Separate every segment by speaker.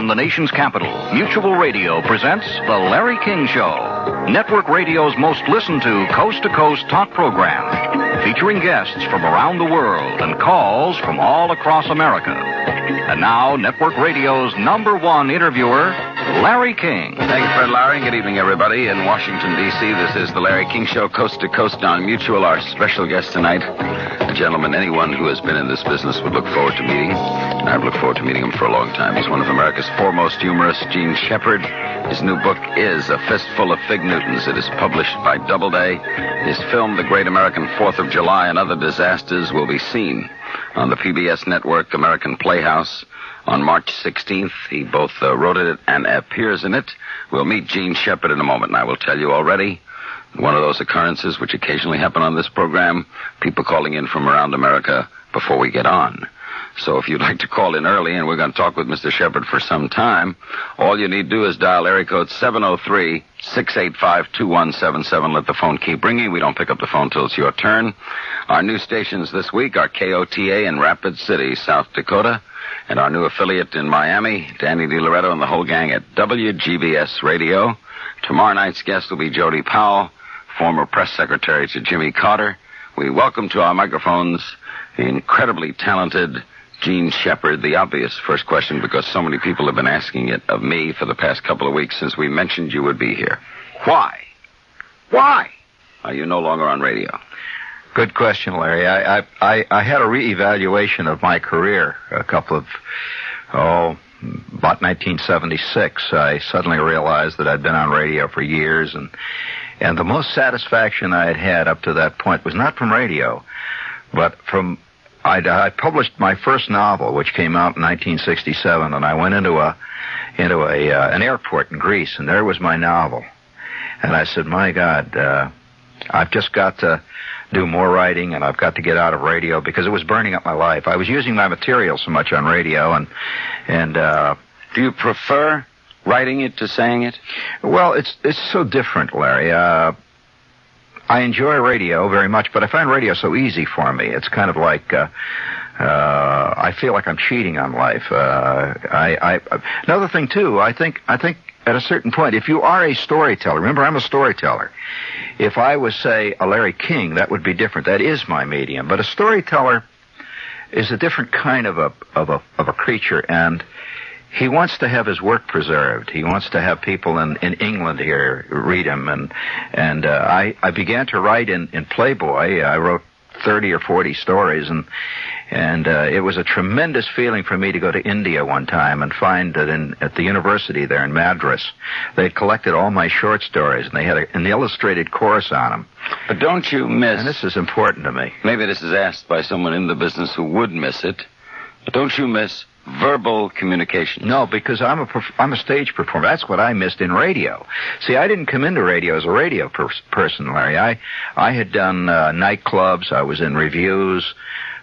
Speaker 1: From the nation's capital, Mutual Radio presents The Larry King Show, network radio's most listened to coast-to-coast talk program, featuring guests from around the world and calls from all across America. And now, network radio's #1 interviewer, Larry King.
Speaker 2: Thank you, Fred Larry. Good evening, everybody. In Washington, D.C., this is The Larry King Show, coast-to-coast on Mutual. Our special guest tonight, a gentleman anyone who has been in this business would look forward to meeting. And I've looked forward to meeting him for a long time. He's one of America's foremost humorists, Gene Shepard. His new book is A Fistful of Fig Newtons. It is published by Doubleday. His film, The Great American 4th of July and Other Disasters, will be seen on the PBS network American Playhouse on March 16th. He both wrote it and appears in it. We'll meet Gene Shepard in a moment, and I will tell you already, one of those occurrences which occasionally happen on this program, people calling in from around America before we get on. So if you'd like to call in early, and we're going to talk with Mr. Shepard for some time, all you need to do is dial area code 703-685-2177. Let the phone keep ringing. We don't pick up the phone till it's your turn. Our new stations this week are KOTA in Rapid City, South Dakota, and our new affiliate in Miami, Danny DiLoretto and the whole gang at WGBS Radio. Tomorrow night's guest will be Jody Powell, former press secretary to Jimmy Carter. We welcome to our microphones the incredibly talented Gene Shepard. The obvious first question, because so many people have been asking it of me for the past couple of weeks since we mentioned you would be here. Why? Why are you no longer on radio?
Speaker 3: Good question, Larry. I had a reevaluation of my career about 1976. I suddenly realized that I'd been on radio for years, and the most satisfaction I had had up to that point was not from radio, but from I published my first novel, which came out in 1967, and I went into an airport in Greece, and there was my novel, and I said, "My God, I've just got to do more writing, and I've got to get out of radio because it was burning up my life. I was using my material so much on radio, and
Speaker 2: do you prefer writing it to saying it?
Speaker 3: Well, it's so different, Larry. I enjoy radio very much, but I find radio so easy for me. It's kind of like I feel like I'm cheating on life. Another thing too, I think at a certain point, if you are a storyteller, remember I'm a storyteller. If I was, say, a Larry King, that would be different. That is my medium. But a storyteller is a different kind of a creature, and he wants to have his work preserved. He wants to have people in England here read him, and I began to write in Playboy. I wrote 30 or 40 stories, and it was a tremendous feeling for me to go to India one time and find that at the university there in Madras, they had collected all my short stories, and they had an illustrated course on them.
Speaker 2: But don't you miss...
Speaker 3: And this is important to me.
Speaker 2: Maybe this is asked by someone in the business who would miss it, but don't you miss verbal communication?
Speaker 3: No, because I'm a stage performer. That's what I missed in radio. See, I didn't come into radio as a radio person, Larry. I had done nightclubs. I was in reviews.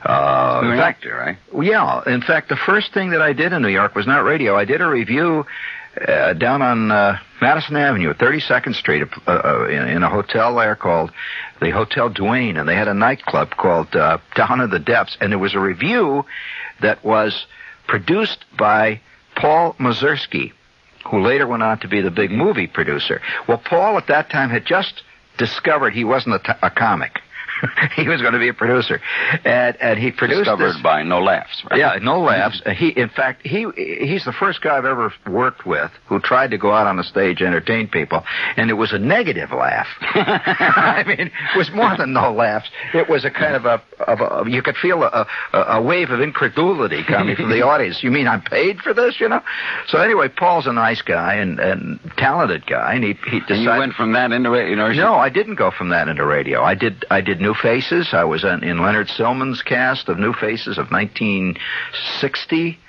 Speaker 2: You're an actor, right?
Speaker 3: Yeah. In fact, the first thing that I did in New York was not radio. I did a review down on Madison Avenue at 32nd Street in a hotel there called the Hotel Twain, and they had a nightclub called Down in the Depths, and there was a review that was produced by Paul Mazursky, who later went on to be the big movie producer. Well, Paul at that time had just discovered he wasn't a comic. He was going to be a producer, and he produced
Speaker 2: discovered by No Laughs, right?
Speaker 3: Yeah, No Laughs. He's the first guy I've ever worked with who tried to go out on the stage and entertain people, and it was a negative laugh. I mean, it was more than no laughs. It was a kind of a you could feel a wave of incredulity coming from the audience. You mean I'm paid for this, you know? So anyway, Paul's a nice guy and talented guy, and he decided. And
Speaker 2: you went from that into radio?
Speaker 3: No, I didn't go from that into radio. I did New Faces. I was in Leonard Silman's cast of New Faces of 1960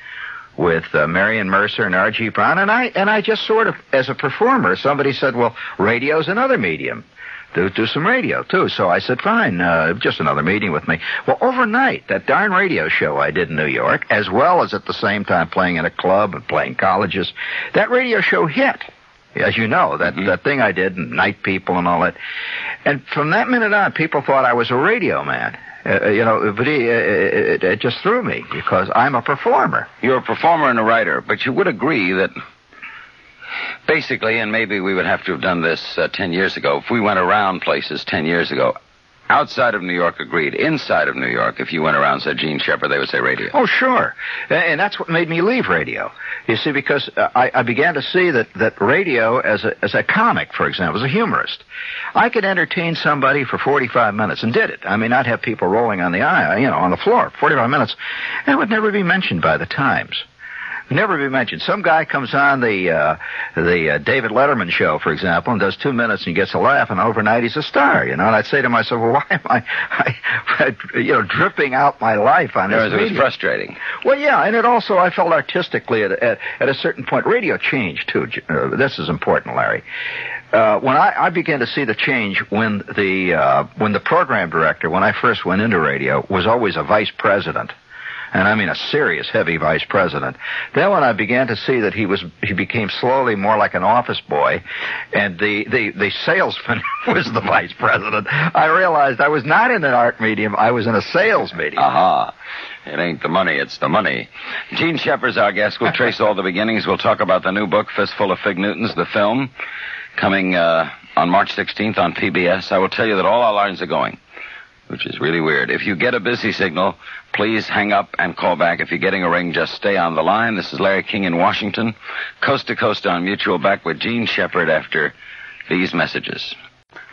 Speaker 3: with Marion Mercer and R.G. Brown, and I just sort of, as a performer, somebody said, well, radio's another medium. Do some radio, too. So I said, fine, just another medium with me. Well, overnight, that darn radio show I did in New York, as well as at the same time playing in a club and playing colleges, that radio show hit. as you know, that thing I did, Night People and all that. And from that minute on, people thought I was a radio man. But it just threw me because I'm a performer.
Speaker 2: You're a performer and a writer, but you would agree that basically, and maybe we would have to have done this 10 years ago, if we went around places 10 years ago, outside of New York agreed. Inside of New York, if you went around and said Gene Shepard, they would say radio.
Speaker 3: Oh, sure. And that's what made me leave radio. You see, because I began to see that radio as a comic, for example, as a humorist, I could entertain somebody for 45 minutes and did it. I mean, I'd have people rolling on the aisle, on the floor, 45 minutes, and it would never be mentioned by the Times. Never be mentioned. Some guy comes on the David Letterman show, for example, and does 2 minutes and gets a laugh, and overnight he's a star, And I'd say to myself, well, why am I dripping out my life on this?
Speaker 2: It was frustrating.
Speaker 3: Well, yeah, and it also, I felt artistically at a certain point, radio changed too. This is important, Larry. When I began to see the change when the program director, when I first went into radio, was always a vice president. And I mean a serious, heavy vice president. Then when I began to see that he became slowly more like an office boy, and the salesman was the vice president, I realized I was not in an art medium, I was in a sales medium.
Speaker 2: Aha. It ain't the money, it's the money. Gene Shepard's our guest. We'll trace all the beginnings. We'll talk about the new book, Fistful of Fig Newtons, the film, coming on March 16th on PBS. I will tell you that all our lines are going, which is really weird. If you get a busy signal, please hang up and call back. If you're getting a ring, just stay on the line. This is Larry King in Washington, coast to coast on Mutual, back with Gene Shepard after these messages.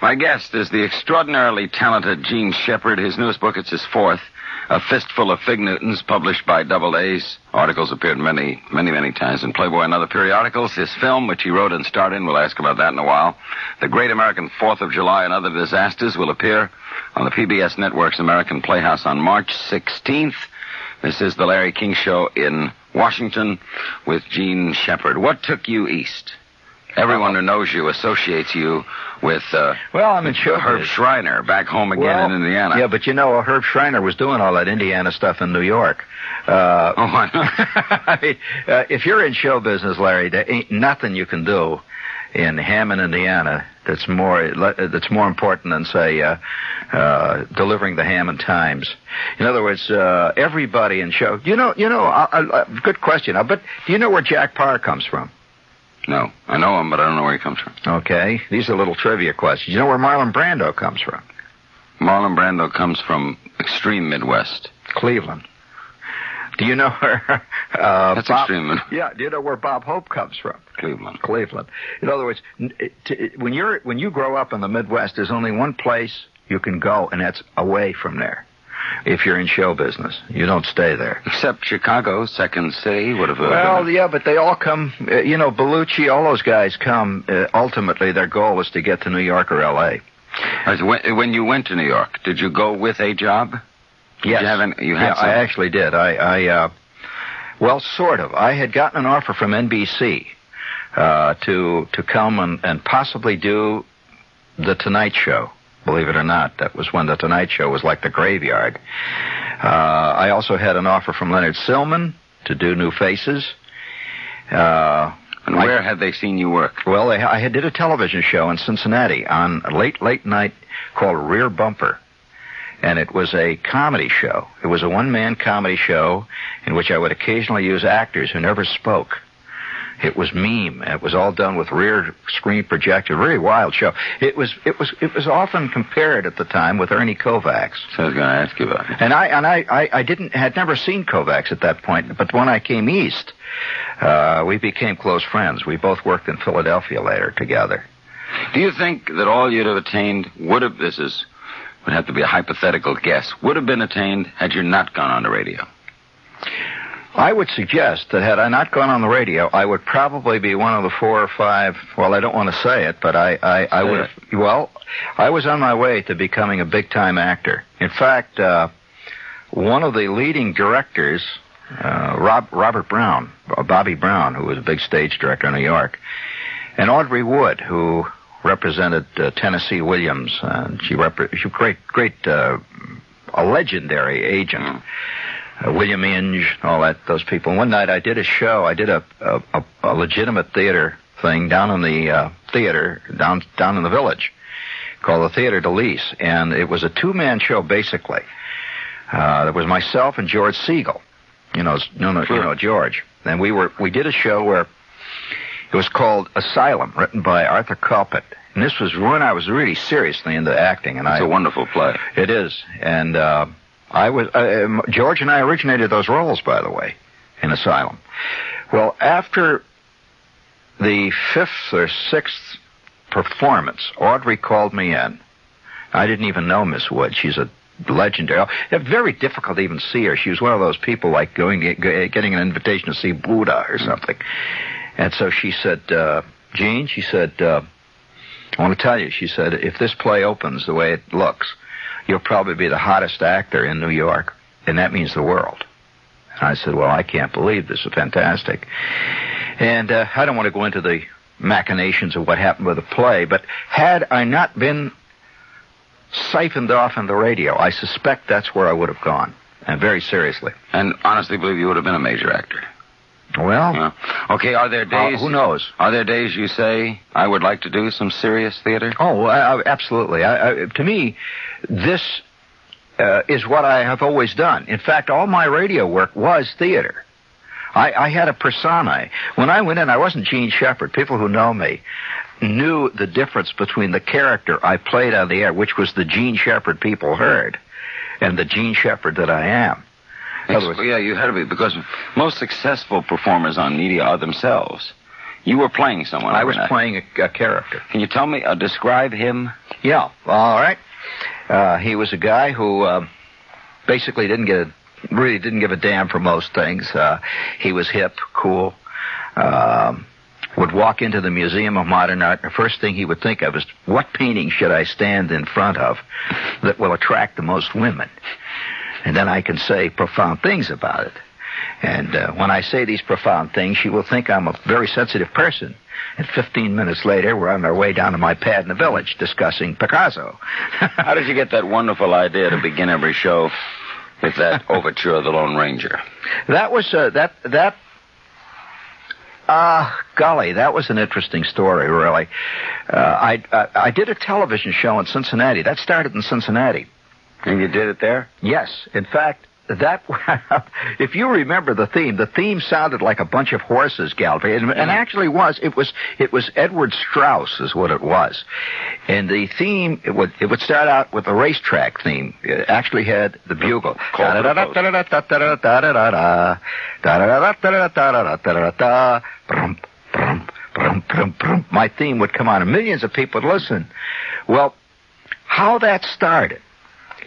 Speaker 2: My guest is the extraordinarily talented Gene Shepard. His newest book, it's his fourth, A Fistful of Fig Newtons, published by Doubledays. Articles appeared many, many, many times in Playboy and other periodicals. His film, which he wrote and starred in, we'll ask about that in a while. The Great American 4th of July and Other Disasters will appear on the PBS Network's American Playhouse on March 16th. This is the Larry King Show in Washington with Gene Shepard. What took you east? Everyone who knows you associates you with
Speaker 3: I'm in show
Speaker 2: Herb Schreiner back home again in Indiana.
Speaker 3: Yeah, but Herb Schreiner was doing all that Indiana stuff in New York.
Speaker 2: I know.
Speaker 3: I mean, if you're in show business, Larry, there ain't nothing you can do in Hammond, Indiana that's more important than, say, delivering the Hammond Times. In other words, everybody in show. Good question. But do you know where Jack Parr comes from?
Speaker 2: No. I know him, but I don't know where he comes from.
Speaker 3: Okay. These are little trivia questions. You know where Marlon Brando comes from?
Speaker 2: Marlon Brando comes from extreme Midwest.
Speaker 3: Cleveland. Do you know where...
Speaker 2: That's extreme.
Speaker 3: Yeah. Do you know where Bob Hope comes from?
Speaker 2: Cleveland.
Speaker 3: In other words, when you grow up in the Midwest, there's only one place you can go, and that's away from there. If you're in show business, you don't stay there.
Speaker 2: Except Chicago, Second City, would have...
Speaker 3: Well, yeah, but they all come... Bellucci, all those guys come... ultimately, their goal is to get to New York or L.A.
Speaker 2: When you went to New York, did you go with a job?
Speaker 3: Yes. I actually did. Well, sort of. I had gotten an offer from NBC to come and possibly do The Tonight Show. Believe it or not, that was when The Tonight Show was like the graveyard. I also had an offer from Leonard Silman to do New Faces.
Speaker 2: And where had they seen you work?
Speaker 3: Well, I did a television show in Cincinnati on a late night called Rear Bumper. And it was a comedy show. It was a one-man comedy show in which I would occasionally use actors who never spoke. It was meme. It was all done with rear screen projector. Very wild show. It was often compared at the time with Ernie Kovacs.
Speaker 2: So I was going to ask you about it.
Speaker 3: And I had never seen Kovacs at that point. But when I came east, we became close friends. We both worked in Philadelphia later together.
Speaker 2: Do you think that all you'd have attained would have to be a hypothetical guess, would have been attained had you not gone on the radio?
Speaker 3: I would suggest that had I not gone on the radio, I would probably be one of the 4 or 5, well, I don't want to say it, but I would have, well, I was on my way to becoming a big-time actor. In fact, one of the leading directors, Bobby Brown, who was a big stage director in New York, and Audrey Wood, who represented Tennessee Williams, and she was a legendary agent. William Inge, all those people. And one night I did a show. I did a legitimate theater thing down in the theater down in the village called the Theater de Lys, and it was a two-man show basically. There was myself and George Siegel, you know George, and we did a show where it was called Asylum, written by Arthur Culpet, and this was when I was really seriously into acting. And
Speaker 2: it's a wonderful play.
Speaker 3: It is, and George and I originated those roles, by the way, in Asylum. Well, after the fifth or sixth performance, Audrey called me in. I didn't even know Miss Wood. She's a legendary. It's very difficult to even see her. She was one of those people like getting an invitation to see Buddha or something. And so she said, Gene, she said, I want to tell you, she said, if this play opens the way it looks, you'll probably be the hottest actor in New York, and that means the world. And I said, well, I can't believe this is fantastic. And I don't want to go into the machinations of what happened with the play, but had I not been siphoned off on the radio, I suspect that's where I would have gone, and very seriously.
Speaker 2: And honestly believe you would have been a major actor.
Speaker 3: Well,
Speaker 2: okay, are there days...
Speaker 3: who knows?
Speaker 2: Are there days you say, I would like to do some serious theater?
Speaker 3: Oh, absolutely. To me, this is what I have always done. In fact, all my radio work was theater. I had a persona. When I went in, I wasn't Gene Shepherd. People who know me knew the difference between the character I played on the air, which was the Gene Shepherd people heard, and the Gene Shepherd that I am.
Speaker 2: Yeah, you had to be, because most successful performers on media are themselves. You were playing someone.
Speaker 3: I was playing a character.
Speaker 2: Can you tell me, describe him?
Speaker 3: Yeah, all right. He was a guy who basically didn't give a damn for most things. He was hip, cool, would walk into the Museum of Modern Art. The first thing he would think of is, what painting should I stand in front of that will attract the most women? And then I can say profound things about it. And when I say these profound things, she will think I'm a very sensitive person. And 15 minutes later, we're on our way down to my pad in the village discussing Picasso.
Speaker 2: How did you get that wonderful idea to begin every show with that overture of the Lone Ranger?
Speaker 3: That was, golly, that was an interesting story, really. I did a television show in Cincinnati. That started in Cincinnati.
Speaker 2: And you did it there?
Speaker 3: Yes. In fact, if you remember the theme sounded like a bunch of horses galloping, and actually it was Edward Strauss is what it was. And the theme, it would start out with the racetrack theme. It actually had the bugle. My theme would come on, and millions of people would listen. Well, how that started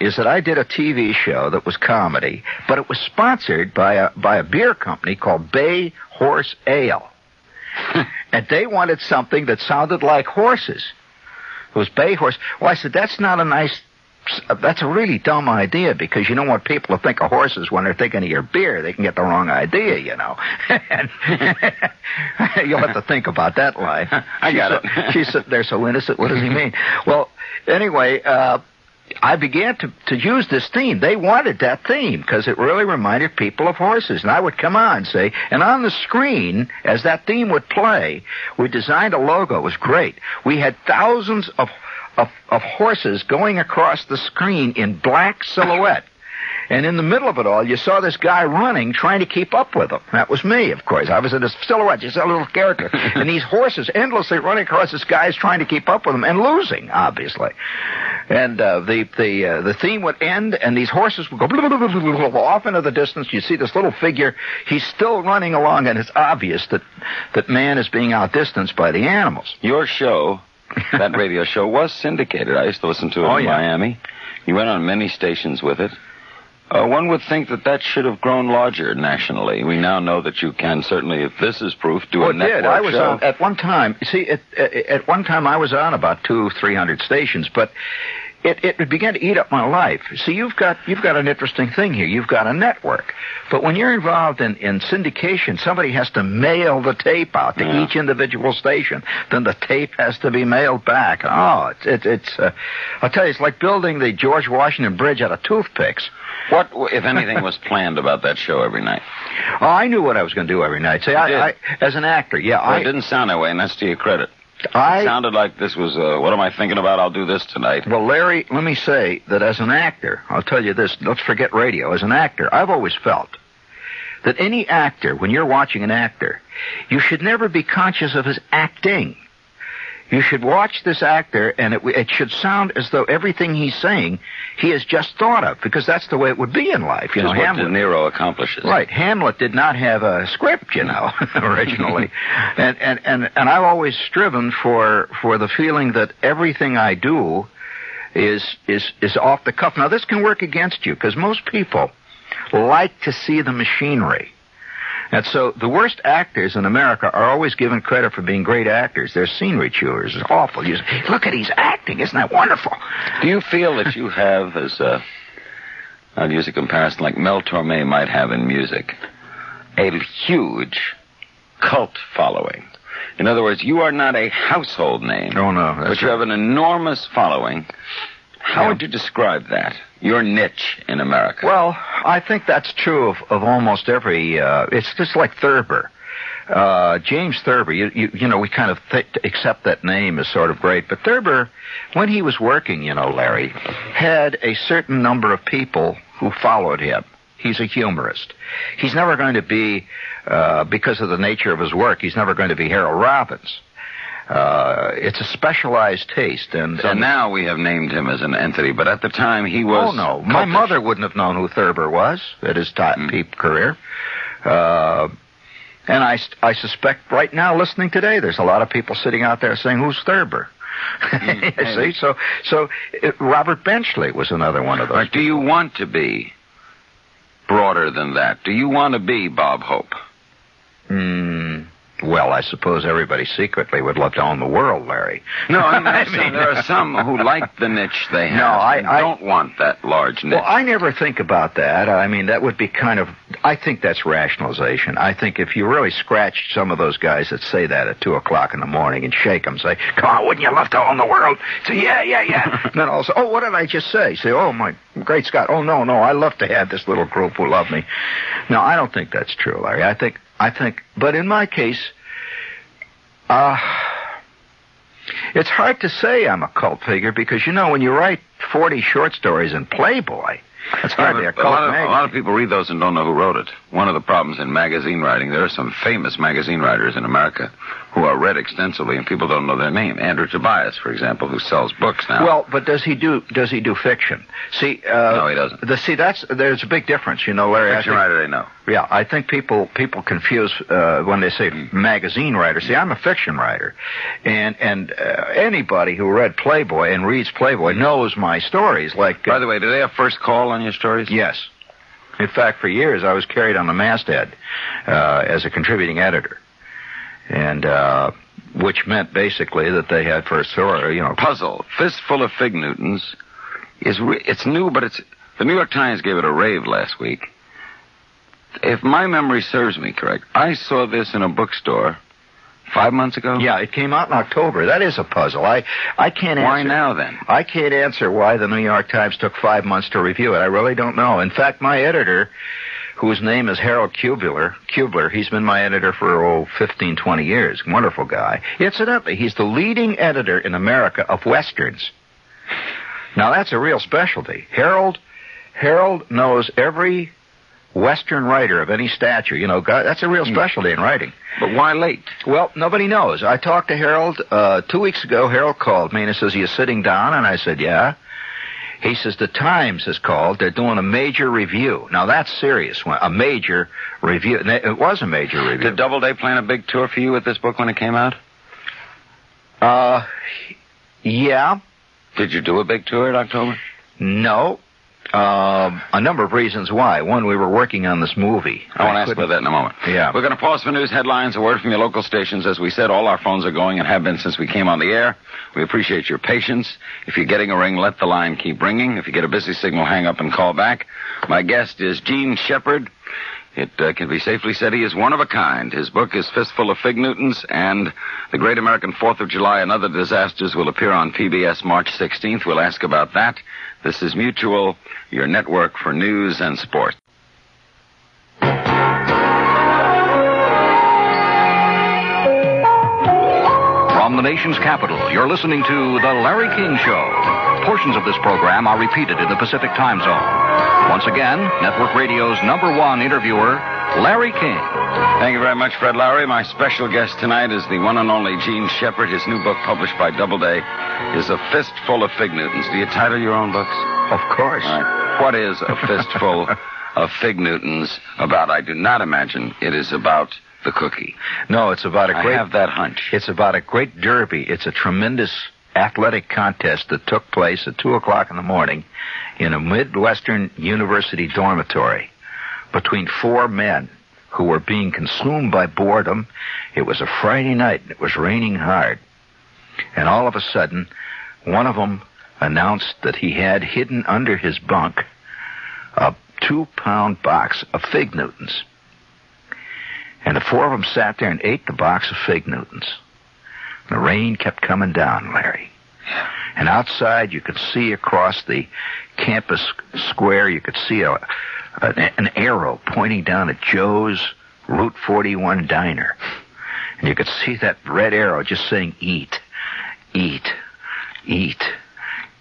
Speaker 3: is that I did a TV show that was comedy, but it was sponsored by a beer company called Bay Horse Ale. And they wanted something that sounded like horses. It was Bay Horse. Well, I said, that's a really dumb idea, because you don't want people to think of horses when they're thinking of your beer. They can get the wrong idea, you know. And you'll have to think about that line.
Speaker 2: I got it.
Speaker 3: She's sitting there so innocent. What does he mean? Well, anyway, I began to use this theme. They wanted that theme because it really reminded people of horses. And I would come on, say, and on the screen, as that theme would play, we designed a logo. It was great. We had thousands of horses going across the screen in black silhouette. And in the middle of it all, you saw this guy running, trying to keep up with them. That was me, of course. I was in this silhouette, just a little character. And these horses endlessly running across this guy's trying to keep up with them and losing, obviously. And the theme would end, and these horses would go off into the distance. You see this little figure. He's still running along, and it's obvious that man is being outdistanced by the animals.
Speaker 2: Your show, that radio show, was syndicated. I used to listen to it in Miami. You went on many stations with it. One would think that should have grown larger nationally. We now know that you can certainly, if this is proof, do a network show.
Speaker 3: I was on, at one time, at one time I was on about 200-300 stations, but it began to eat up my life. See, you've got an interesting thing here. You've got a network. But when you're involved in syndication, somebody has to mail the tape out to each individual station. Then the tape has to be mailed back. Oh, it's I'll tell you, it's like building the George Washington Bridge out of toothpicks.
Speaker 2: What, if anything, was planned about that show every night?
Speaker 3: Oh, I knew what I was going to do every night. See, I as an actor,
Speaker 2: Well, it didn't sound that way, and that's to your credit. It sounded like this was, what am I thinking about? I'll do this tonight.
Speaker 3: Well, Larry, let me say that as an actor, I'll tell you this, let's forget radio. As an actor, I've always felt that any actor, when you're watching an actor, you should never be conscious of his acting. You should watch this actor, and it should sound as though everything he's saying he has just thought of, because that's the way it would be in life. You know,
Speaker 2: what De Niro accomplishes.
Speaker 3: Right. Hamlet did not have a script, you know, originally. and I've always striven for the feeling that everything I do is off the cuff. Now, this can work against you, because most people like to see the machinery. And so the worst actors in America are always given credit for being great actors. They're scenery chewers. It's awful. You say, look at he's acting. Isn't that wonderful?
Speaker 2: Do you feel that you have, as I'll use a comparison like Mel Torme might have in music, a huge cult following? In other words, you are not a household name.
Speaker 3: Oh, no.
Speaker 2: But you have an enormous following. How would you describe that? Your niche in America?
Speaker 3: Well, I think that's true of almost every, it's just like Thurber. James Thurber, you know, we kind of accept that name as sort of great, but Thurber, when he was working, you know, Larry, had a certain number of people who followed him. He's a humorist. He's never going to be, because of the nature of his work, he's never going to be Harold Robbins. It's a specialized taste, and
Speaker 2: now we have named him as an entity, but at the time he was...
Speaker 3: Oh, no. My mother wouldn't have known who Thurber was at his peep career. And I suspect right now, listening today, there's a lot of people sitting out there saying, who's Thurber? See? So Robert Benchley was another one of those.
Speaker 2: Do you want to be broader than that? Do you want to be Bob Hope?
Speaker 3: Well, I suppose everybody secretly would love to own the world, Larry.
Speaker 2: No, I mean, there are some who like the niche they have.
Speaker 3: No, I
Speaker 2: don't want that large niche.
Speaker 3: Well, I never think about that. I mean, that would be kind of... I think that's rationalization. I think if you really scratched some of those guys that say that at 2 o'clock in the morning and shake them, say, come on, wouldn't you love to own the world? Say, yeah. And then also, oh, what did I just say? Say, oh, my great Scott. Oh, no, I love to have this little group who love me. No, I don't think that's true, Larry. I think, but in my case, it's hard to say I'm a cult figure because, you know, when you write 40 short stories in Playboy, it's hardly a cult magazine.
Speaker 2: A lot of people read those and don't know who wrote it. One of the problems in magazine writing, there are some famous magazine writers in America who are read extensively and people don't know their name. Andrew Tobias, for example, who sells books now.
Speaker 3: Well, but does he do fiction? See,
Speaker 2: no, he doesn't.
Speaker 3: There's a big difference, you know, Larry.
Speaker 2: Fiction writer, they know.
Speaker 3: Yeah, I think people confuse when they say magazine writer. See, I'm a fiction writer, and anybody who read Playboy and reads Playboy knows my stories. Like,
Speaker 2: by the way, do they have first call on your stories?
Speaker 3: Yes. In fact, for years I was carried on the masthead as a contributing editor, and which meant basically that they had first story. You know,
Speaker 2: Puzzle, Fistful of Fig Newtons, it's new, but the New York Times gave it a rave last week. If my memory serves me correct, I saw this in a bookstore 5 months ago?
Speaker 3: Yeah, it came out in October. That is a puzzle. I can't answer.
Speaker 2: Why now, then?
Speaker 3: I can't answer why the New York Times took 5 months to review it. I really don't know. In fact, my editor, whose name is Harold Kubler, he's been my editor for 15, 20 years. Wonderful guy. Incidentally, he's the leading editor in America of Westerns. Now, that's a real specialty. Harold knows every Western writer of any stature. You know, that's a real specialty in writing.
Speaker 2: But why late?
Speaker 3: Well, nobody knows. I talked to Harold 2 weeks ago. Harold called me and he says, "Are you sitting down?" And I said, "Yeah." He says, "The Times has called. They're doing a major review." Now, that's serious. A major review. It was a major review.
Speaker 2: Did Doubleday plan a big tour for you with this book when it came out?
Speaker 3: Yeah.
Speaker 2: Did you do a big tour in October?
Speaker 3: No. A number of reasons why. One, we were working on this movie.
Speaker 2: I want to ask about that in a moment.
Speaker 3: Yeah.
Speaker 2: We're going to pause for news headlines, a word from your local stations. As we said, all our phones are going and have been since we came on the air. We appreciate your patience. If you're getting a ring, let the line keep ringing. If you get a busy signal, hang up and call back. My guest is Gene Shepard. It can be safely said he is one of a kind. His book is Fistful of Fig Newtons, and The Great American 4th of July and Other Disasters will appear on PBS March 16th. We'll ask about that. This is Mutual, your network for news and sport.
Speaker 1: From the nation's capital, you're listening to The Larry King Show. Portions of this program are repeated in the Pacific Time Zone. Once again, Network Radio's #1 interviewer, Larry King.
Speaker 2: Thank you very much, Fred Lowry. My special guest tonight is the one and only Gene Shepard. His new book, published by Doubleday, is A Fistful of Fig Newtons. Do you title your own books?
Speaker 3: Of course.
Speaker 2: All right. What is A Fistful of Fig Newtons about? I do not imagine it is about the cookie.
Speaker 3: No, it's about a great...
Speaker 2: I have that hunch.
Speaker 3: It's about a great derby. It's a tremendous athletic contest that took place at 2 o'clock in the morning in a Midwestern University dormitory between 4 men who were being consumed by boredom. It was a Friday night, and it was raining hard. And all of a sudden, one of them announced that he had hidden under his bunk a 2-pound box of Fig Newtons. And the 4 of them sat there and ate the box of Fig Newtons. The rain kept coming down, Larry. And outside, you could see across the campus square, you could see an arrow pointing down at Joe's Route 41 diner. And you could see that red arrow just saying, eat, eat, eat,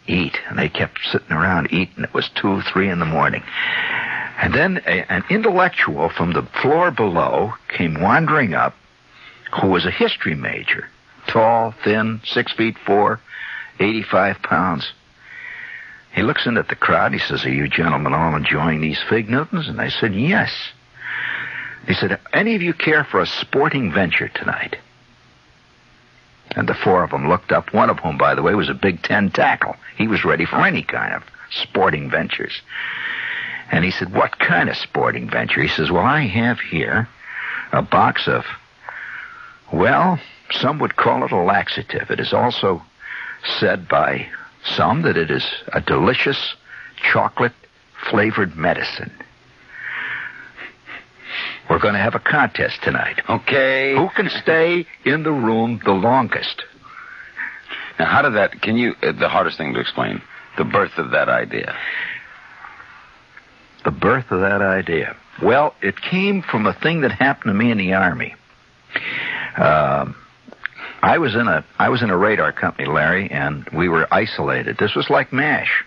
Speaker 3: eat. And they kept sitting around eating. It was 2, 3 in the morning. And then an intellectual from the floor below came wandering up, who was a history major. Tall, thin, 6'4", 85 pounds. He looks in at the crowd. He says, "Are you gentlemen all enjoying these Fig Newtons?" And I said, "Yes." He said, "Any of you care for a sporting venture tonight?" And the 4 of them looked up. One of whom, by the way, was a Big Ten tackle. He was ready for any kind of sporting ventures. And he said, "What kind of sporting venture?" He says, "Well, I have here a box of, well, some would call it a laxative. It is also said by some that it is a delicious chocolate-flavored medicine. We're going to have a contest tonight.
Speaker 2: Okay.
Speaker 3: Who can stay in the room the longest?"
Speaker 2: Now, how did that... Can you... the hardest thing to explain, the birth of that idea.
Speaker 3: The birth of that idea. Well, it came from a thing that happened to me in the Army. I was in a radar company, Larry, and we were isolated. This was like MASH.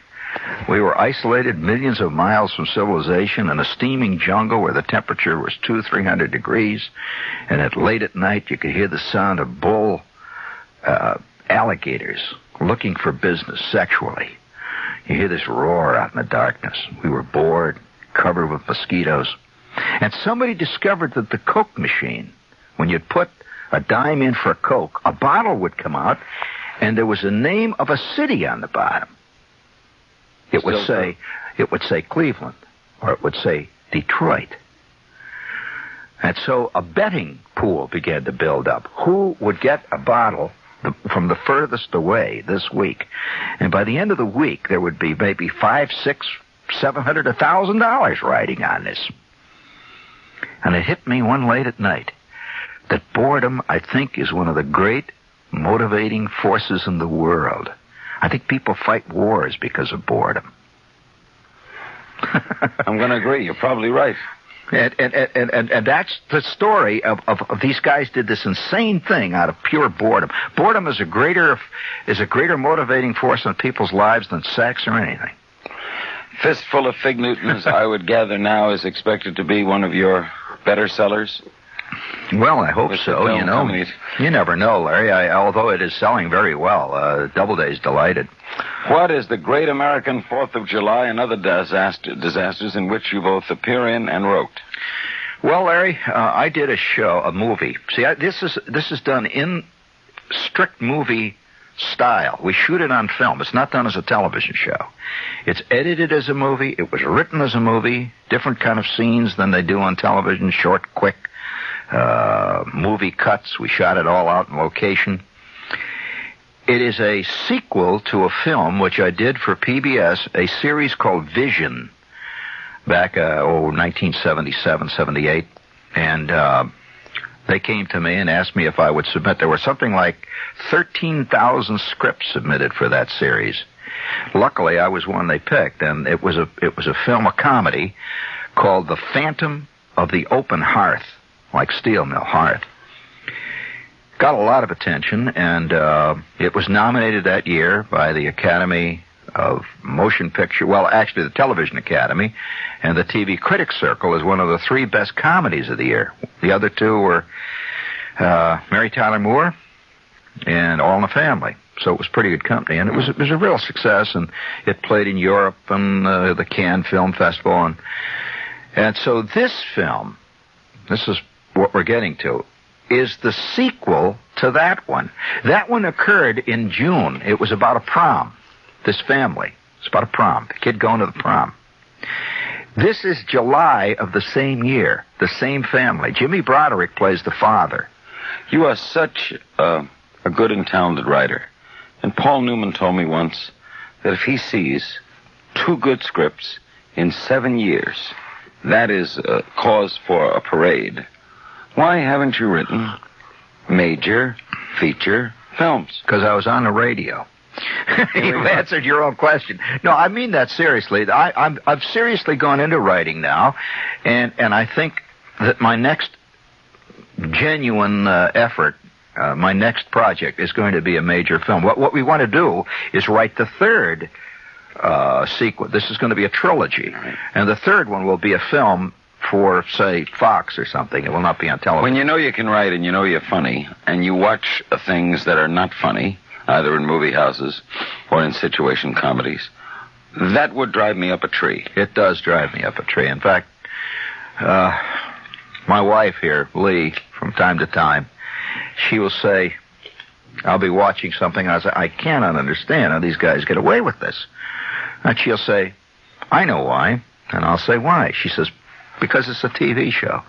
Speaker 3: We were isolated millions of miles from civilization in a steaming jungle where the temperature was 200-300 degrees, and late at night you could hear the sound of bull alligators looking for business sexually. You hear this roar out in the darkness. We were bored, covered with mosquitoes. And somebody discovered that the Coke machine, when you'd put a dime in for a Coke, a bottle would come out, and there was a name of a city on the bottom. It would say Cleveland, or it would say Detroit. And so a betting pool began to build up. Who would get a bottle from the furthest away this week? And by the end of the week, there would be maybe $500, $600, $700, $1,000 riding on this. And it hit me one late at night that boredom, I think, is one of the great motivating forces in the world. I think people fight wars because of boredom.
Speaker 2: I'm going to agree. You're probably right.
Speaker 3: And that's the story of these guys did this insane thing out of pure boredom. Boredom is a greater motivating force in people's lives than sex or anything.
Speaker 2: Fistful of Fig Newtons, I would gather now, is expected to be one of your better sellers.
Speaker 3: Well, I hope so. You know, you never know, Larry. Although it is selling very well, Doubleday's delighted.
Speaker 2: What is the Great American 4th of July and Other Disasters in which you both appear in and wrote?
Speaker 3: Well, Larry, I did a movie. See, this is done in strict movie style. We shoot it on film. It's not done as a television show. It's edited as a movie. It was written as a movie. Different kind of scenes than they do on television. Short, quick movie cuts. We shot it all out in location. It is a sequel to a film which I did for PBS, a series called Vision, back, 1977, 78. And they came to me and asked me if I would submit. There were something like 13,000 scripts submitted for that series. Luckily, I was one they picked, and it was a film, a comedy, called The Phantom of the Open Hearth, like steel mill hearth. Got a lot of attention, and it was nominated that year by the Academy of Motion Picture, well, actually the Television Academy, and the TV Critics Circle as one of the 3 best comedies of the year. The other 2 were Mary Tyler Moore and All in the Family. So it was pretty good company, and it was a real success, and it played in Europe and the Cannes Film Festival. And so this film, this is what we're getting to, is the sequel to that one. That one occurred in June. It was about a prom. This family. It's about a prom. The kid going to the prom. This is July of the same year. The same family. Jimmy Broderick plays the father.
Speaker 2: You are such a good and talented writer. And Paul Newman told me once that if he sees 2 good scripts in 7 years, that is a cause for a parade. Why haven't you written major feature films?
Speaker 3: Because I was on the radio. You answered your own question. No, I mean that seriously. I've seriously gone into writing now, and I think that my next genuine effort, my next project, is going to be a major film. What we want to do is write the 3rd sequel. This is going to be a trilogy, right. And the 3rd one will be a film for, say, Fox or something. It will not be on television.
Speaker 2: When you know you can write and you know you're funny, and you watch things that are not funny, either in movie houses or in situation comedies, that would drive me up a tree.
Speaker 3: It does drive me up a tree. In fact, my wife here, Lee, from time to time, she will say, I'll be watching something, and I'll say, I cannot understand how these guys get away with this. And she'll say, I know why. And I'll say, why? She says, because it's a TV show.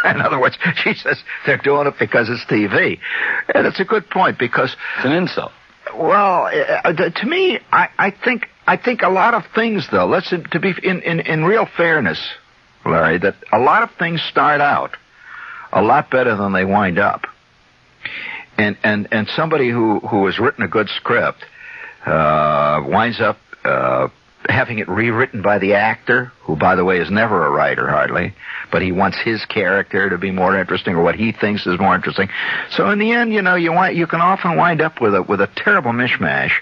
Speaker 3: In other words, she says they're doing it because it's TV. And it's a good point, because
Speaker 2: it's an insult.
Speaker 3: Well, to me, I think a lot of things, though, to be in real fairness, Larry, that a lot of things start out a lot better than they wind up. And somebody who has written a good script winds up having it rewritten by the actor, who, by the way, is never a writer hardly, but he wants his character to be more interesting, or what he thinks is more interesting. So in the end, you can often wind up with a terrible mishmash,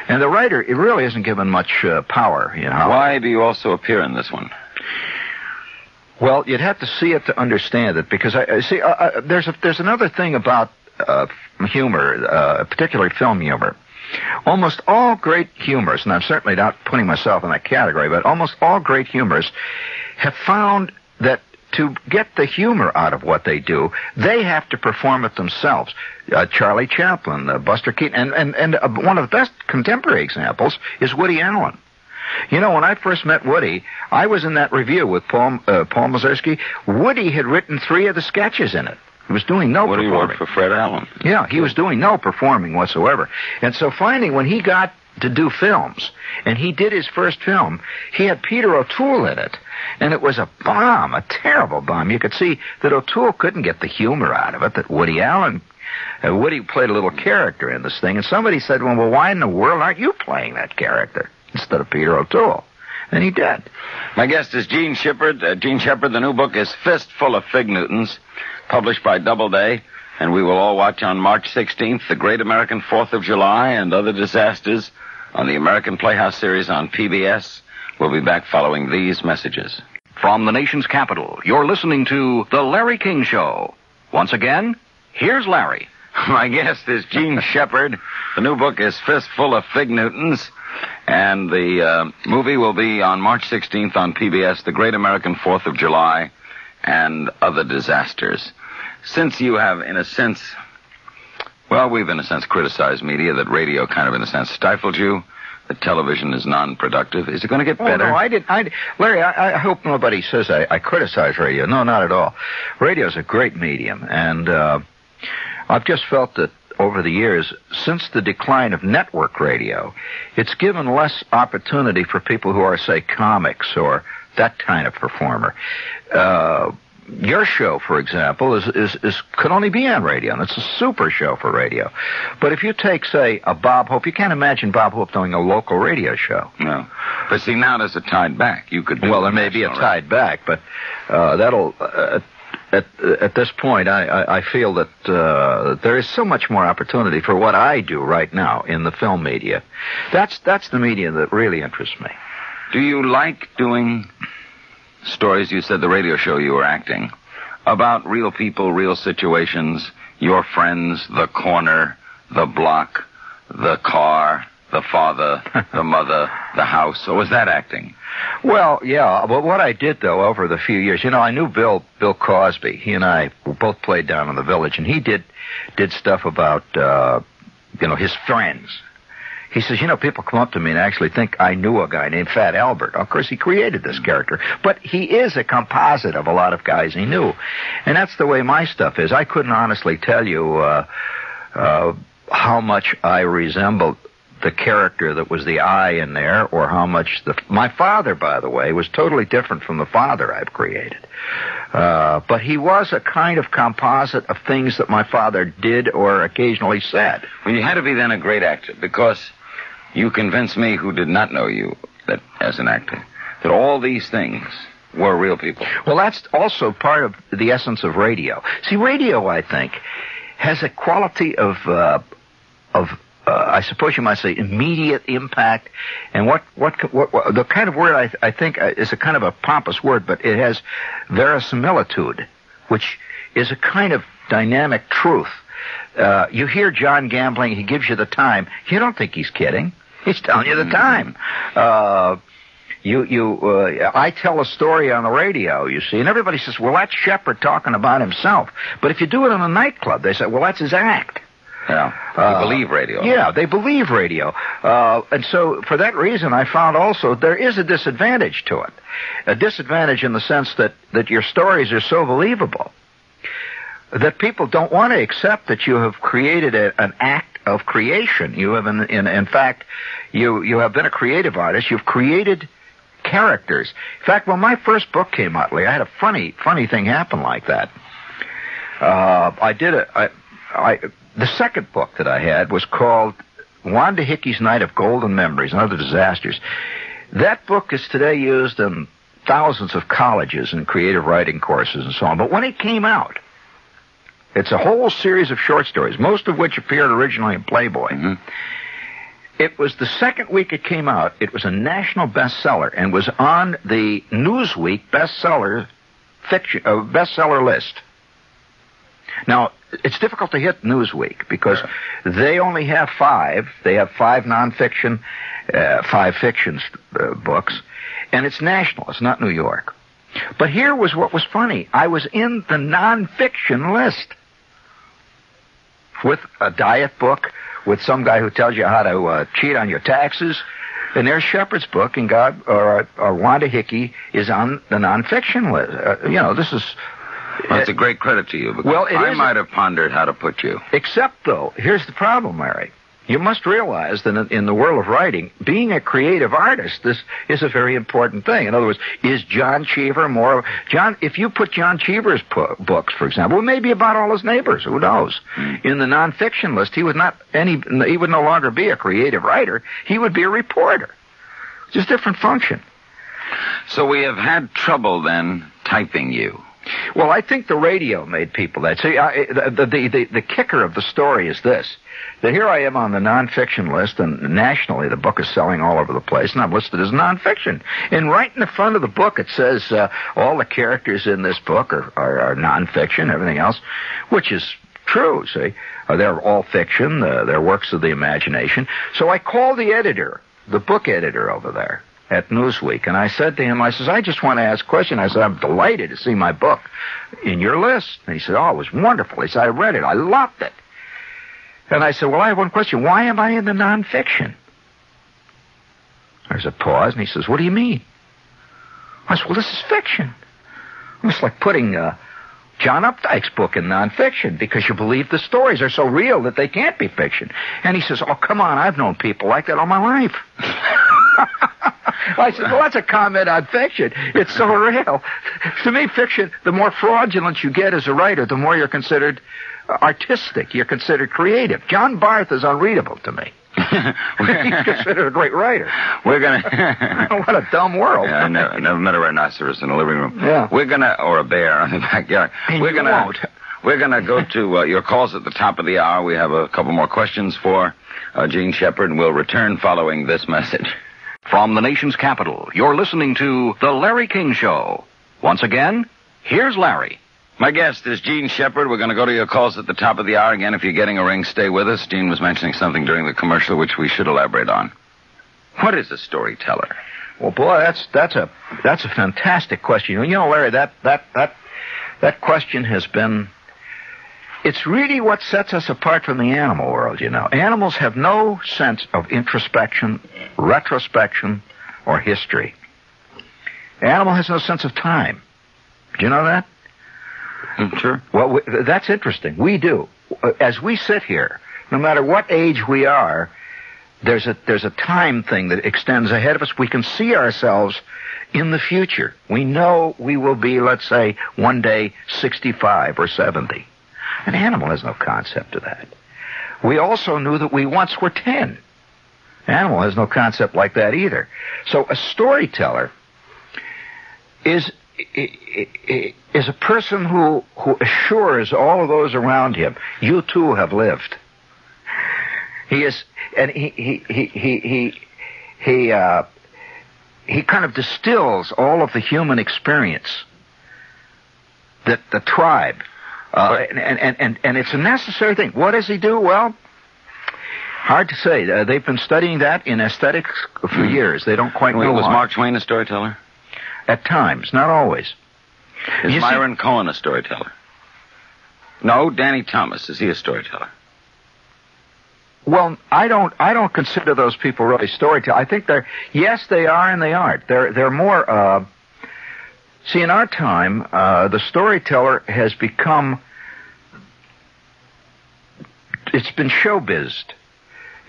Speaker 3: and the writer, it really isn't given much power.
Speaker 2: Why do you also appear in this one?
Speaker 3: Well, you'd have to see it to understand it, because there's another thing about humor, particularly film humor. Almost all great humorists, and I'm certainly not putting myself in that category, but almost all great humorists have found that to get the humor out of what they do, they have to perform it themselves. Charlie Chaplin, Buster Keaton, and one of the best contemporary examples is Woody Allen. When I first met Woody, I was in that review with Paul Mazursky. Woody had written 3 of the sketches in it. He was doing no performing.
Speaker 2: Woody wrote for Fred Allen.
Speaker 3: Yeah, he was doing no performing whatsoever. And so finally, when he got to do films, and he did his first film, he had Peter O'Toole in it. And it was a bomb, a terrible bomb. You could see that O'Toole couldn't get the humor out of it, that Woody Allen... Woody played a little character in this thing, and somebody said, well, why in the world aren't you playing that character instead of Peter O'Toole? And he did.
Speaker 2: My guest is Gene Shepard. Gene Shepard, the new book is Fistful of Fig Newtons, published by Doubleday, and we will all watch on March 16th the Great American 4th of July and other disasters on the American Playhouse series on PBS. We'll be back following these messages.
Speaker 1: From the nation's capital, you're listening to The Larry King Show. Once again, here's Larry.
Speaker 2: My guest is Gene Shepard. The new book is Fistful of Fig Newtons, and the movie will be on March 16th on PBS, The Great American 4th of July and Other Disasters. Since you have, in a sense, Well, we've, in a sense, criticized media, that radio kind of, in a sense, stifled you, that television is non-productive. Is it going to get better?
Speaker 3: No, Larry, I hope nobody says I criticize radio. No, not at all. Radio is a great medium, and I've just felt that over the years, since the decline of network radio, it's given less opportunity for people who are, say, comics or that kind of performer. Your show, for example, could only be on radio, and it's a super show for radio. But if you take, say, a Bob Hope, you can't imagine Bob Hope doing a local radio show.
Speaker 2: No. But see, now there's a tide back. You could do
Speaker 3: Well, there may be a tide back, but that'll... At this point, I feel that there is so much more opportunity for what I do right now in the film media. That's the media that really interests me.
Speaker 2: Do you like doing stories? You said the radio show you were acting about real people, real situations, your friends, the corner, the block, the car, the father, the mother, the house. Or was that acting?
Speaker 3: Well, yeah, but what I did, though, over the few years, I knew Bill Cosby. He and I both played down in the Village, and he did stuff about, his friends. He says, people come up to me and actually think I knew a guy named Fat Albert. Of course, he created this character, but he is a composite of a lot of guys he knew. And that's the way my stuff is. I couldn't honestly tell you how much I resembled the character that was the I in there, or how much my father, by the way, was totally different from the father I've created. But he was a kind of composite of things that my father did or occasionally said.
Speaker 2: Well, you had to be then a great actor, because you convinced me, who did not know you that as an actor, that all these things were real people.
Speaker 3: Well, that's also part of the essence of radio. See, radio, I think, has a quality of I suppose you might say immediate impact, and what the kind of word I think is a kind of a pompous word, but it has verisimilitude, which is a kind of dynamic truth. You hear John gambling, he gives you the time. You don't think he's kidding. He's telling you the time. I tell a story on the radio, you see, and everybody says, well, that's Shepard talking about himself. But if you do it in a nightclub, they say, well, that's his act.
Speaker 2: Yeah, they believe radio.
Speaker 3: Yeah, they believe radio. And so for that reason, I found also there is a disadvantage to it. A disadvantage in the sense that your stories are so believable that people don't want to accept that you have created an act of creation. You have, in fact, you have been a creative artist. You've created characters. In fact, when my first book came out, Lee, I had a funny thing happen like that. The second book that I had was called Wanda Hickey's Night of Golden Memories and Other Disasters. That book is today used in thousands of colleges and creative writing courses and so on. But when it came out, it's a whole series of short stories, most of which appeared originally in Playboy. Mm-hmm. It was the second week it came out. It was a national bestseller and was on the Newsweek bestseller list. Now, it's difficult to hit Newsweek because they only have 5. They have 5 nonfiction, 5 fiction books, and it's national. It's not New York. But here was what was funny. I was in the nonfiction list with a diet book, with some guy who tells you how to cheat on your taxes, and there's Shepard's book, and Wanda Hickey is on the nonfiction list. This is...
Speaker 2: Well, it's a great credit to you, because I might have pondered how to put you.
Speaker 3: Except, though, here's the problem, Larry. You must realize that in the world of writing, being a creative artist, this is a very important thing. In other words, is John Cheever more... if you put John Cheever's books, for example, maybe about all his neighbors, who knows? In the nonfiction list, he would no longer be a creative writer. He would be a reporter. Just different function.
Speaker 2: So we have had trouble, then, typing you.
Speaker 3: Well, I think the radio made people that. See, the kicker of the story is this, that here I am on the nonfiction list, and nationally the book is selling all over the place, and I'm listed as nonfiction. And right in the front of the book it says all the characters in this book are nonfiction, everything else, which is true, see. They're all fiction, they're works of the imagination. So I called the editor, the book editor over there at Newsweek, and I said to him, I just want to ask a question. I said, I'm delighted to see my book in your list. And he said, oh, it was wonderful. He said, I read it. I loved it. And I said, well, I have one question. Why am I in the nonfiction? There's a pause, and he says, what do you mean? I said, well, this is fiction. It's like putting John Updike's book in nonfiction because you believe the stories are so real that they can't be fiction. And he says, oh, come on, I've known people like that all my life. I said, well, that's a comment on fiction. It's so real. To me, fiction, the more fraudulent you get as a writer, the more you're considered artistic. You're considered creative. John Barth is unreadable to me. He's considered a great writer.
Speaker 2: We're gonna.
Speaker 3: What a dumb world.
Speaker 2: Yeah, I never met a rhinoceros in the living room.
Speaker 3: Yeah.
Speaker 2: We're gonna, or a bear in the backyard.
Speaker 3: And
Speaker 2: We're gonna go to your calls at the top of the hour. We have a couple more questions for Gene Shepard, and we'll return following this message.
Speaker 1: From the nation's capital, you're listening to The Larry King Show. Once again, here's Larry.
Speaker 2: My guest is Gene Shepard. We're going to go to your calls at the top of the hour. Again, if you're getting a ring, stay with us. Gene was mentioning something during the commercial which we should elaborate on. What is a storyteller?
Speaker 3: Well, boy, that's a fantastic question. You know, Larry, that question has been. It's really what sets us apart from the animal world. You know, animals have no sense of introspection, retrospection, or history. Animal has no sense of time. Do you know that?
Speaker 2: Sure.
Speaker 3: Well, that's interesting. We do. As we sit here, no matter what age we are, there's a time thing that extends ahead of us. We can see ourselves in the future. We know we will be, let's say, one day 65 or 70. An animal has no concept of that. We also knew that we once were 10. An animal has no concept like that either. So a storyteller is a person who assures all of those around him, you too have lived. He is, and he kind of distills all of the human experience, that the tribe, and it's a necessary thing. What does he do? Well, hard to say. They've been studying that in aesthetics for years. They don't quite know.
Speaker 2: Was Mark Twain a storyteller?
Speaker 3: At times, not always.
Speaker 2: Is Myron Cohen a storyteller? No, Danny Thomas. Is he a storyteller?
Speaker 3: Well, I don't consider those people really storytellers. I think they are and they aren't. They're more. See, in our time, the storyteller has become. It's been showbizzed.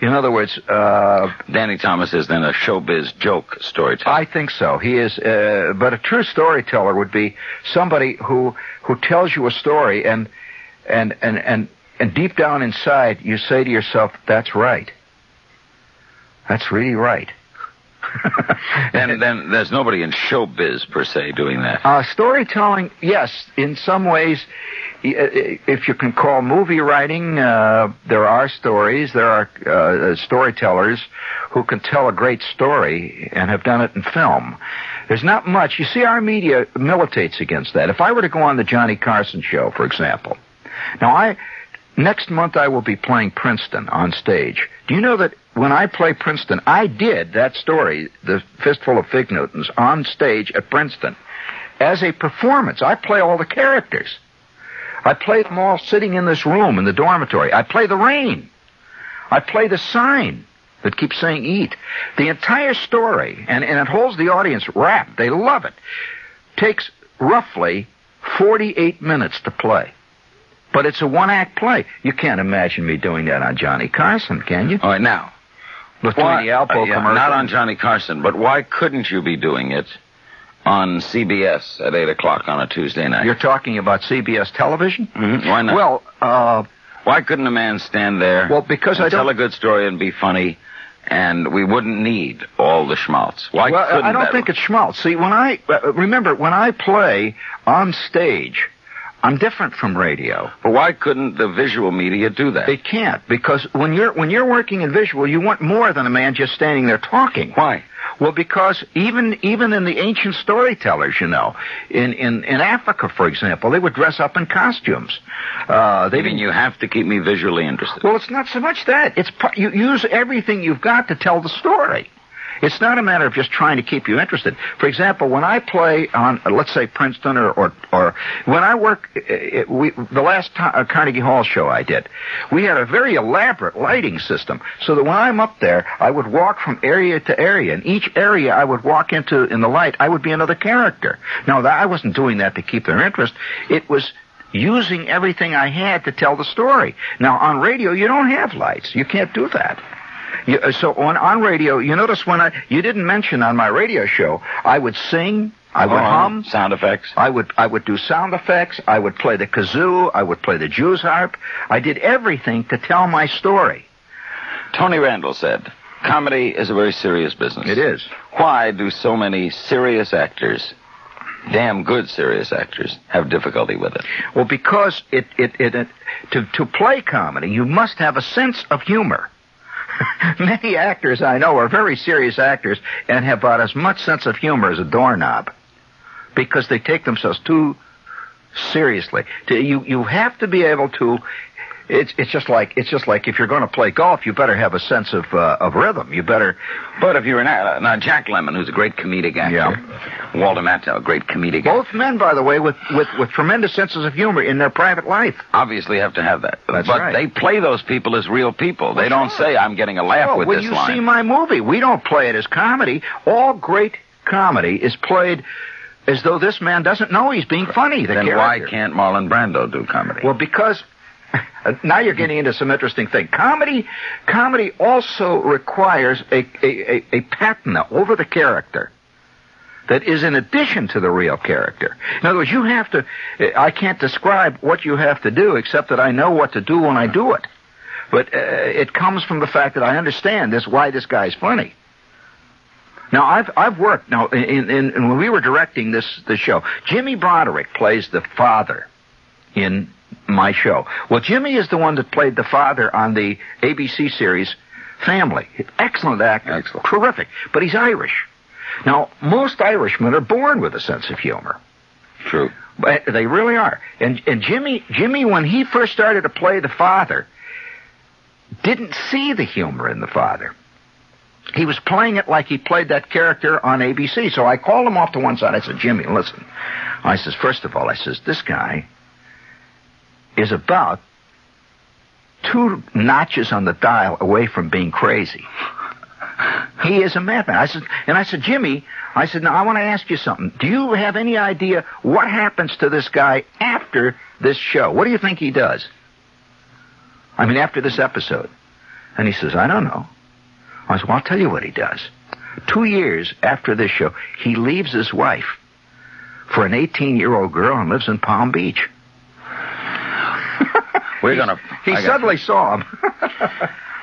Speaker 3: In other words,
Speaker 2: Danny Thomas is then a showbiz joke storyteller.
Speaker 3: I think so. He is, but a true storyteller would be somebody who tells you a story and deep down inside you say to yourself, "That's right. That's really right."
Speaker 2: then there's nobody in showbiz per se doing that.
Speaker 3: Storytelling, yes, in some ways. If you can call movie writing, there are stories. There are storytellers who can tell a great story and have done it in film. There's not much. You see, our media militates against that. If I were to go on the Johnny Carson show, for example, now next month I will be playing Princeton on stage. Do you know that when I play Princeton, I did that story, The Fistful of Fig Newtons, on stage at Princeton as a performance. I play all the characters. I play them all sitting in this room in the dormitory. I play the rain. I play the sign that keeps saying eat. The entire story, and it holds the audience rapt. They love it. Takes roughly 48 minutes to play. But it's a one-act play. You can't imagine me doing that on Johnny Carson, can you?
Speaker 2: All right, now.
Speaker 3: Between the Alpo commercial.
Speaker 2: Not on Johnny Carson, but why couldn't you be doing it on CBS at 8 o'clock on a Tuesday night?
Speaker 3: You're talking about CBS television?
Speaker 2: Mm-hmm. Why not?
Speaker 3: Well,
Speaker 2: why couldn't a man stand there tell a good story and be funny, and we wouldn't need all the schmaltz? Why couldn't
Speaker 3: I don't think it's schmaltz. See, when I play on stage, I'm different from radio.
Speaker 2: But why couldn't the visual media do that?
Speaker 3: They can't, because when you're working in visual, you want more than a man just standing there talking.
Speaker 2: Why?
Speaker 3: Well, because even in the ancient storytellers, you know, in Africa, for example, they would dress up in costumes.
Speaker 2: You have to keep me visually interested.
Speaker 3: Well, it's not so much that. You use everything you've got to tell the story. It's not a matter of just trying to keep you interested. For example, when I play on, let's say, Princeton or when I work, the last Carnegie Hall show I did, we had a very elaborate lighting system, so that when I'm up there, I would walk from area to area, and each area I would walk into in the light, I would be another character. Now, I wasn't doing that to keep their interest. It was using everything I had to tell the story. Now, on radio, you don't have lights. You can't do that. So on radio, you notice you didn't mention on my radio show, I would sing, I would hum.
Speaker 2: Sound effects.
Speaker 3: I would do sound effects. I would play the kazoo. I would play the Jew's harp. I did everything to tell my story.
Speaker 2: Tony Randall said, comedy is a very serious business.
Speaker 3: It is.
Speaker 2: Why do so many serious actors, damn good serious actors, have difficulty with it?
Speaker 3: Well, because to play comedy, you must have a sense of humor. Many actors I know are very serious actors and have about as much sense of humor as a doorknob, because they take themselves too seriously. You have to be able to. It's just like if you're going to play golf, you better have a sense of rhythm. You better.
Speaker 2: But if you're now Jack Lemmon, who's a great comedic actor, Walter Matthau, a great comedic actor.
Speaker 3: Both men, by the way, with tremendous senses of humor in their private life.
Speaker 2: Obviously have to have that.
Speaker 3: That's
Speaker 2: but
Speaker 3: right.
Speaker 2: They play those people as real people. They don't say, I'm getting a laugh with this line.
Speaker 3: Well, you see my movie. We don't play it as comedy. All great comedy is played as though this man doesn't know he's being funny.
Speaker 2: Then why can't Marlon Brando do comedy?
Speaker 3: Well, because now you're getting into some interesting thing. Comedy also requires a patina over the character that is in addition to the real character. In other words, you have to. I can't describe what you have to do except that I know what to do when I do it. But it comes from the fact that I understand why this guy's funny. Now I've worked in when we were directing this show. Jimmy Broderick plays the father in my show. Well, Jimmy is the one that played the father on the ABC series Family. Excellent actor.
Speaker 2: Excellent.
Speaker 3: Terrific. But he's Irish. Now, most Irishmen are born with a sense of humor.
Speaker 2: True.
Speaker 3: But they really are. And Jimmy, when he first started to play the father, didn't see the humor in the father. He was playing it like he played that character on ABC. So I called him off to one side. I said, Jimmy, listen. I says, first of all, this guy is about 2 notches on the dial away from being crazy. He is a madman. I said, Jimmy, now I want to ask you something. Do you have any idea what happens to this guy after this show? What do you think he does? I mean, after this episode. And he says, I don't know. I said, well, I'll tell you what he does. 2 years after this show, he leaves his wife for an 18-year-old girl and lives in Palm Beach. He suddenly saw him.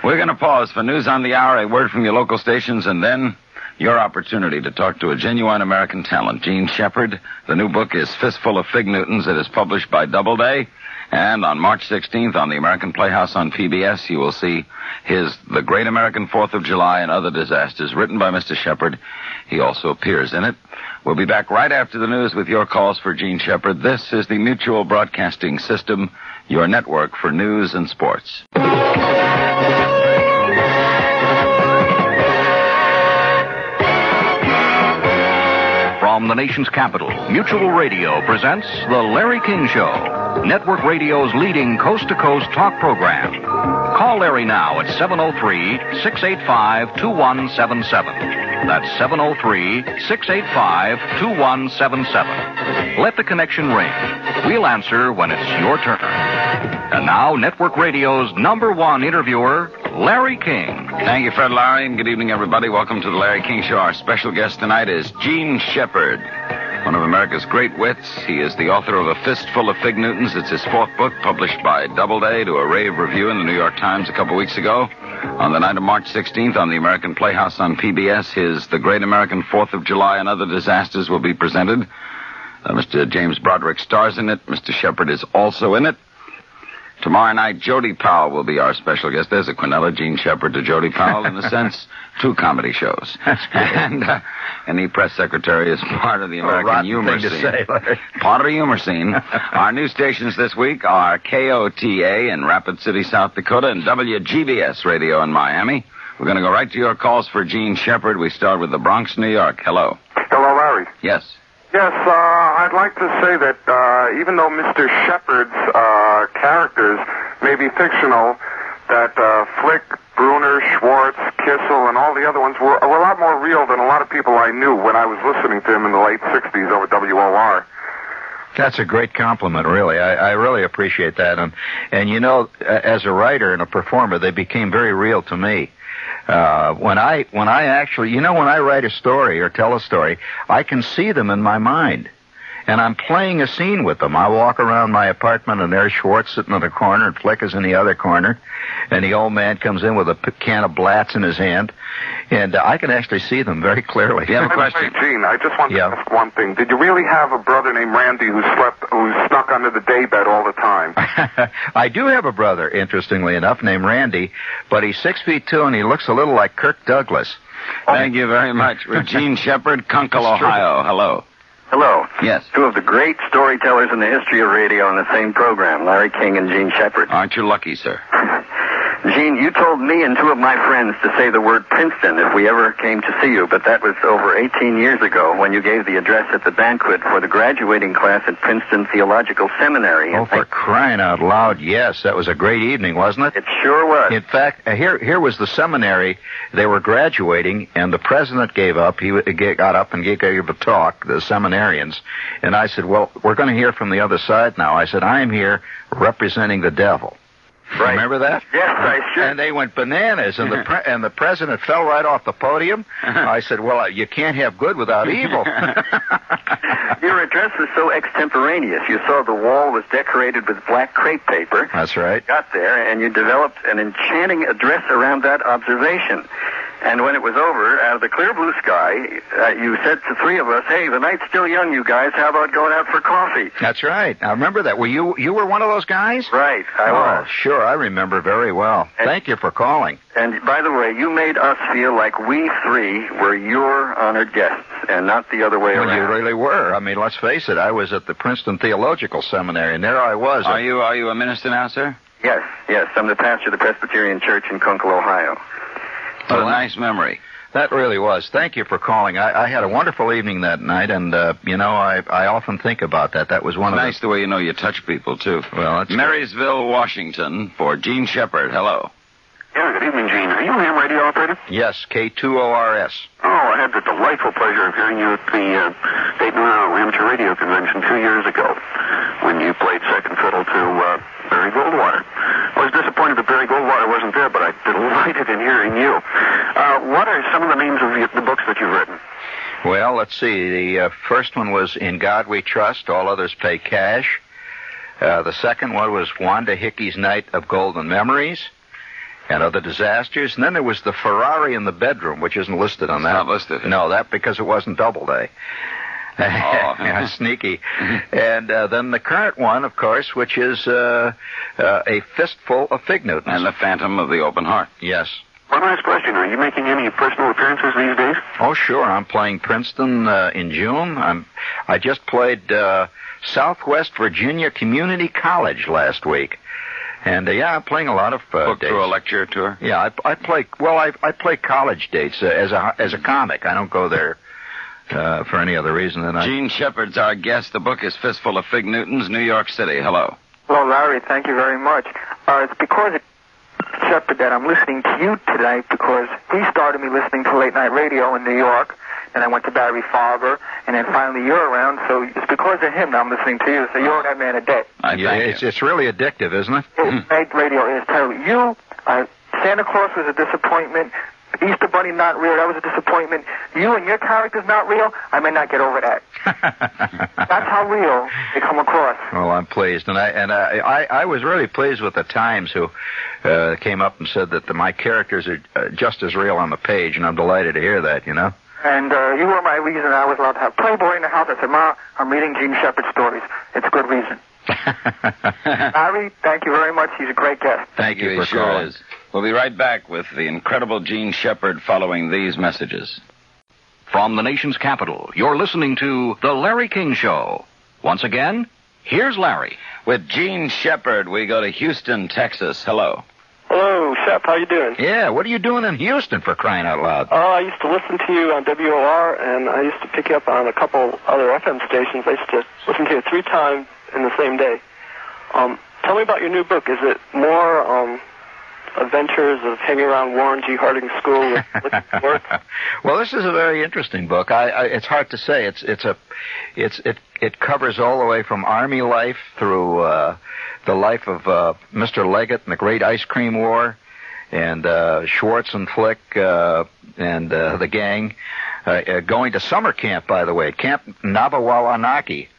Speaker 2: We're going to pause for news on the hour, a word from your local stations, and then your opportunity to talk to a genuine American talent, Gene Shepard. The new book is Fistful of Fig Newtons. It is published by Doubleday. And on March 16th on the American Playhouse on PBS, you will see The Great American 4th of July and Other Disasters, written by Mr. Shepard. He also appears in it. We'll be back right after the news with your calls for Gene Shepard. This is the Mutual Broadcasting System, your network for news and sports.
Speaker 1: From the nation's capital, Mutual Radio presents The Larry King Show, Network Radio's leading coast-to-coast talk program. Call Larry now at 703-685-2177. That's 703-685-2177. Let the connection ring. We'll answer when it's your turn. And now, Network Radio's #1 interviewer, Larry King.
Speaker 2: Thank you, Fred Larry, and good evening, everybody. Welcome to the Larry King Show. Our special guest tonight is Gene Shepard, one of America's great wits. He is the author of A Fistful of Fig Newtons. It's his 4th book, published by Doubleday to a rave review in the New York Times a couple weeks ago. On the night of March 16th on the American Playhouse on PBS, his The Great American 4th of July and Other Disasters will be presented. Mr. James Broderick stars in it. Mr. Shepard is also in it. Tomorrow night, Jody Powell will be our special guest. There's a Quinella, Gene Shepard to Jody Powell, in a sense. 2 comedy shows. And the press secretary is part of the American humor scene. Part of the humor scene. Our new stations this week are KOTA in Rapid City, South Dakota, and WGBS Radio in Miami. We're going to go right to your calls for Gene Shepard. We start with the Bronx, New York. Hello.
Speaker 4: Hello, Larry.
Speaker 2: Yes.
Speaker 4: Yes, I'd like to say that even though Mr. Shepard's characters may be fictional, that Flick, Bruner, Schwartz, Kissel, and all the other ones were a lot more real than a lot of people I knew when I was listening to him in the late 60s over WOR.
Speaker 3: That's a great compliment, really. I really appreciate that. And you know, as a writer and a performer, they became very real to me. When I actually, you know, when I write a story or tell a story, I can see them in my mind. And I'm playing a scene with them. I walk around my apartment, and there's Schwartz sitting in the corner, and Flick is in the other corner, and the old man comes in with a can of Blatz in his hand, and I can actually see them very clearly.
Speaker 2: You have a question?
Speaker 4: Gene, I just want to ask one thing. Did you really have a brother named Randy who snuck under the daybed all the time?
Speaker 3: I do have a brother, interestingly enough, named Randy, but he's 6'2", and he looks a little like Kirk Douglas.
Speaker 2: Thank you very much. We're Gene Shepard, Kunkel, Ohio. Hello.
Speaker 5: Hello.
Speaker 2: Yes.
Speaker 5: Two of the great storytellers in the history of radio on the same program, Larry King and Gene Shepard.
Speaker 2: Aren't you lucky, sir?
Speaker 5: Gene, you told me and two of my friends to say the word Princeton if we ever came to see you, but that was over 18 years ago when you gave the address at the banquet for the graduating class at Princeton Theological Seminary.
Speaker 3: Oh, for crying out loud, yes. That was a great evening, wasn't it?
Speaker 5: It sure was.
Speaker 3: In fact, here was the seminary. They were graduating, and the president got up and gave a talk, the seminarians. And I said, well, we're going to hear from the other side now. I said, I am here representing the devil.
Speaker 5: Right.
Speaker 3: Remember that?
Speaker 5: Yes, I sure.
Speaker 3: And they went bananas, and the president fell right off the podium. I said, well, you can't have good without evil.
Speaker 5: Your address was so extemporaneous. You saw the wall was decorated with black crepe paper.
Speaker 3: That's right.
Speaker 5: You got there, and you developed an enchanting address around that observation. And when it was over, out of the clear blue sky, you said to three of us, hey, the night's still young, you guys. How about going out for coffee?
Speaker 3: That's right. I remember that. Were you were one of those guys?
Speaker 5: Right, I was.
Speaker 3: Sure, I remember very well. Thank you for calling.
Speaker 5: And by the way, you made us feel like we three were your honored guests and not the other way around.
Speaker 3: Well, you really were. I mean, let's face it, I was at the Princeton Theological Seminary, and there I was.
Speaker 2: Are you a minister now, sir?
Speaker 5: Yes. I'm the pastor of the Presbyterian Church in Kunkel, Ohio.
Speaker 2: What a nice memory.
Speaker 3: That really was. Thank you for calling. I had a wonderful evening that night, and, I often think about that. That was one of
Speaker 2: nice the way you touch people, too.
Speaker 3: Well, that's
Speaker 2: Marysville, Washington, for Gene Shepard. Hello.
Speaker 4: Yeah, good evening, Gene. Are you a ham radio operator?
Speaker 3: Yes, K2ORS.
Speaker 4: Oh, I had the delightful pleasure of hearing you at the Dayton Amateur Radio Convention 2 years ago when you played second fiddle to Barry Goldwater. I was disappointed that Barry Goldwater wasn't there, but I'm delighted in hearing you. What are some of the names of the books that you've written?
Speaker 3: Well, let's see. The first one was In God We Trust, All Others Pay Cash. The second one was Wanda Hickey's Night of Golden Memories and Other Disasters. And then there was The Ferrari in the Bedroom, which isn't listed on that.
Speaker 2: Not listed.
Speaker 3: No, that because it wasn't Doubleday.
Speaker 2: Oh.
Speaker 3: Yeah, sneaky. And then the current one, of course, which is A Fistful of Fig Newtons.
Speaker 2: And The Phantom of the Open Heart.
Speaker 3: Yes.
Speaker 4: One last question. Are you making any personal appearances these days?
Speaker 3: Oh, sure. I'm playing Princeton in June. I just played Southwest Virginia Community College last week. And, I'm playing a lot of
Speaker 2: Booked
Speaker 3: dates.
Speaker 2: through a lecture tour?
Speaker 3: Yeah, I play college dates as a comic. I don't go there for any other reason than
Speaker 2: Gene Shepard's our guest. The book is Fistful of Fig Newtons, New York City. Hello.
Speaker 6: Hello, Larry. Thank you very much. It's because of Shepard that I'm listening to you tonight because he started me listening to late night radio in New York, and I went to Barry Farber, and then finally you're around, so it's because of him that I'm listening to you, so you're that man a day.
Speaker 3: It's really addictive, isn't it?
Speaker 6: Night radio is terrible. Santa Claus was a disappointment. Easter Bunny not real. That was a disappointment. You and your character's not real. I may not get over that. That's how real they come across.
Speaker 3: Well, I'm pleased, and I was really pleased with the Times who came up and said that my characters are just as real on the page, and I'm delighted to hear that.
Speaker 6: And you were my reason I was allowed to have Playboy in the house. I said, Ma, I'm reading Gene Shepard stories. It's a good reason. Larry, thank you very much. He's a great guest.
Speaker 3: Thank you for
Speaker 2: sure
Speaker 3: calling.
Speaker 2: Is. We'll be right back with the incredible Gene Shepard following these messages.
Speaker 1: From the nation's capital, you're listening to The Larry King Show. Once again, here's Larry.
Speaker 2: With Gene Shepard, we go to Houston, Texas. Hello.
Speaker 7: Hello, Shep. How you doing?
Speaker 3: Yeah, what are you doing in Houston, for crying out loud?
Speaker 7: I used to listen to you on WOR, and I used to pick you up on a couple other FM stations. I used to listen to you 3 times in the same day. Tell me about your new book. Is it more adventures of hanging around Warren G. Harding's school with looking for work?
Speaker 3: Well, this is a very interesting book. It's hard to say. It covers all the way from Army life through the life of Mr. Leggett and the Great Ice Cream War, and Schwartz and Flick and the gang, going to summer camp, by the way, Camp Nabawawanaki.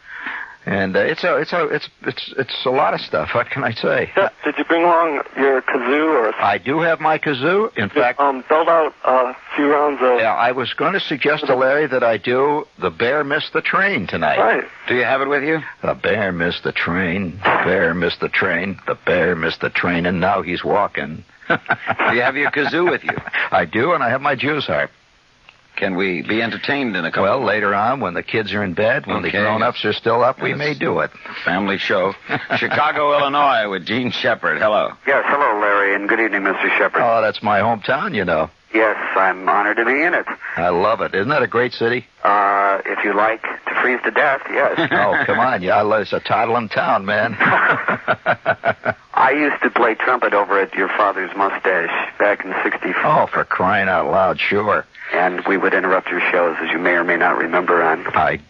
Speaker 3: And it's a lot of stuff. What can I say?
Speaker 7: Yeah. Did you bring along your kazoo or?
Speaker 3: I do have my kazoo. In fact,
Speaker 7: build out a few rounds of.
Speaker 3: Yeah, I was going to suggest to Larry that I do "The Bear Missed the Train" tonight.
Speaker 7: Right.
Speaker 2: Do you have it with you?
Speaker 3: The bear missed the train. The bear missed the train. The bear missed the train, and now he's walking.
Speaker 2: Do you have your kazoo with you?
Speaker 3: I do, and I have my Jews harp.
Speaker 2: Can we be entertained in a couple?
Speaker 3: Well, later on, when the kids are in bed, when the grown-ups are still up, we may do it.
Speaker 2: Family show. Chicago, Illinois, with Gene Shepard. Hello.
Speaker 5: Yes, hello, Larry, and good evening, Mr. Shepard.
Speaker 3: Oh, that's my hometown, you know.
Speaker 5: Yes, I'm honored to be in it.
Speaker 3: I love it. Isn't that a great city?
Speaker 5: If you like to freeze to death, yes.
Speaker 3: Oh, come on. Yeah, it's a toddling town, man.
Speaker 5: I used to play trumpet over at your father's mustache back in '64.
Speaker 3: Oh, for crying out loud, sure.
Speaker 5: And we would interrupt your shows, as you may or may not remember.
Speaker 3: I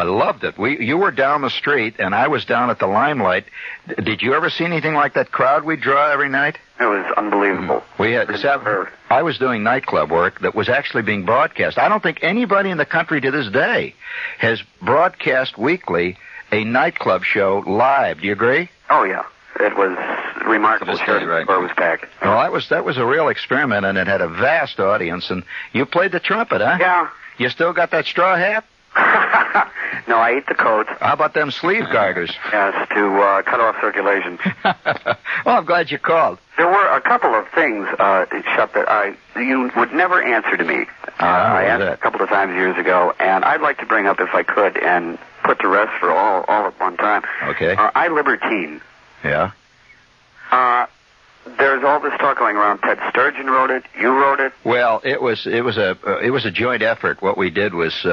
Speaker 3: loved it. You were down the street, and I was down at the Limelight. Did you ever see anything like that crowd we draw every night?
Speaker 5: It was unbelievable.
Speaker 3: I was doing nightclub work that was actually being broadcast. I don't think anybody in the country to this day has broadcast weekly a nightclub show live. Do you agree?
Speaker 5: Oh, yeah. It was remarkable.
Speaker 2: Right.
Speaker 5: It was packed.
Speaker 3: Well, that was a real experiment, and it had a vast audience. And you played the trumpet, huh?
Speaker 5: Yeah.
Speaker 3: You still got that straw hat?
Speaker 5: No, I ate the coat.
Speaker 3: How about them sleeve garters?
Speaker 5: Yes, to cut off circulation.
Speaker 3: Well, I'm glad you called.
Speaker 5: There were a couple of things, Shep, that you would never answer to me. I asked a couple of times years ago, and I'd like to bring up, if I could, and put to rest for all at one time.
Speaker 3: Okay.
Speaker 5: I Libertine.
Speaker 3: Yeah.
Speaker 5: There's all this talk going around. Ted Sturgeon wrote it. You wrote it.
Speaker 3: Well, it was a joint effort. What we did was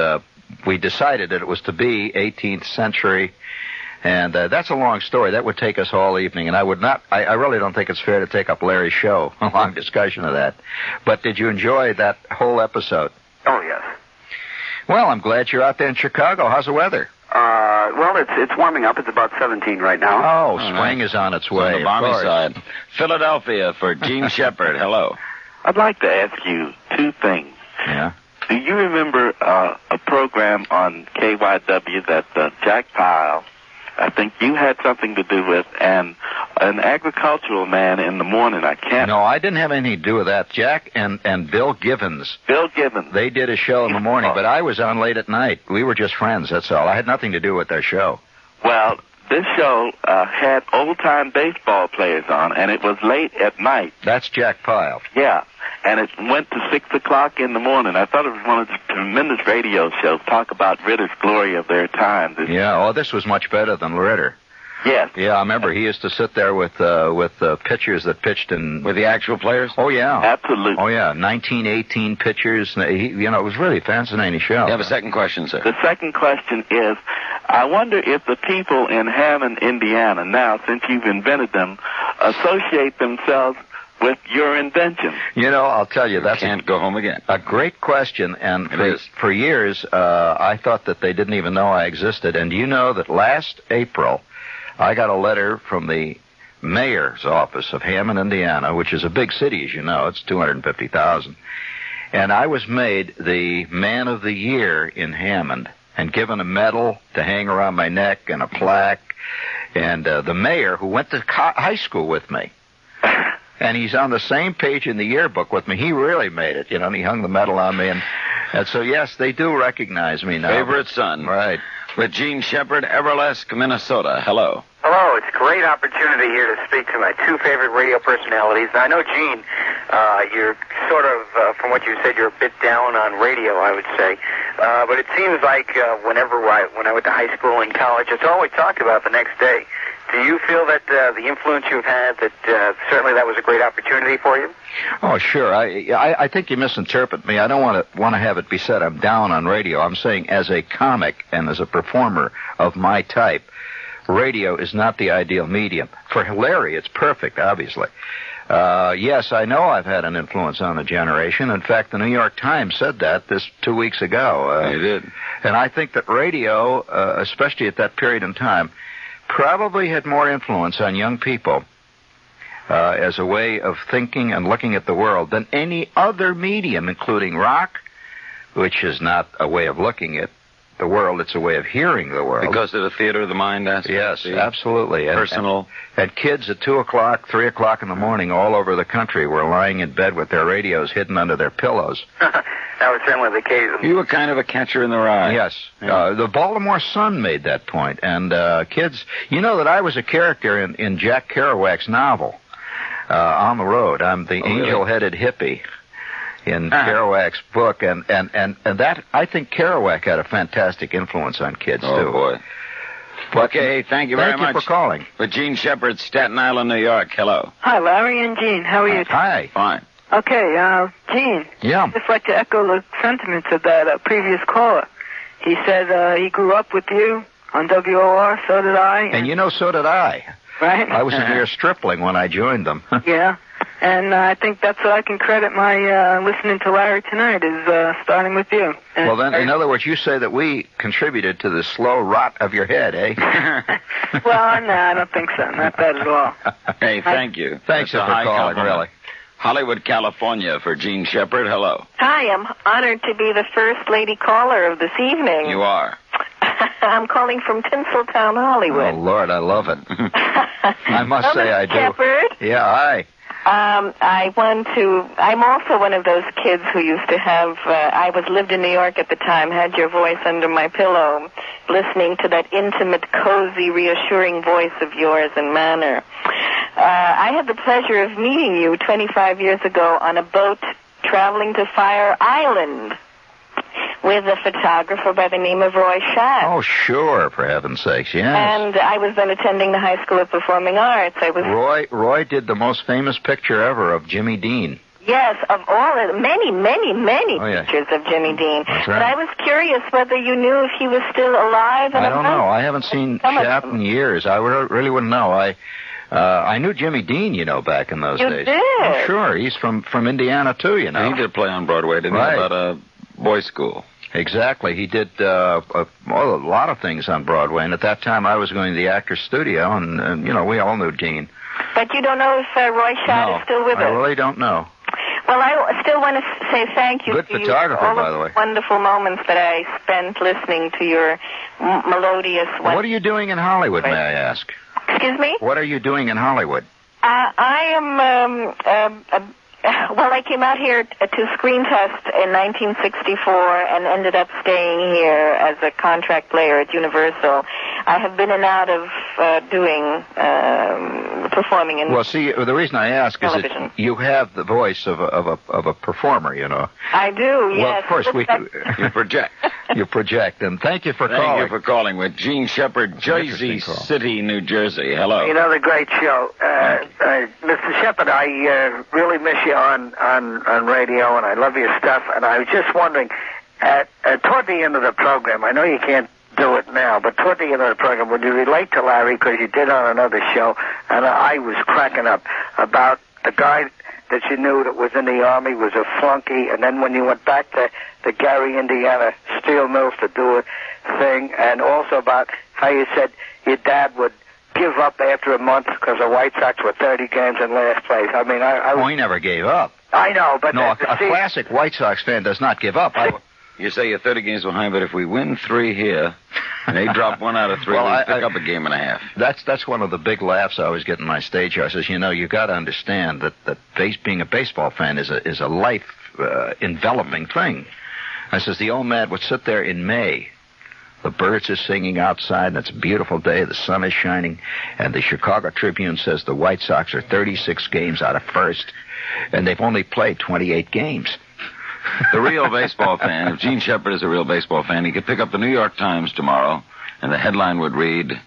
Speaker 3: we decided that it was to be 18th century, and that's a long story. That would take us all evening, and I really don't think it's fair to take up Larry's show, a long discussion of that. But did you enjoy that whole episode?
Speaker 5: Oh, yes.
Speaker 3: Well, I'm glad you're out there in Chicago. How's the weather?
Speaker 5: Well, it's warming up. It's about 17 right now.
Speaker 3: Oh, spring is on its way.
Speaker 2: On the balmy side. Philadelphia for Gene Shepard. Hello.
Speaker 8: I'd like to ask you 2 things.
Speaker 3: Yeah.
Speaker 8: Do you remember a program on KYW that Jack Pyle, I think you had something to do with, and an agricultural man in the morning? I can't.
Speaker 3: No, I didn't have anything to do with that. Jack and Bill Givens.
Speaker 8: Bill Givens.
Speaker 3: They did a show in the morning, but I was on late at night. We were just friends, that's all. I had nothing to do with their show.
Speaker 8: Well, this show had old-time baseball players on, and it was late at night.
Speaker 3: That's Jack Pyle.
Speaker 8: Yeah, and it went to 6 o'clock in the morning. I thought it was one of the tremendous radio shows, talk about Ritter's glory of their time.
Speaker 3: This was much better than Ritter.
Speaker 8: Yes.
Speaker 3: Yeah, I remember he used to sit there with pitchers that pitched in...
Speaker 2: With the actual players?
Speaker 3: Oh, yeah.
Speaker 8: Absolutely.
Speaker 3: Oh, yeah, 1918 pitchers. It was really a fascinating show.
Speaker 2: You have a second question, sir.
Speaker 8: The second question is, I wonder if the people in Hammond, Indiana, now, since you've invented them, associate themselves with your invention.
Speaker 3: I'll tell you, that's...
Speaker 2: Can't go home again.
Speaker 3: A great question, and for years, I thought that they didn't even know I existed. And do you know that last April, I got a letter from the mayor's office of Hammond, Indiana, which is a big city, as you know. It's 250,000. And I was made the Man of the Year in Hammond and given a medal to hang around my neck and a plaque. And the mayor, who went to high school with me, and he's on the same page in the yearbook with me. He really made it, and he hung the medal on me. And so, yes, they do recognize me now.
Speaker 2: Favorite son.
Speaker 3: Right.
Speaker 2: With Gene Shepard, Everlesk, Minnesota. Hello.
Speaker 9: Hello. It's a great opportunity here to speak to my 2 favorite radio personalities. I know, Gene, you're sort of, from what you said, you're a bit down on radio, I would say. But it seems like when I went to high school and college, it's always talked about the next day. Do you feel that the influence you've had, that certainly that was a great opportunity for you?
Speaker 3: Oh, sure. I think you misinterpret me. I don't want to have it be said I'm down on radio. I'm saying as a comic and as a performer of my type, radio is not the ideal medium. For Larry, it's perfect, obviously. Yes, I know I've had an influence on the generation. In fact, the New York Times said that 2 weeks ago.
Speaker 2: They did.
Speaker 3: And I think that radio, especially at that period in time, probably had more influence on young people as a way of thinking and looking at the world than any other medium, including rock, which is not a way of looking at the world, it's a way of hearing the world.
Speaker 2: Because of the theater of the mind aspect?
Speaker 3: Yes, absolutely.
Speaker 2: Personal.
Speaker 3: And kids at 2 o'clock, 3 o'clock in the morning all over the country were lying in bed with their radios hidden under their pillows.
Speaker 9: That was certainly the case.
Speaker 2: You were kind of a catcher in the rye.
Speaker 3: Yes.
Speaker 2: Yeah.
Speaker 3: The Baltimore Sun made that point. And kids, you know that I was a character in Jack Kerouac's novel, On the Road. I'm the angel-headed hippie in Kerouac's book, and that, I think Kerouac had a fantastic influence on kids, too.
Speaker 2: Oh, boy. Okay, thank you very much.
Speaker 3: Thank you for calling.
Speaker 2: But Gene Shepard, Staten Island, New York. Hello.
Speaker 10: Hi, Larry and Gene. How are you?
Speaker 3: Hi.
Speaker 2: Fine.
Speaker 10: Okay, Gene.
Speaker 3: Yeah.
Speaker 10: I'd just like to echo the sentiments of that previous caller. He said he grew up with you on WOR, so did I.
Speaker 3: And you know, so did I.
Speaker 10: Right?
Speaker 3: I was a mere stripling when I joined them.
Speaker 10: Yeah. And I think that's what I can credit my listening to Larry tonight, is starting with you. And
Speaker 3: well, then, in other words, you say that we contributed to the slow rot of your head, eh?
Speaker 10: Well, no, I don't think so. Not that at all.
Speaker 2: Hey, thank you.
Speaker 3: Thanks for calling, really.
Speaker 2: Hollywood, California, for Gene Shepard. Hello.
Speaker 11: Hi, I'm honored to be the first lady caller of this evening.
Speaker 2: You are.
Speaker 11: I'm calling from Tinseltown, Hollywood.
Speaker 3: Oh, Lord, I love it. I must say I do.
Speaker 11: Shepard.
Speaker 3: Yeah, hi.
Speaker 11: I'm also one of those kids who used to have, lived in New York at the time, had your voice under my pillow, listening to that intimate, cozy, reassuring voice of yours and manner. I had the pleasure of meeting you 25 years ago on a boat traveling to Fire Island with a photographer by the name of Roy Schack.
Speaker 3: Oh, sure, for heaven's sakes, yes.
Speaker 11: And I was then attending the High School of Performing Arts.
Speaker 3: Roy did the most famous picture ever of Jimmy Dean.
Speaker 11: Yes, of all of many pictures of Jimmy Dean.
Speaker 3: That's right.
Speaker 11: But I was curious whether you knew if he was still alive. And
Speaker 3: I don't know. I haven't seen Schack in years. I really wouldn't know. I knew Jimmy Dean, back in those days.
Speaker 11: You did?
Speaker 3: Oh, sure. He's from Indiana, too,
Speaker 2: He did play on Broadway, didn't he? About a boys' school.
Speaker 3: Exactly. He did a lot of things on Broadway, and at that time I was going to the Actors Studio, and we all knew Dean.
Speaker 11: But you don't know if Roy Schack is still with us?
Speaker 3: I really don't know.
Speaker 11: Well, I still want to say thank you
Speaker 3: Good
Speaker 11: to
Speaker 3: photographer,
Speaker 11: you for all
Speaker 3: by the way.
Speaker 11: the wonderful moments that I spent listening to your melodious...
Speaker 3: What are you doing in Hollywood, may I ask?
Speaker 11: Excuse me?
Speaker 3: What are you doing in Hollywood?
Speaker 11: I am... Well, I came out here to screen test in 1964 and ended up staying here as a contract player at Universal. I have been in and out of performing in...
Speaker 3: Well, see, the reason I ask
Speaker 11: television.
Speaker 3: is that you have the voice of a performer,
Speaker 11: I do, yes.
Speaker 3: Well, of course,
Speaker 2: you project.
Speaker 3: You project, and thank you for calling.
Speaker 2: Thank you for calling with Gene Shepard, Jersey City, New Jersey. Hello.
Speaker 12: The great show. Mr. Shepard, I really miss you on radio, and I love your stuff, and I was just wondering, toward the end of the program, I know you can't do it now, but toward the end of the program, would you relate to Larry, because you did on another show, and I was cracking up about the guy that you knew that was in the Army was a flunky, and then when you went back to Gary, Indiana steel mills to do a thing, and also about how you said your dad would give up after a month because the White Sox were 30 games in last place. I mean,
Speaker 3: he never gave up.
Speaker 12: I know, but...
Speaker 3: No, a classic White Sox fan does not give up.
Speaker 2: You say you're 30 games behind, but if we win 3 here, and they drop 1 out of 3, we pick up a game and a half.
Speaker 3: That's one of the big laughs I always get in my stage show. I says, you got to understand that being a baseball fan is a life enveloping thing. I says, the old man would sit there in May. The birds are singing outside, and it's a beautiful day. The sun is shining, and the Chicago Tribune says the White Sox are 36 games out of first, and they've only played 28 games.
Speaker 2: The real baseball fan, if Gene Shepard is a real baseball fan, he could pick up the New York Times tomorrow, and the headline would read,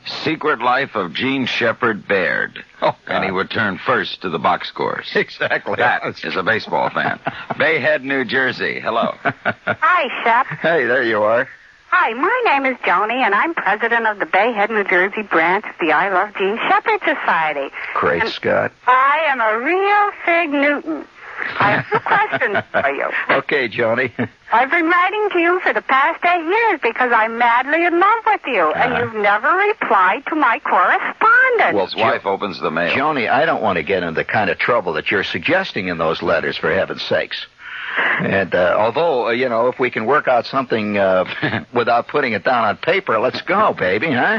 Speaker 2: Secret Life of Gene Shepard Baird.
Speaker 3: Oh,
Speaker 2: and he would turn first to the box scores.
Speaker 3: Exactly.
Speaker 2: That is a baseball fan. Bayhead, New Jersey. Hello.
Speaker 13: Hi, Shep.
Speaker 3: Hey, there you are.
Speaker 13: Hi, my name is Joni, and I'm president of the Bayhead, New Jersey branch of the I Love Gene Shepard Society.
Speaker 3: Great,
Speaker 13: and
Speaker 3: Scott.
Speaker 13: I am a real Fig Newton. I have 2 questions for you.
Speaker 3: Okay, Joni.
Speaker 13: I've been writing to you for the past 8 years because I'm madly in love with you, and you've never replied to my correspondence.
Speaker 2: Well, his wife opens the mail.
Speaker 3: Joni, I don't want to get into the kind of trouble that you're suggesting in those letters, for heaven's sakes. And although, if we can work out something without putting it down on paper, let's go, baby, huh?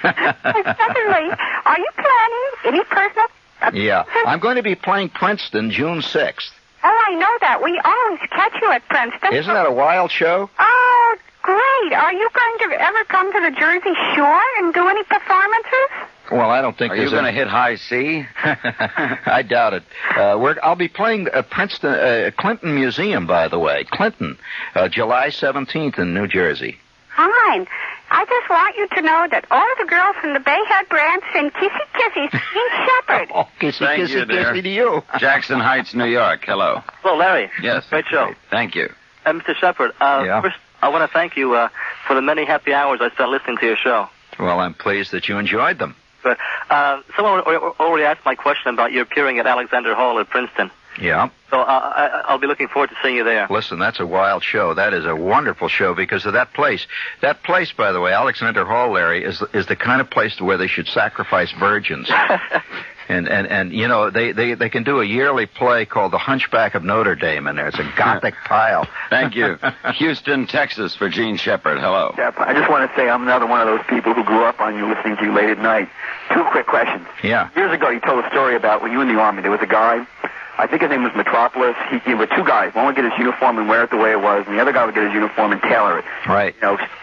Speaker 13: Secondly, are you planning any personal...
Speaker 3: Yeah, I'm going to be playing Princeton June 6th.
Speaker 13: Oh, I know that. We always catch you at Princeton.
Speaker 3: Isn't that a wild show?
Speaker 13: Oh, great. Are you going to ever come to the Jersey Shore and do any performances?
Speaker 3: Well, I don't think
Speaker 2: Are you going to hit high C?
Speaker 3: I doubt it. I'll be playing Clinton Museum, by the way. Clinton, July 17th in New Jersey.
Speaker 13: Fine. I just want you to know that all the girls from the Bayhead branch sing kissy kissy to Gene Shepard.
Speaker 3: Oh, kissy to you.
Speaker 2: Jackson Heights, New York. Hello.
Speaker 14: Hello, Larry.
Speaker 2: Yes.
Speaker 14: Great show.
Speaker 2: Great. Thank you.
Speaker 14: Mr. Shepard, first, I want to thank you for the many happy hours I spent listening to your show.
Speaker 3: Well, I'm pleased that you enjoyed them.
Speaker 14: But someone already asked my question about you appearing at Alexander Hall at Princeton.
Speaker 3: Yeah.
Speaker 14: So I'll be looking forward to seeing you there.
Speaker 3: Listen, that's a wild show. That is a wonderful show because of that place. That place, by the way, Alexander Hall, Larry, is the kind of place where they should sacrifice virgins. and they can do a yearly play called The Hunchback of Notre Dame in there. It's a gothic pile.
Speaker 2: Thank you. Houston, Texas for Gene Shepard. Hello.
Speaker 15: Jeff, I just want to say I'm another one of those people who grew up on you, listening to you late at night. 2 quick questions.
Speaker 3: Yeah.
Speaker 15: Years ago, you told a story about when you were in the Army, there was a guy, I think his name was Metropolis. He were 2 guys. One would get his uniform and wear it the way it was, and the other guy would get his uniform and tailor it.
Speaker 3: Right.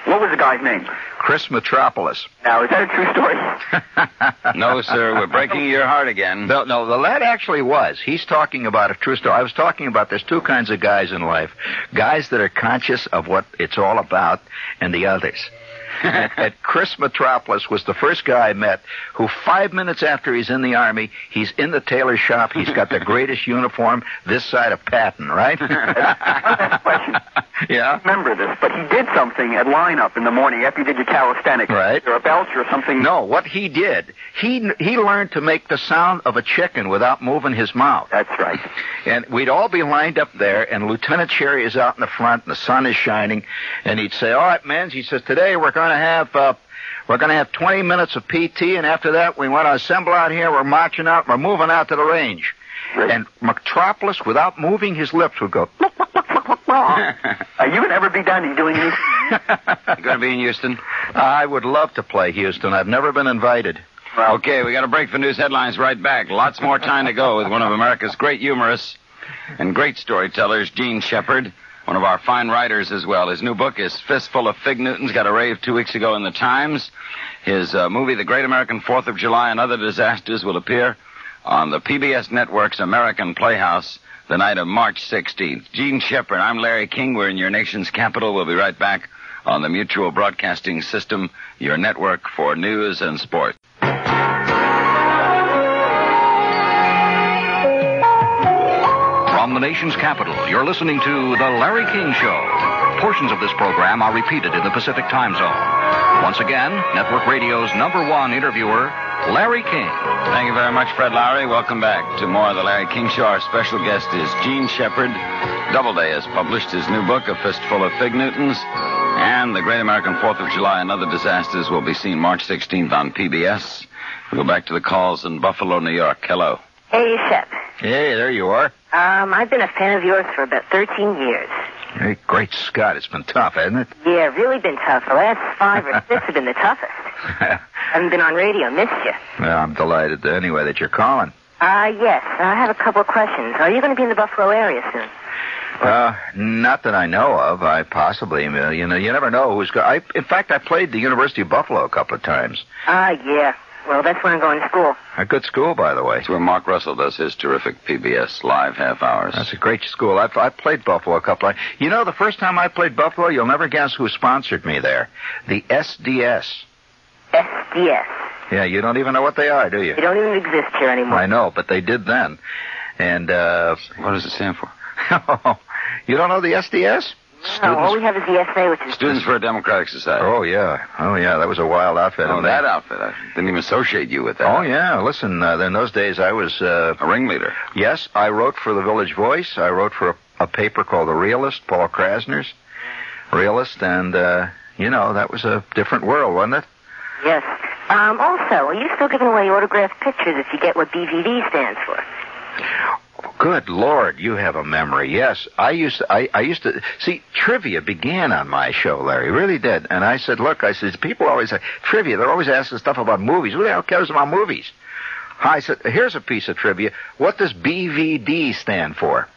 Speaker 15: What was the guy's name?
Speaker 3: Chris Metropolis.
Speaker 15: Now, is that a true story?
Speaker 2: No, sir. We're breaking your heart again.
Speaker 3: No, the lad actually was. He's talking about a true story. I was talking about there's 2 kinds of guys in life. Guys that are conscious of what it's all about, and the others. And Chris Metropolis was the first guy I met who 5 minutes after he's in the Army, he's in the tailor shop. He's got the greatest uniform this side of Patton, right?
Speaker 15: Question.
Speaker 3: Yeah?
Speaker 15: Remember this, but he did something at lineup in the morning after you did your calisthenics.
Speaker 3: Right.
Speaker 15: Or a belch or something.
Speaker 3: No, what he did, he learned to make the sound of a chicken without moving his mouth.
Speaker 15: That's right.
Speaker 3: And we'd all be lined up there, and Lieutenant Cherry is out in the front, and the sun is shining, and he'd say, all right, men, he says, today we're going to have 20 minutes of PT, and after that we want to assemble out here. We're marching out. We're moving out to the range. Right. And Metropolis, without moving his lips, would go.
Speaker 15: Are you going to ever be done doing anything?
Speaker 2: You going to be in Houston?
Speaker 3: I would love to play Houston. I've never been invited.
Speaker 2: Well, okay, we got to break for news headlines right back. Lots more time to go with one of America's great humorists and great storytellers, Gene Shepard. One of our fine writers as well. His new book is Fistful of Fig Newtons. Got a rave 2 weeks ago in the Times. His movie, The Great American 4th of July and Other Disasters, will appear on the PBS Network's American Playhouse the night of March 16th. Gene Shepard, I'm Larry King. We're in your nation's capital. We'll be right back on the Mutual Broadcasting System, your network for news and sport.
Speaker 1: From the nation's capital, you're listening to The Larry King Show. Portions of this program are repeated in the Pacific Time Zone. Once again, Network Radio's #1 interviewer, Larry King.
Speaker 2: Thank you very much, Fred Lowry. Welcome back to more of The Larry King Show. Our special guest is Gene Shepard. Doubleday has published his new book, A Fistful of Fig Newtons, and The Great American 4th of July and Other Disasters will be seen March 16th on PBS. We'll go back to the calls in Buffalo, New York. Hello.
Speaker 16: Hey, Shep.
Speaker 3: Hey, there you are.
Speaker 16: I've been a fan of yours for about 13 years.
Speaker 3: Hey, great Scott. It's been tough, hasn't it?
Speaker 16: Yeah, really been tough. The last 5 or 6 have been the toughest. Haven't been on radio. Missed you.
Speaker 3: Well, I'm delighted, anyway, that you're calling.
Speaker 16: Yes. I have a couple of questions. Are you going to be in the Buffalo area soon?
Speaker 3: Not that I know of. I possibly, you never know who's going. In fact, I played the University of Buffalo a couple of times.
Speaker 16: Yeah. Well, that's where I'm going to school.
Speaker 3: A good school, by the way.
Speaker 2: It's where Mark Russell does his terrific PBS live half hours.
Speaker 3: That's a great school. I played Buffalo a couple of times. You know, the first time I played Buffalo, you'll never guess who sponsored me there. The SDS.
Speaker 16: SDS.
Speaker 3: Yeah, you don't even know what they are, do you?
Speaker 16: They don't even exist here anymore.
Speaker 3: I know, but they did then. And,
Speaker 2: what does it stand for?
Speaker 3: You don't know the SDS?
Speaker 16: No, all we have is the SA, which is...
Speaker 2: Students for a Democratic Society.
Speaker 3: Oh, yeah. That was a wild outfit.
Speaker 2: Oh, that outfit. I didn't even associate you with that.
Speaker 3: Oh, yeah. Listen, in those days I was...
Speaker 2: a ringleader.
Speaker 3: Yes, I wrote for the Village Voice. I wrote for a paper called The Realist, Paul Krasner's Realist, and, that was a different world, wasn't it?
Speaker 16: Yes. Also, are you still giving away autographed pictures if you get what BVD stands for?
Speaker 3: Good Lord, you have a memory. Yes, I used to see, trivia began on my show, Larry, really did. And I said, people always say, trivia, they're always asking stuff about movies. Who the hell cares about movies? I said, here's a piece of trivia. What does BVD stand for?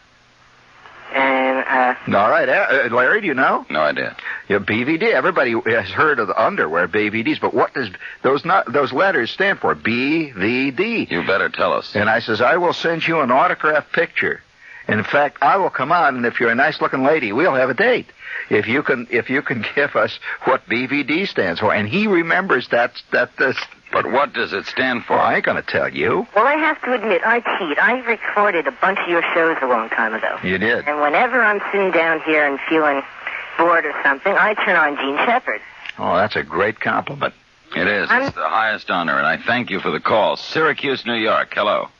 Speaker 3: All right, Larry, do you know?
Speaker 2: No idea.
Speaker 3: Yeah, BVD. Everybody has heard of the underwear, BVDs, but what does those letters stand for? BVD.
Speaker 2: You better tell us.
Speaker 3: And I says, I will send you an autographed picture. And in fact, I will come on, and if you're a nice-looking lady, we'll have a date. If you can give us what BVD stands for. And he remembers that.
Speaker 2: But what does it stand for?
Speaker 3: Well, I ain't going to tell you.
Speaker 16: Well, I have to admit, I cheat. I recorded a bunch of your shows a long time ago.
Speaker 3: You did?
Speaker 16: And whenever I'm sitting down here and feeling bored or something, I turn on Gene Shepard.
Speaker 3: Oh, that's a great compliment.
Speaker 2: It is. It's the highest honor, and I thank you for the call. Syracuse, New York. Hello.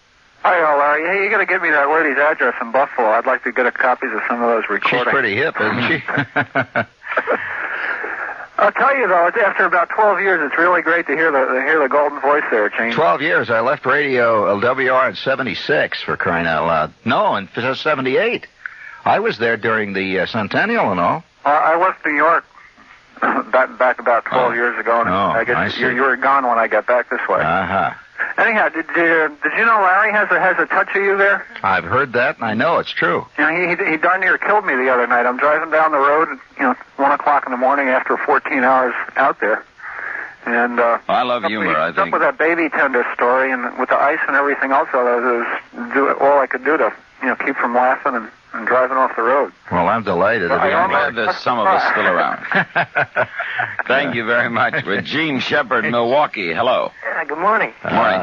Speaker 6: Hi, Larry. Hey, you got to give me that lady's address in Buffalo. I'd like to get copies of some of those recordings.
Speaker 3: She's pretty hip, isn't she?
Speaker 6: I'll tell you, though, after about 12 years, it's really great to hear the golden voice there, Gene.
Speaker 3: 12 years. I left radio LWR in 76, for crying out loud. No, in 78. I was there during the Centennial and all.
Speaker 6: I left New York back about 12 years ago, and I guess you were gone when I got back this way.
Speaker 3: Uh-huh.
Speaker 6: Anyhow, did you know Larry has a touch of you there?
Speaker 3: I've heard that, and I know it's true.
Speaker 6: He darn near killed me the other night. I'm driving down the road, 1 o'clock in the morning after 14 hours out there. And
Speaker 2: I love humor, I think.
Speaker 6: Up with that baby tender story, and with the ice and everything else, do all I could do to keep from laughing and driving off the road.
Speaker 3: Well, I'm delighted.
Speaker 2: I'm glad there's some of us still around. Thank you very much. With Gene Shepard, Milwaukee. Hello.
Speaker 17: Good morning.
Speaker 2: Morning.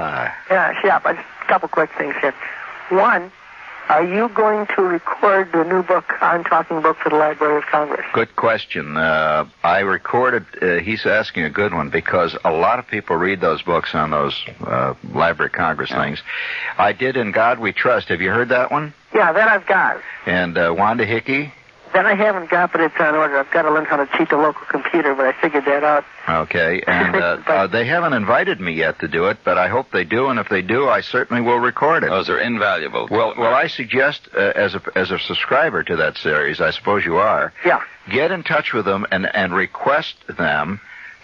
Speaker 17: Shep, a couple quick things here. One, are you going to record the new book, I'm Talking Book, for the Library of Congress?
Speaker 3: Good question. I recorded, he's asking a good one, because a lot of people read those books on those Library of Congress things. I did In God We Trust. Have you heard that one?
Speaker 17: Yeah, that I've got.
Speaker 3: And Wanda Hickey?
Speaker 17: That I haven't got, but it's on order. I've got to learn how to cheat the local computer, but I figured that out.
Speaker 3: Okay, and they haven't invited me yet to do it, but I hope they do, and if they do, I certainly will record it.
Speaker 2: Those are invaluable.
Speaker 3: Well, I suggest, as a subscriber to that series, I suppose you are, get in touch with them and request them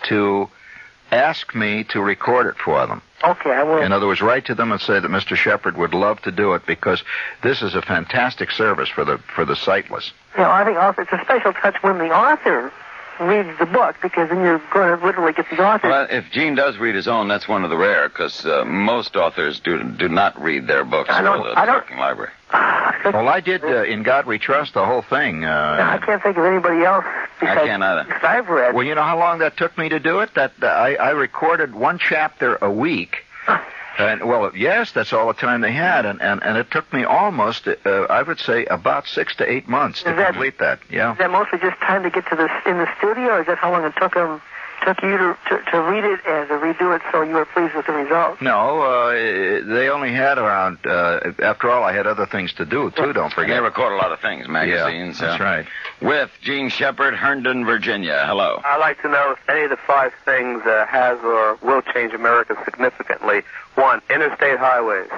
Speaker 3: to ask me to record it for them.
Speaker 17: Okay, I will.
Speaker 3: In other words, write to them and say that Mr. Shepard would love to do it, because this is a fantastic service for the sightless.
Speaker 17: I think also it's a special touch when the author reads the book, because then you're going to literally get the author.
Speaker 2: Well, if Gene does read his own, that's one of the rare, because most authors do not read their books for the Talking Library.
Speaker 3: Well, I did In God We Trust, the whole thing.
Speaker 17: I can't think of anybody else besides
Speaker 2: I can't either.
Speaker 17: I've read.
Speaker 3: Well, you know how long that took me to do it? I recorded one chapter a week. And, well, yes, that's all the time they had, and it took me almost, I would say, about 6 to 8 months to complete that. Yeah.
Speaker 17: Is that mostly just time to get to in the studio, or is that how long it took you to read it and to redo it so you were pleased with the result?
Speaker 3: No, they only had around, after all, I had other things to do, too, don't forget.
Speaker 2: They record a lot of things, magazines.
Speaker 3: Yeah, that's right.
Speaker 2: With Gene Shepard, Herndon, Virginia. Hello.
Speaker 18: I'd like to know if any of the 5 things has or will change America significantly. 1, interstate highways.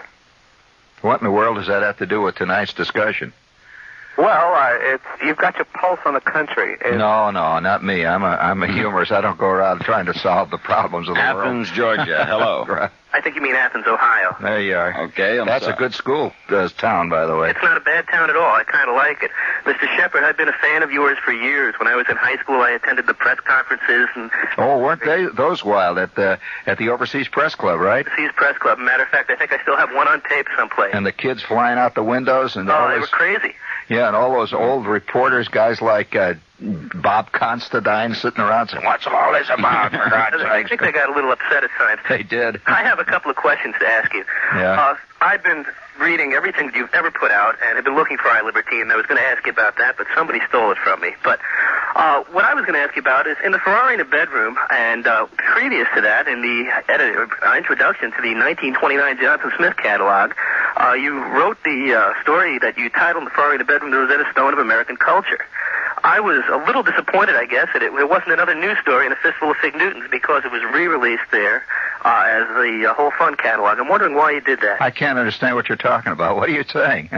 Speaker 3: What in the world does that have to do with tonight's discussion?
Speaker 18: Well, you've got your pulse on the country.
Speaker 3: No, not me. I'm a humorist. I don't go around trying to solve the problems of the world.
Speaker 2: Athens, Georgia. Hello.
Speaker 9: I think you mean Athens, Ohio.
Speaker 3: There you are.
Speaker 2: Okay,
Speaker 3: That's a good school town, by the way.
Speaker 9: It's not a bad town at all. I kind of like it. Mr. Shepard, I've been a fan of yours for years. When I was in high school, I attended the press conferences.
Speaker 3: Oh, weren't those wild at the Overseas Press Club, right?
Speaker 9: Overseas Press Club. Matter of fact, I think I still have one on tape someplace.
Speaker 3: And the kids flying out the windows. And
Speaker 9: they were crazy.
Speaker 3: Yeah, and all those old reporters, guys like Bob Constantine sitting around saying, "What's all this about, for God's
Speaker 9: I
Speaker 3: sake?"
Speaker 9: think they got a little upset at times.
Speaker 3: They did.
Speaker 9: I have a couple of questions to ask you.
Speaker 3: Yeah.
Speaker 9: I've been reading everything that you've ever put out, and have been looking for iLibertine. I was going to ask you about that, but somebody stole it from me. But what I was going to ask you about is in the Ferrari in the Bedroom, and previous to that, in the introduction to the 1929 Johnson Smith catalog, you wrote the story that you titled The Ferrari in the Bedroom, The Rosetta Stone of American Culture. I was a little disappointed, I guess, that it wasn't another news story in A Fistful of Fig Newtons, because it was re-released there as the whole fun catalog. I'm wondering why you did that.
Speaker 3: I can't understand what you're talking about. What are you saying?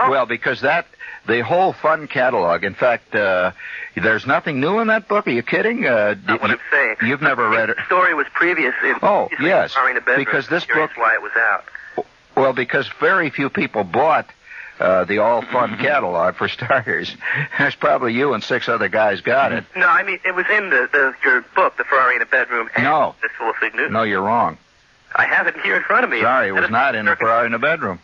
Speaker 3: Well, because the whole fun catalog, in fact, there's nothing new in that book. Are you kidding?
Speaker 9: Not what I'm saying.
Speaker 3: You've never read it.
Speaker 9: The story was previous in
Speaker 3: yes,
Speaker 9: Ferrari in the Bedroom.
Speaker 3: because this book,
Speaker 9: why it was out.
Speaker 3: Well, because very few people bought the all-fun catalog, for starters. There's probably you and 6 other guys got it.
Speaker 9: No, I mean, it was in your book, The Ferrari in the Bedroom, and Fistful of Fig Newtons.
Speaker 3: No, you're wrong.
Speaker 9: I have it here in front of me.
Speaker 3: Sorry, it was not in The Ferrari in the Bedroom.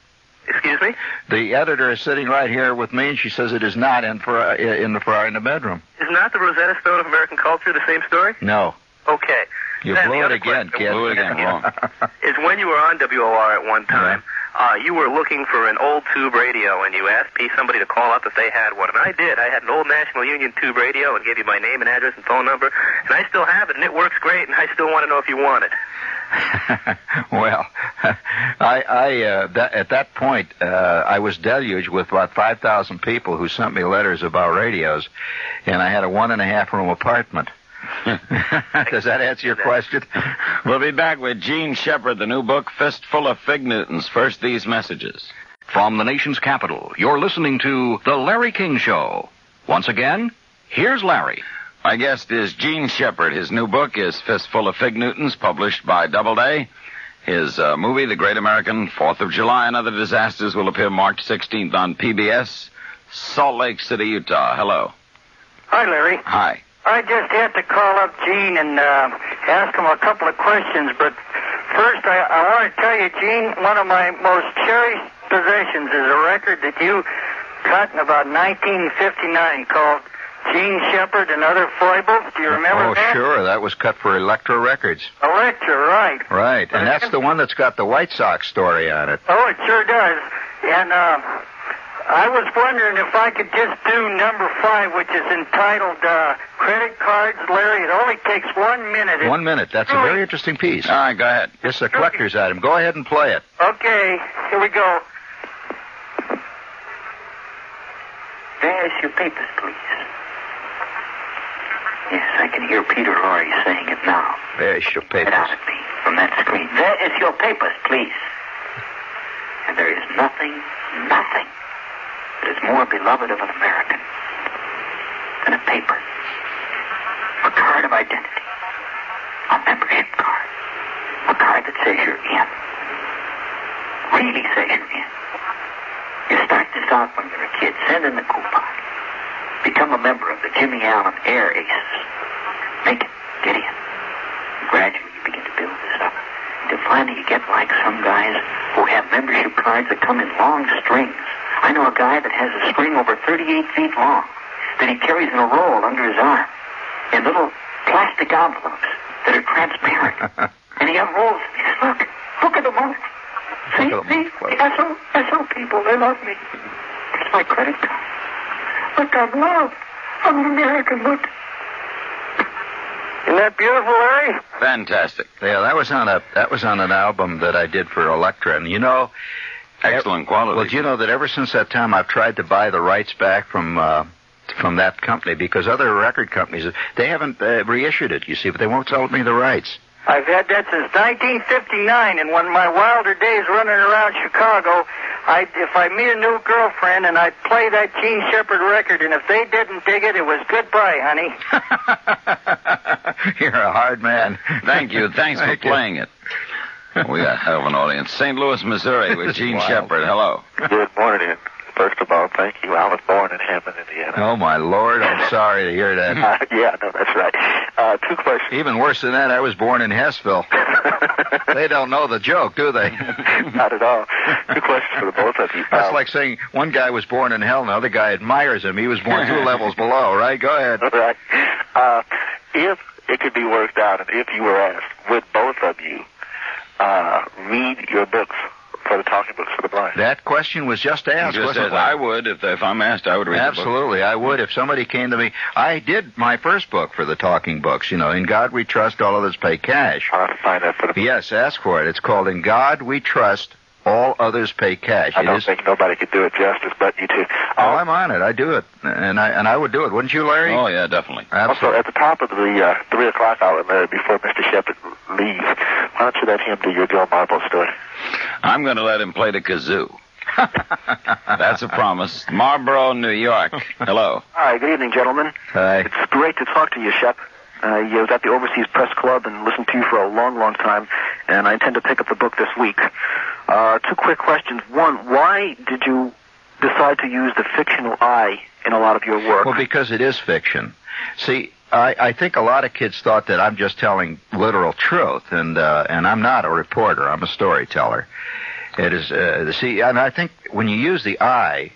Speaker 9: Excuse me?
Speaker 3: The editor is sitting right here with me, and she says it is not in The Ferrari in the Bedroom.
Speaker 9: Is not the Rosetta Stone of American Culture the same story?
Speaker 3: No.
Speaker 9: Okay.
Speaker 3: You
Speaker 9: Then
Speaker 3: blew
Speaker 9: the
Speaker 3: it
Speaker 9: other
Speaker 3: again,
Speaker 9: question-
Speaker 3: kid.
Speaker 2: Blew it again, wrong.
Speaker 9: Is when you were on WOR at one time, you were looking for an old tube radio, and you asked somebody to call up if they had one. And I did. I had an old National Union tube radio and gave you my name and address and phone number, and I still have it, and it works great, and I still want to know if you want it.
Speaker 3: Well, at that point, I was deluged with about 5,000 people who sent me letters about radios, and I had a 1.5-room apartment. Does that answer your question?
Speaker 2: We'll be back with Gene Shepard, the new book, Fistful of Fig Newtons. First, these messages.
Speaker 1: From the nation's capital, you're listening to The Larry King Show. Once again, here's Larry.
Speaker 2: My guest is Gene Shepard. His new book is Fistful of Fig Newtons, published by Doubleday. His movie, The Great American 4th of July and Other Disasters, will appear March 16th on PBS, Salt Lake City, Utah. Hello.
Speaker 12: Hi, Larry.
Speaker 2: Hi.
Speaker 12: I just had to call up Gene and ask him a couple of questions, but first I want to tell you, Gene, one of my most cherished possessions is a record that you cut in about 1959 called Gene Shepard and Other Foibles. Do you remember that?
Speaker 3: Oh, sure. That was cut for Elektra Records.
Speaker 12: Elektra, right.
Speaker 3: Right. And that's the one that's got the White Sox story on it.
Speaker 12: Oh, it sure does. And I was wondering if I could just do number 5, which is entitled Credit Cards, Larry. It only takes 1 minute.
Speaker 3: 1 minute. That's a very interesting piece.
Speaker 2: All right, go ahead.
Speaker 3: It's a collector's item. Go ahead and play it.
Speaker 12: Okay, here we go.
Speaker 19: There's your papers, please. Yes, I can hear Peter Lorre saying it now.
Speaker 3: There's your papers.
Speaker 19: Get out of me from that screen. There is your papers, please. And there is nothing that is more beloved of an American than a paper. A card of identity. A membership card. A card that says you're in. Really says you're in. You start this out when you're a kid. Send in the coupon. Become a member of the Jimmy Allen Air Aces. Make it. Get in. Gradually you begin to build this up. Until finally you get like some guys who have membership cards that come in long strings. I know a guy that has a string over 38 feet long that he carries in a roll under his arm in little plastic envelopes that are transparent. And he unrolls them. He says, look at them all. See? I saw people. They love me. It's my credit card. Look, I'm loved. I'm an American. Look.
Speaker 12: Isn't that beautiful, Larry?
Speaker 2: Fantastic.
Speaker 3: Yeah, that was on an album that I did for Elektra, and you know,
Speaker 2: excellent quality.
Speaker 3: Well, do you know that ever since that time I've tried to buy the rights back from that company, because other record companies, they haven't reissued it, you see, but they won't sell me the rights.
Speaker 12: I've had that since 1959, and when my wilder days running around Chicago, if I meet a new girlfriend and I'd play that Gene Shepard record, and if they didn't dig it, it was goodbye, honey.
Speaker 3: You're a hard man.
Speaker 2: Thank you. Thanks for playing it. We got a hell of an audience. St. Louis, Missouri, with Gene Shepard. Hello.
Speaker 20: Good morning.
Speaker 8: First of all, thank you. I was born in Hammond, Indiana.
Speaker 3: Oh, my Lord. I'm sorry to hear that.
Speaker 8: Yeah, no, that's right. Two questions.
Speaker 3: Even worse than that, I was born in Hessville. They don't know the joke, do they?
Speaker 8: Not at all. Two questions for the both of you.
Speaker 3: That's like saying one guy was born in hell and the other guy admires him. He was born 2 levels below, right? Go ahead.
Speaker 8: Right. If it could be worked out, and if you were asked, would both of you read your books for the Talking Books for the Blind?
Speaker 3: That question was just asked.
Speaker 2: Just says I would. If I'm asked, I would read
Speaker 3: Absolutely, I would. If somebody came to me, I did my first book for the Talking Books. You know, In God We Trust, All Others Pay Cash.
Speaker 8: I'll have to find that for the...
Speaker 3: Yes, ask for it. It's called In God We Trust, All Others Pay Cash.
Speaker 8: I don't think nobody could do it justice but you two.
Speaker 3: Oh, I'm on it. I do it, and I would do it. Wouldn't you, Larry?
Speaker 2: Oh, yeah, definitely.
Speaker 8: Also, at the top of the 3 o'clock hour, Larry, before Mr. Shepard leaves, why don't you let him do your Joe Marble story?
Speaker 2: I'm going to let him play the kazoo. That's a promise. Marlboro, New York. Hello.
Speaker 20: Hi, good evening, gentlemen.
Speaker 3: Hi.
Speaker 20: It's great to talk to you, Shep. I was at the Overseas Press Club and listened to you for a long, long time, and I intend to pick up the book this week. 2 quick questions. One, why did you decide to use the fictional I in a lot of your work?
Speaker 3: Well, because it is fiction. See, I think a lot of kids thought that I'm just telling literal truth, and I'm not a reporter. I'm a storyteller. It is, and I think when you use the I,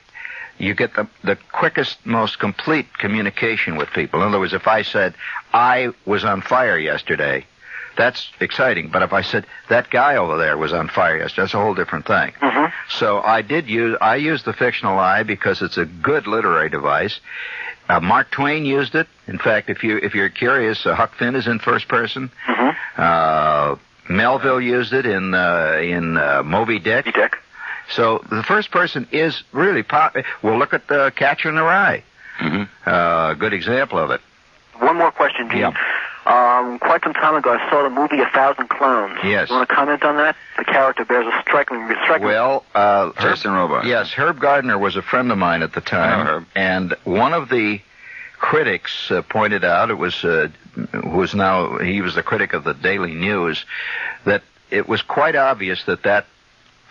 Speaker 3: you get the quickest, most complete communication with people. In other words, if I said, I was on fire yesterday, that's exciting. But if I said, that guy over there was on fire yesterday, that's a whole different thing.
Speaker 20: Mm-hmm.
Speaker 3: So I used the fictional I because it's a good literary device. Mark Twain used it. In fact, if you're curious, Huck Finn is in first person.
Speaker 20: Mm-hmm.
Speaker 3: Melville used it in Moby Dick. So the first person is really well, look at the Catcher in the Rye.
Speaker 2: Mm-hmm.
Speaker 3: Good example of it.
Speaker 20: One more question, Gene.
Speaker 3: Yeah.
Speaker 20: Quite some time ago, I saw the movie 1,000 Clones.
Speaker 3: Yes.
Speaker 20: You want to comment on that? The character bears a striking.
Speaker 3: Well,
Speaker 2: Jason Robards.
Speaker 3: Yes, Herb Gardner was a friend of mine at the time,
Speaker 2: Herb.
Speaker 3: And one of the critics pointed out, he was the critic of the Daily News, that it was quite obvious that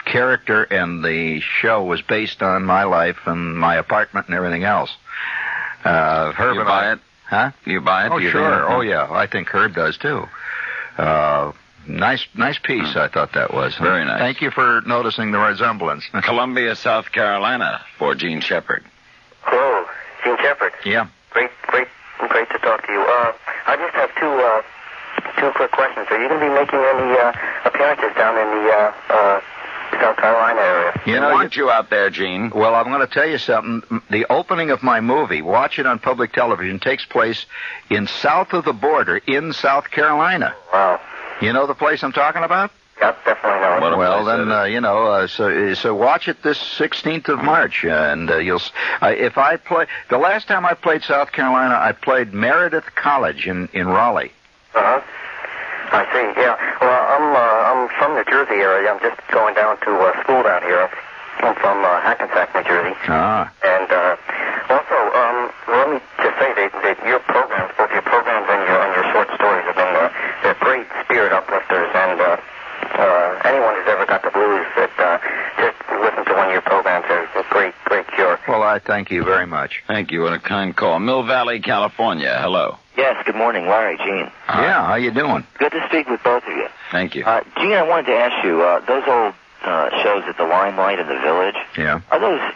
Speaker 3: character and the show was based on my life and my apartment and everything else. Herb
Speaker 2: You
Speaker 3: and
Speaker 2: buy
Speaker 3: I,
Speaker 2: it?
Speaker 3: Huh?
Speaker 2: You buy it?
Speaker 3: Oh,
Speaker 2: Do you
Speaker 3: sure.
Speaker 2: think?
Speaker 3: Oh, yeah. I think Herb does, too. Nice piece, I thought that was.
Speaker 2: Very nice.
Speaker 3: Thank you for noticing the resemblance.
Speaker 2: Columbia, South Carolina, for Gene Shepard.
Speaker 5: Hello, Gene Shepard.
Speaker 3: Yeah.
Speaker 5: Great to talk to you. I just have two quick questions. Are you going to be making any appearances down in the South Carolina area?
Speaker 3: You know,
Speaker 2: I want you out there, Gene.
Speaker 3: Well, I'm going to tell you something. The opening of my movie, watch it on public television, takes place in south of the border in South Carolina.
Speaker 5: Wow.
Speaker 3: You know the place I'm talking about?
Speaker 5: Yep, definitely know it.
Speaker 3: Well, then, so watch it this 16th of March, and if I play, the last time I played South Carolina, I played Meredith College in Raleigh.
Speaker 5: Uh-huh. I see, yeah. Well, I'm from New Jersey area. I'm just going down to school down here. I'm from Hackensack, New Jersey.
Speaker 3: Ah.
Speaker 5: And also, let me just say that your programs, both your programs and your short stories have been they're great spirit uplifters, and anyone who's ever got the blues that just listen to one of your programs is a great cure.
Speaker 3: Well, I thank you very much.
Speaker 2: Thank you. What a kind call. Mill Valley, California. Hello.
Speaker 21: Yes, good morning, Larry, Gene.
Speaker 3: Yeah, how you doing?
Speaker 21: Good to speak with both of you.
Speaker 2: Thank you.
Speaker 21: Gene, I wanted to ask you, those old shows at the Limelight in the Village,
Speaker 3: yeah.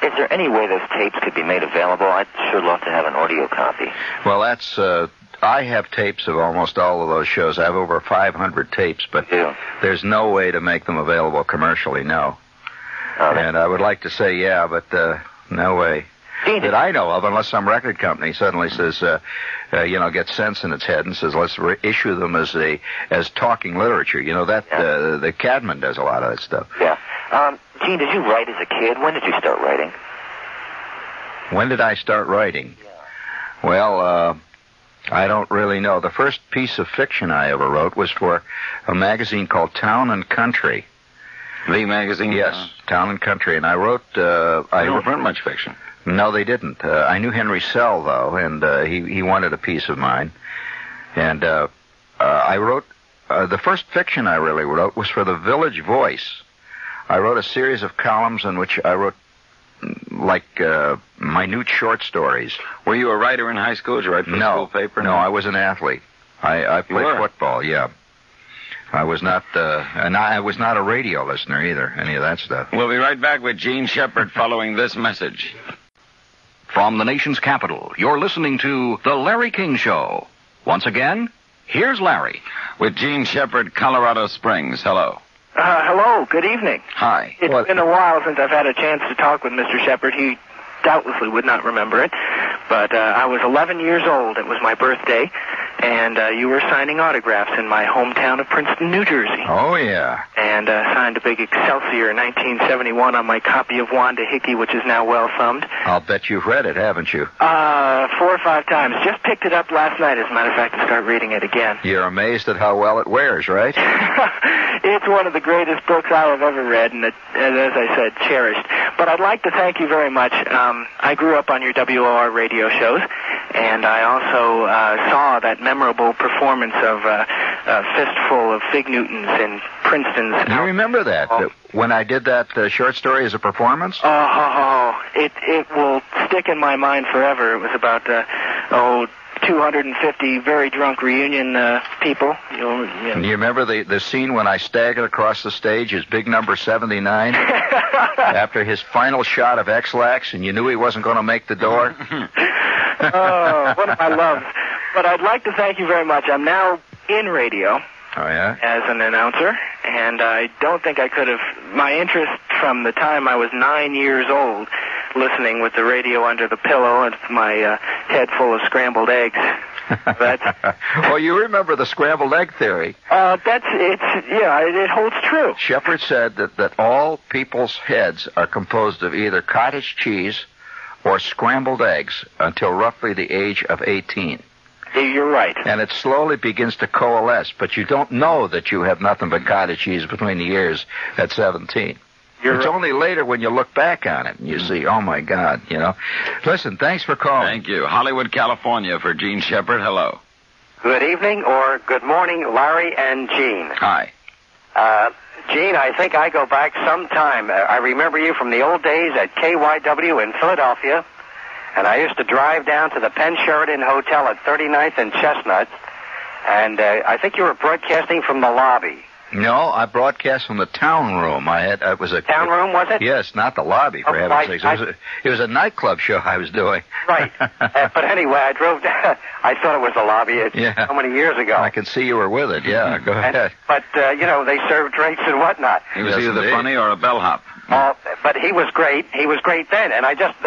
Speaker 21: Is there any way those tapes could be made available? I'd sure love to have an audio copy.
Speaker 3: Well, that's, I have tapes of almost all of those shows. I have over 500 tapes, but there's no way to make them available commercially, no. And I would like to say, yeah, but no way. That I know of, unless some record company suddenly says, gets sense in its head and says, let's issue them as talking literature. You know, the Cadman does a lot of that stuff.
Speaker 21: Yeah. Gene, did you write as a kid? When did you start writing?
Speaker 3: When did I start writing? Yeah. Well, I don't really know. The first piece of fiction I ever wrote was for a magazine called Town and Country.
Speaker 2: The magazine?
Speaker 3: Yes, Town and Country. And I wrote...
Speaker 2: I don't print much fiction.
Speaker 3: No, they didn't. I knew Henry Sell, though, and he wanted a piece of mine. And I wrote... the first fiction I really wrote was for the Village Voice. I wrote a series of columns in which I wrote minute short stories.
Speaker 2: Were you a writer in high school? Did you write for a school paper?
Speaker 3: No, I was an athlete. I played football, yeah. I was not, and I was not a radio listener either, any of that stuff.
Speaker 2: We'll be right back with Gene Shepard following this message.
Speaker 1: From the nation's capital, you're listening to The Larry King Show. Once again, here's Larry.
Speaker 2: With Gene Shepard, Colorado Springs. Hello.
Speaker 4: Hello, good evening.
Speaker 2: Hi.
Speaker 4: It's been a while since I've had a chance to talk with Mr. Shepard. He doubtlessly would not remember it, but I was 11 years old. It was my birthday, and you were signing autographs in my hometown of Princeton, New Jersey.
Speaker 3: Oh, yeah.
Speaker 4: And signed a big Excelsior 1971 on my copy of Wanda Hickey, which is now well thumbed.
Speaker 3: I'll bet you've read it, haven't you?
Speaker 4: 4 or 5 times. Just picked it up last night, as a matter of fact, to start reading it again.
Speaker 3: You're amazed at how well it wears, right?
Speaker 4: It's one of the greatest books I have ever read, and as I said, cherished. But I'd like to thank you very much. I grew up on your WOR radio shows, and I also saw that memorable performance of a Fistful of Fig Newtons in Princeton's...
Speaker 3: You remember that when I did that short story as a performance?
Speaker 4: It will stick in my mind forever. It was about 250 very drunk reunion people.
Speaker 3: Do you remember the scene when I staggered across the stage as big number 79 after his final shot of X-Lax, and you knew he wasn't going to make the door?
Speaker 4: One of my loves. But I'd like to thank you very much. I'm now in radio.
Speaker 3: Oh, yeah?
Speaker 4: As an announcer, and I don't think I could have... My interest from the time I was 9 years old, listening with the radio under the pillow and my head full of scrambled eggs.
Speaker 3: Well, you remember the scrambled egg theory.
Speaker 4: It holds true.
Speaker 3: Shepard said that all people's heads are composed of either cottage cheese or scrambled eggs until roughly the age of 18.
Speaker 4: You're right.
Speaker 3: And it slowly begins to coalesce, but you don't know that you have nothing but cottage cheese between the years at 17. It's only later when you look back on it and you see, oh, my God, Listen, thanks for calling.
Speaker 2: Thank you. Hollywood, California for Gene Shepard. Hello.
Speaker 22: Good evening or good morning, Larry and Gene.
Speaker 2: Hi.
Speaker 22: Gene, I think I go back some time. I remember you from the old days at KYW in Philadelphia. And I used to drive down to the Penn Sheraton Hotel at 39th and Chestnut, and I think you were broadcasting from the lobby.
Speaker 3: No, I broadcast from the town room. It was a
Speaker 22: town room, was it?
Speaker 3: Yes, not the lobby, for heaven's sakes. It was a nightclub show I was doing.
Speaker 22: Right. But anyway, I drove down. I thought it was the lobby. So many years ago.
Speaker 3: I can see you were with it. Yeah, go ahead.
Speaker 22: But they served drinks and whatnot.
Speaker 2: He was either the funny or a bellhop.
Speaker 22: But he was great. He was great then, and I just.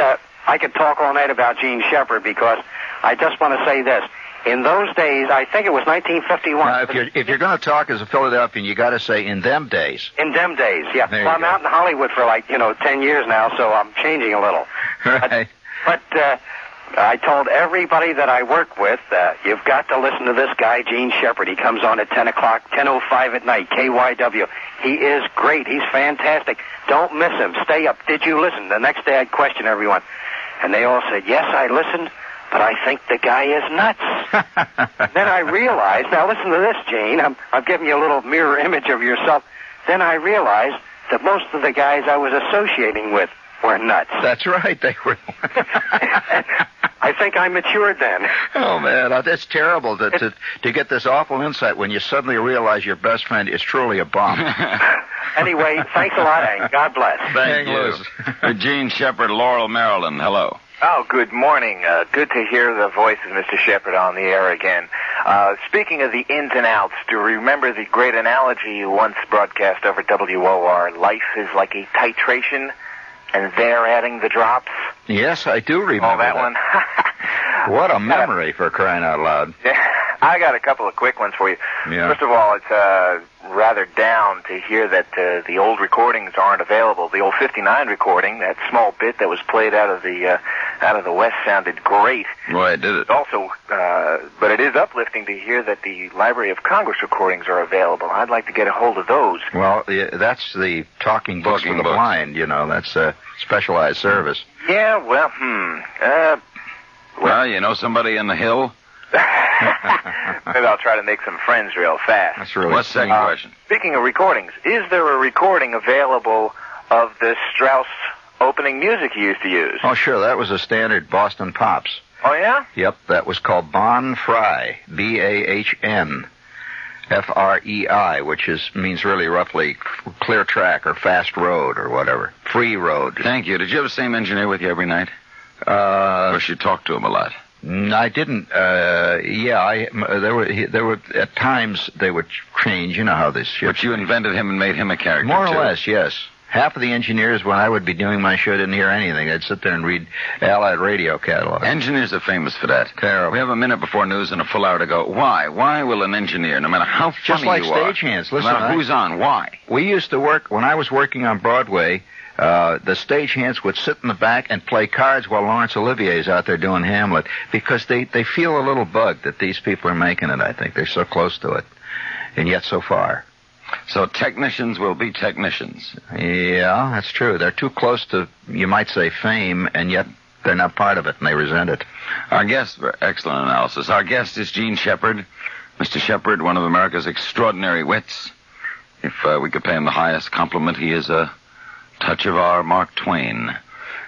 Speaker 22: I could talk all night about Gene Shepard because I just want to say this. In those days, I think it was 1951.
Speaker 3: Now, if you're going to talk as a Philadelphian, you got to say in them days.
Speaker 22: In them days, yeah. Well, I'm out in Hollywood for 10 years now, so I'm changing a little.
Speaker 3: Right.
Speaker 22: But I told everybody that I work with, you've got to listen to this guy, Gene Shepard. He comes on at 10 o'clock, 10:05 at night, KYW. He is great. He's fantastic. Don't miss him. Stay up. Did you listen? The next day I'd question everyone. And they all said, yes, I listened, but I think the guy is nuts. Then I realized, now listen to this, Gene. I'm giving you a little mirror image of yourself. Then I realized that most of the guys I was associating with were nuts.
Speaker 3: That's right, they were.
Speaker 22: I think I matured then.
Speaker 3: Oh, man, that's terrible to get this awful insight when you suddenly realize your best friend is truly a bum.
Speaker 22: Anyway, thanks a lot, and God bless.
Speaker 2: Thank you. Gene Shepard, Laurel, Maryland. Hello.
Speaker 23: Oh, good morning. Good to hear the voice of Mr. Shepard on the air again. Speaking of the ins and outs, do you remember the great analogy you once broadcast over WOR? Life is like a titration, and they're adding the drops?
Speaker 3: Yes, I do remember
Speaker 23: that one.
Speaker 3: What a memory, for crying out loud.
Speaker 23: I got a couple of quick ones for you.
Speaker 3: Yeah.
Speaker 23: First of all, it's rather down to hear that the old recordings aren't available. The old 59 recording, that small bit that was played out of the West, sounded great.
Speaker 2: Boy, it did.
Speaker 23: Also, but it is uplifting to hear that the Library of Congress recordings are available. I'd like to get a hold of those.
Speaker 3: Well, that's the talking books for the blind. That's a specialized service.
Speaker 23: Yeah, well,
Speaker 2: Well, you know somebody in the Hill?
Speaker 23: Maybe I'll try to make some friends real fast.
Speaker 3: That's really
Speaker 2: What's the second question?
Speaker 23: Speaking of recordings, is there a recording available of the Strauss opening music you used to use.
Speaker 3: Oh, sure. That was a standard Boston Pops.
Speaker 23: Oh, yeah?
Speaker 3: Yep, that was called Bon Frei, B-A-H-N-F-R-E-I, which means really roughly clear track or fast road or whatever. Free road.
Speaker 2: Thank you. Did you have the same engineer with you every night? Of course, you talked to him a lot.
Speaker 3: I didn't. There were at times they would change. You know how this shit.
Speaker 2: But you invented him and made him a character,
Speaker 3: more or
Speaker 2: too.
Speaker 3: less, yes. Half of the engineers, when I would be doing my show, didn't hear anything. They'd sit there and read Allied radio catalog.
Speaker 2: Engineers are famous for that.
Speaker 3: Terrible.
Speaker 2: We have a minute before news and a full hour to go. Why? Why will an engineer, no matter how funny
Speaker 3: just like
Speaker 2: you are,
Speaker 3: stagehands, listen,
Speaker 2: no matter who's on, why?
Speaker 3: We used to work, when I was working on Broadway, the stagehands would sit in the back and play cards while Laurence Olivier's out there doing Hamlet, because they feel a little bug that these people are making it, I think. They're so close to it, and yet so far.
Speaker 2: So technicians will be technicians.
Speaker 3: Yeah, that's true. They're too close to, you might say, fame, and yet they're not part of it, and they resent it.
Speaker 2: Our guest, excellent analysis. Our guest is Gene Shepard. Mr. Shepard, one of America's extraordinary wits. If we could pay him the highest compliment, he is a touch of our Mark Twain.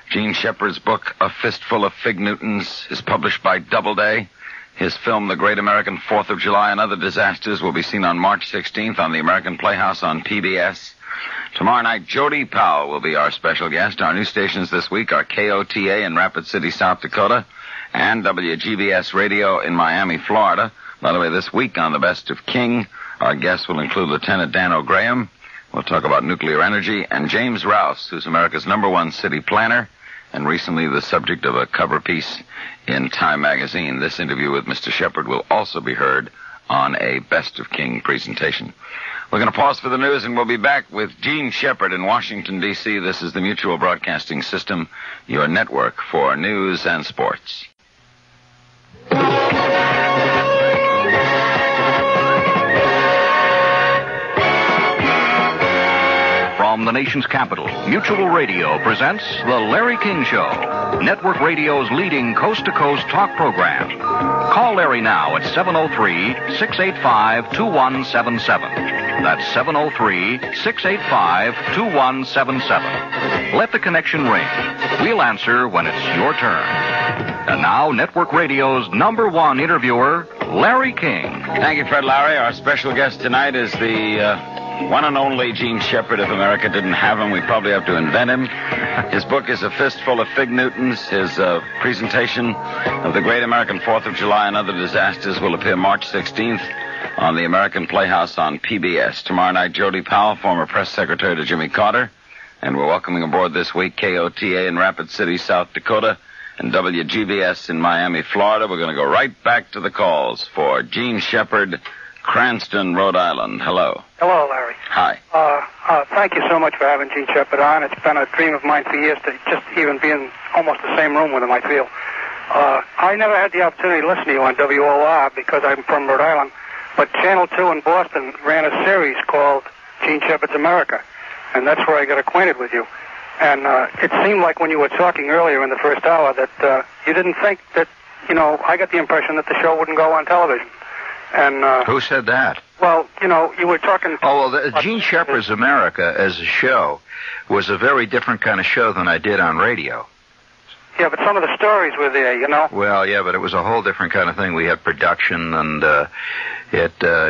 Speaker 2: Gene Shepard's book, A Fistful of Fig Newtons, is published by Doubleday. His film, The Great American 4th of July and Other Disasters, will be seen on March 16th on the American Playhouse on PBS. Tomorrow night, Jody Powell will be our special guest. Our new stations this week are KOTA in Rapid City, South Dakota, and WGBS Radio in Miami, Florida. By the way, this week on The Best of King, our guests will include Lieutenant Dan O'Graham. We'll talk about nuclear energy, and James Rouse, who's America's #1 city planner, and recently the subject of a cover piece in Time magazine. This interview with Mr. Shepard will also be heard on a Best of King presentation. We're going to pause for the news, and we'll be back with Gene Shepard in Washington, D.C. This is the Mutual Broadcasting System, your network for news and sports.
Speaker 1: From the nation's capital, Mutual Radio presents The Larry King Show, Network Radio's leading coast-to-coast talk program. Call Larry now at 703-685-2177. That's 703-685-2177. Let the connection ring. We'll answer when it's your turn. And now, Network Radio's #1 interviewer, Larry King.
Speaker 2: Thank you, Fred Lowry. Our special guest tonight is the one and only Gene Shepard. If America didn't have him, we'd probably have to invent him. His book is A Fistful of Fig Newtons. His presentation of The Great American 4th of July and Other Disasters will appear March 16th on the American Playhouse on PBS. Tomorrow night, Jody Powell, former press secretary to Jimmy Carter. And we're welcoming aboard this week KOTA in Rapid City, South Dakota, and WGBS in Miami, Florida. We're going to go right back to the calls for Gene Shepard, Cranston, Rhode Island. Hello.
Speaker 7: Hello, Larry.
Speaker 2: Hi.
Speaker 7: Thank you so much for having Gene Shepard on. It's been a dream of mine for years to just even be in almost the same room with him, I feel. I never had the opportunity to listen to you on WOR because I'm from Rhode Island, but Channel 2 in Boston ran a series called Gene Shepard's America, and that's where I got acquainted with you. And it seemed like when you were talking earlier in the first hour that you didn't think that, I got the impression that the show wouldn't go on television. And
Speaker 3: who said that?
Speaker 7: Well, you were talking...
Speaker 3: Oh, well, Gene Shepard's America as a show was a very different kind of show than I did on radio.
Speaker 7: Yeah, but some of the stories were there,
Speaker 3: Well, yeah, but it was a whole different kind of thing. We had production, and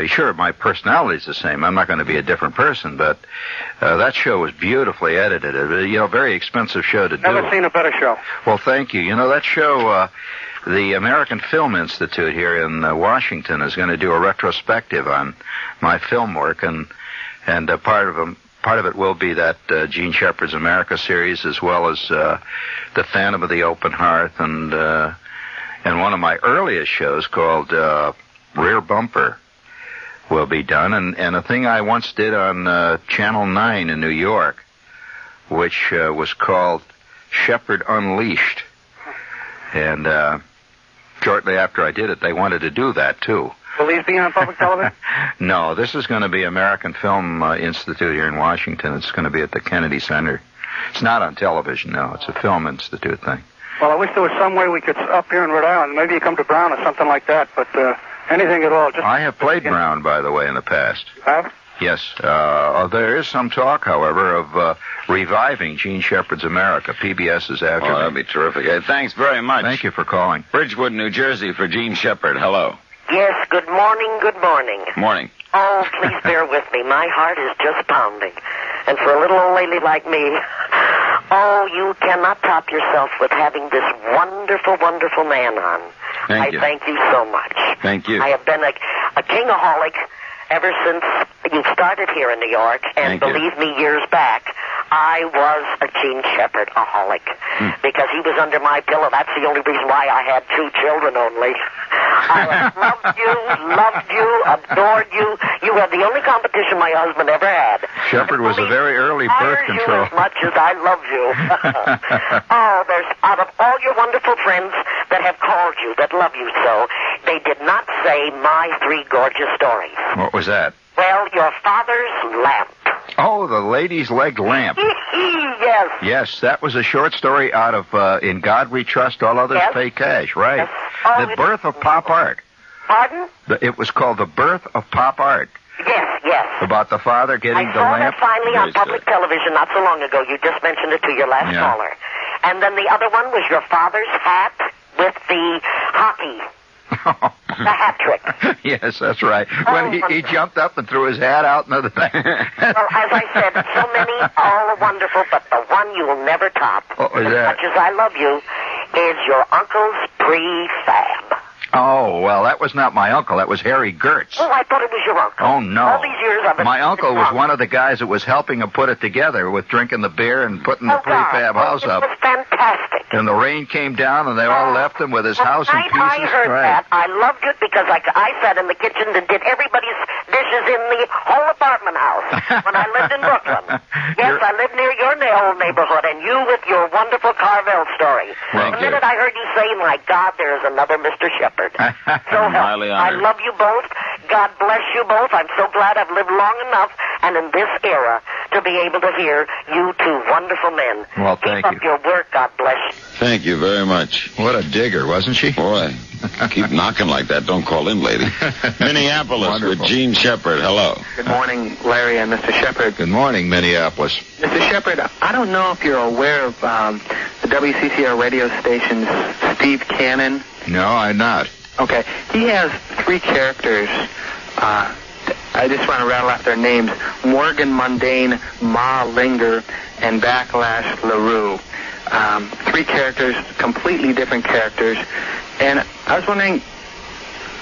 Speaker 3: sure, my personality's the same. I'm not going to be a different person, but that show was beautifully edited. Very expensive show to do.
Speaker 7: Never seen a better show.
Speaker 3: Well, thank you. That show... the American Film Institute here in Washington is going to do a retrospective on my film work, and part of it will be that Gene Shepard's America series, as well as The Phantom of the Open Hearth, and one of my earliest shows called Rear Bumper will be done, and a thing I once did on Channel 9 in New York, which was called Shepard Unleashed. And shortly after I did it, they wanted to do that, too.
Speaker 7: Will these be on public television?
Speaker 3: No, this is going to be American Film Institute here in Washington. It's going to be at the Kennedy Center. It's not on television, no. It's a Film Institute thing.
Speaker 7: Well, I wish there was some way we could, up here in Rhode Island, maybe you come to Brown or something like that, but Anything at all. Just
Speaker 3: I have played Brown, by the way, in the past.
Speaker 7: You have?
Speaker 3: Yes. There is some talk, however, of reviving Gene Shepard's America. PBS is after me.
Speaker 2: That'd be terrific. Hey, thanks very much.
Speaker 3: Thank you for calling.
Speaker 2: Bridgewood, New Jersey, for Gene Shepard. Hello.
Speaker 10: Yes, good morning, good morning.
Speaker 2: Morning.
Speaker 10: Oh, please bear with me. My heart is just pounding. And for a little old lady like me, oh, you cannot top yourself with having this wonderful, wonderful man on.
Speaker 2: Thank you.
Speaker 10: Thank you so much.
Speaker 2: Thank you.
Speaker 10: I have been a kingaholic ever since you started here in New York, and believe me, years back, I was a Gene Shepard-aholic because he was under my pillow. That's the only reason why I had 2 children only. I loved you, adored you. You were the only competition my husband ever had.
Speaker 3: Shepard was a very early birth control.
Speaker 10: You as much as I love you. Oh, there's out of all your wonderful friends that have called you, that love you so, they did not say my 3 gorgeous stories.
Speaker 3: What was that?
Speaker 10: Well, your father's lamp.
Speaker 3: Oh, the lady's leg lamp.
Speaker 10: Yes.
Speaker 3: Yes, that was a short story out of In God We Trust, All Others Pay Cash, right?
Speaker 10: Yes. Oh,
Speaker 3: the birth of pop art.
Speaker 10: Pardon?
Speaker 3: It was called The Birth of Pop Art.
Speaker 10: Yes, yes.
Speaker 3: About the father getting the
Speaker 10: saw
Speaker 3: lamp.
Speaker 10: that finally on public television not so long ago. You just mentioned it to your last caller. And then the other one was your father's hat with the hockey. The hat trick.
Speaker 3: Yes, that's right. When he jumped up and threw his hat out into the thing.
Speaker 10: Well, as I said, so many, all are wonderful, but the one you will never top,
Speaker 3: what was
Speaker 10: as
Speaker 3: that?
Speaker 10: much as I love you, is your uncle's prefab.
Speaker 3: Oh, well, that was not my uncle. That was Harry Gertz.
Speaker 10: Oh, I thought it was your uncle.
Speaker 3: Oh, no.
Speaker 10: All these years I've been...
Speaker 3: My uncle was one of the guys that was helping him put it together with drinking the beer and putting the prefab house up.
Speaker 10: It was fantastic.
Speaker 3: And the rain came down, and they all left him with his house in pieces.
Speaker 10: I heard that. I loved it because I sat in the kitchen and did everybody's dishes in the whole apartment house when I lived in Brooklyn. Yes, I lived near your old neighborhood, and you with your wonderful Carvel story. The minute I heard you say, my God, there is another Mr. Shepard. So I love you both. God bless you both. I'm so glad I've lived long enough and in this era to be able to hear you 2 wonderful men.
Speaker 3: Well, thank you.
Speaker 10: Keep up your work. God bless you.
Speaker 2: Thank you very much.
Speaker 3: What a digger, wasn't she?
Speaker 2: Boy, keep knocking like that. Don't call in, lady. Minneapolis with Gene Shepard. Hello.
Speaker 6: Good morning, Larry and Mr. Shepard.
Speaker 3: Good morning, Minneapolis.
Speaker 6: Mr. Shepard, I don't know if you're aware of the WCCR radio station's Steve Cannon.
Speaker 3: No, I'm not.
Speaker 6: Okay. He has 3 characters. I just want to rattle off their names. Morgan Mundane, Ma Linger, and Backlash LaRue. 3 characters, completely different characters. And I was wondering,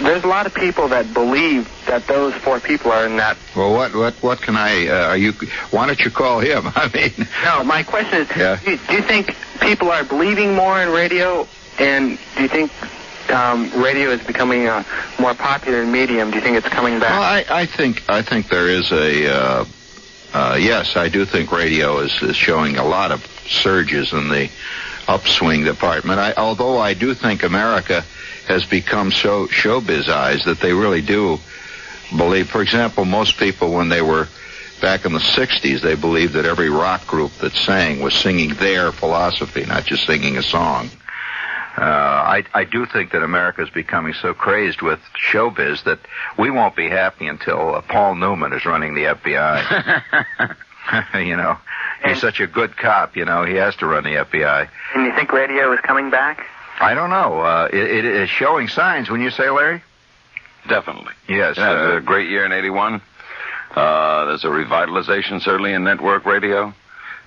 Speaker 6: there's a lot of people that believe that those 4 people are in that.
Speaker 3: Well, what can why don't you call him? I mean.
Speaker 6: No, my question is, do you think people are believing more in radio? And do you think radio is becoming a more popular medium? Do you think it's coming back?
Speaker 3: Well, I think there is a yes, I do think radio is showing a lot of surges in the upswing department. Although I do think America has become so showbizized that they really do believe. For example, most people, when they were back in the 60s, they believed that every rock group that sang was singing their philosophy, not just singing a song. I do think that America is becoming so crazed with showbiz that we won't be happy until Paul Newman is running the FBI. You know, he's such a good cop, you know, he has to run the FBI.
Speaker 6: And you think radio is coming back?
Speaker 3: I don't know. It is showing signs, wouldn't you say, Larry?
Speaker 2: Definitely.
Speaker 3: Yes.
Speaker 2: A great year in 81. There's a revitalization, certainly, in network radio.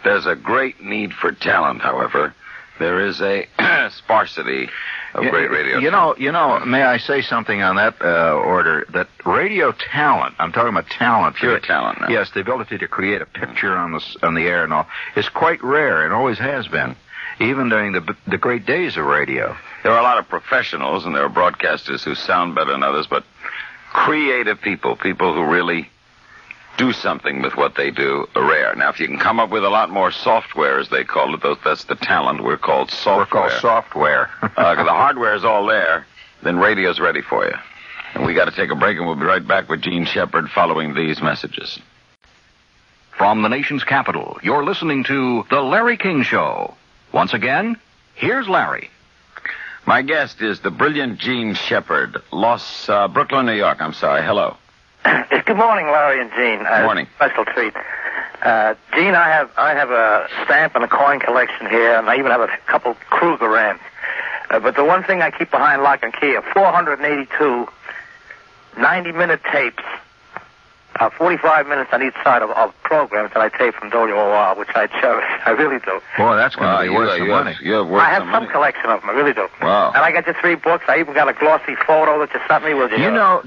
Speaker 2: There's a great need for talent, however. There is a sparsity of great radio.
Speaker 3: You know, may I say something on that order? That radio talent, I'm talking about talent.
Speaker 2: Pure talent. Now.
Speaker 3: Yes, the ability to create a picture on the air and all, is quite rare and always has been, even during the great days of radio.
Speaker 2: There are a lot of professionals and there are broadcasters who sound better than others, but creative people who really do something with what they do are rare. Now, if you can come up with a lot more software, as they call it, that's the talent. We're called software.
Speaker 3: We're called software.
Speaker 2: The hardware is all there, then radio's ready for you. And we got to take a break, and we'll be right back with Gene Shepard following these messages.
Speaker 1: From the nation's capital, you're listening to The Larry King Show. Once again, here's Larry.
Speaker 2: My guest is the brilliant Gene Shepherd, Brooklyn, New York. I'm sorry. Hello.
Speaker 11: Good morning, Larry and Gene.
Speaker 2: Morning.
Speaker 11: Special treat. Gene, I have a stamp and a coin collection here, and I even have a couple Kruger ramps. But the one thing I keep behind lock and key are 482 90-minute tapes, 45 minutes on each side of programs that I tape from WOR, which I cherish. I really do.
Speaker 3: Boy, that's going to be worth some money.
Speaker 11: I have some collection of them. I really do.
Speaker 2: Wow.
Speaker 11: And I got your 3 books. I even got a glossy photo that you sent me with
Speaker 3: Do you know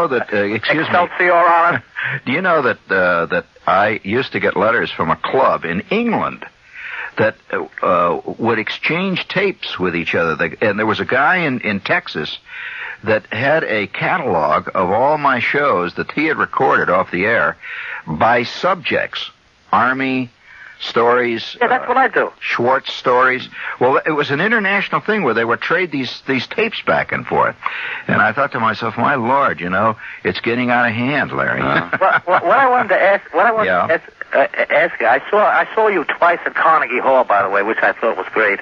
Speaker 3: that, excuse me.
Speaker 11: Excelsior on it?
Speaker 3: Do you know that I used to get letters from a club in England that would exchange tapes with each other? And there was a guy in Texas that had a catalog of all my shows that he had recorded off the air by subjects. Army stories.
Speaker 11: Yeah, that's what I do.
Speaker 3: Schwartz stories. Well, it was an international thing where they would trade these tapes back and forth. And I thought to myself, my Lord, it's getting out of hand, Larry.
Speaker 11: What I wanted to ask, ask you, I saw you twice at Carnegie Hall, by the way, which I thought was great.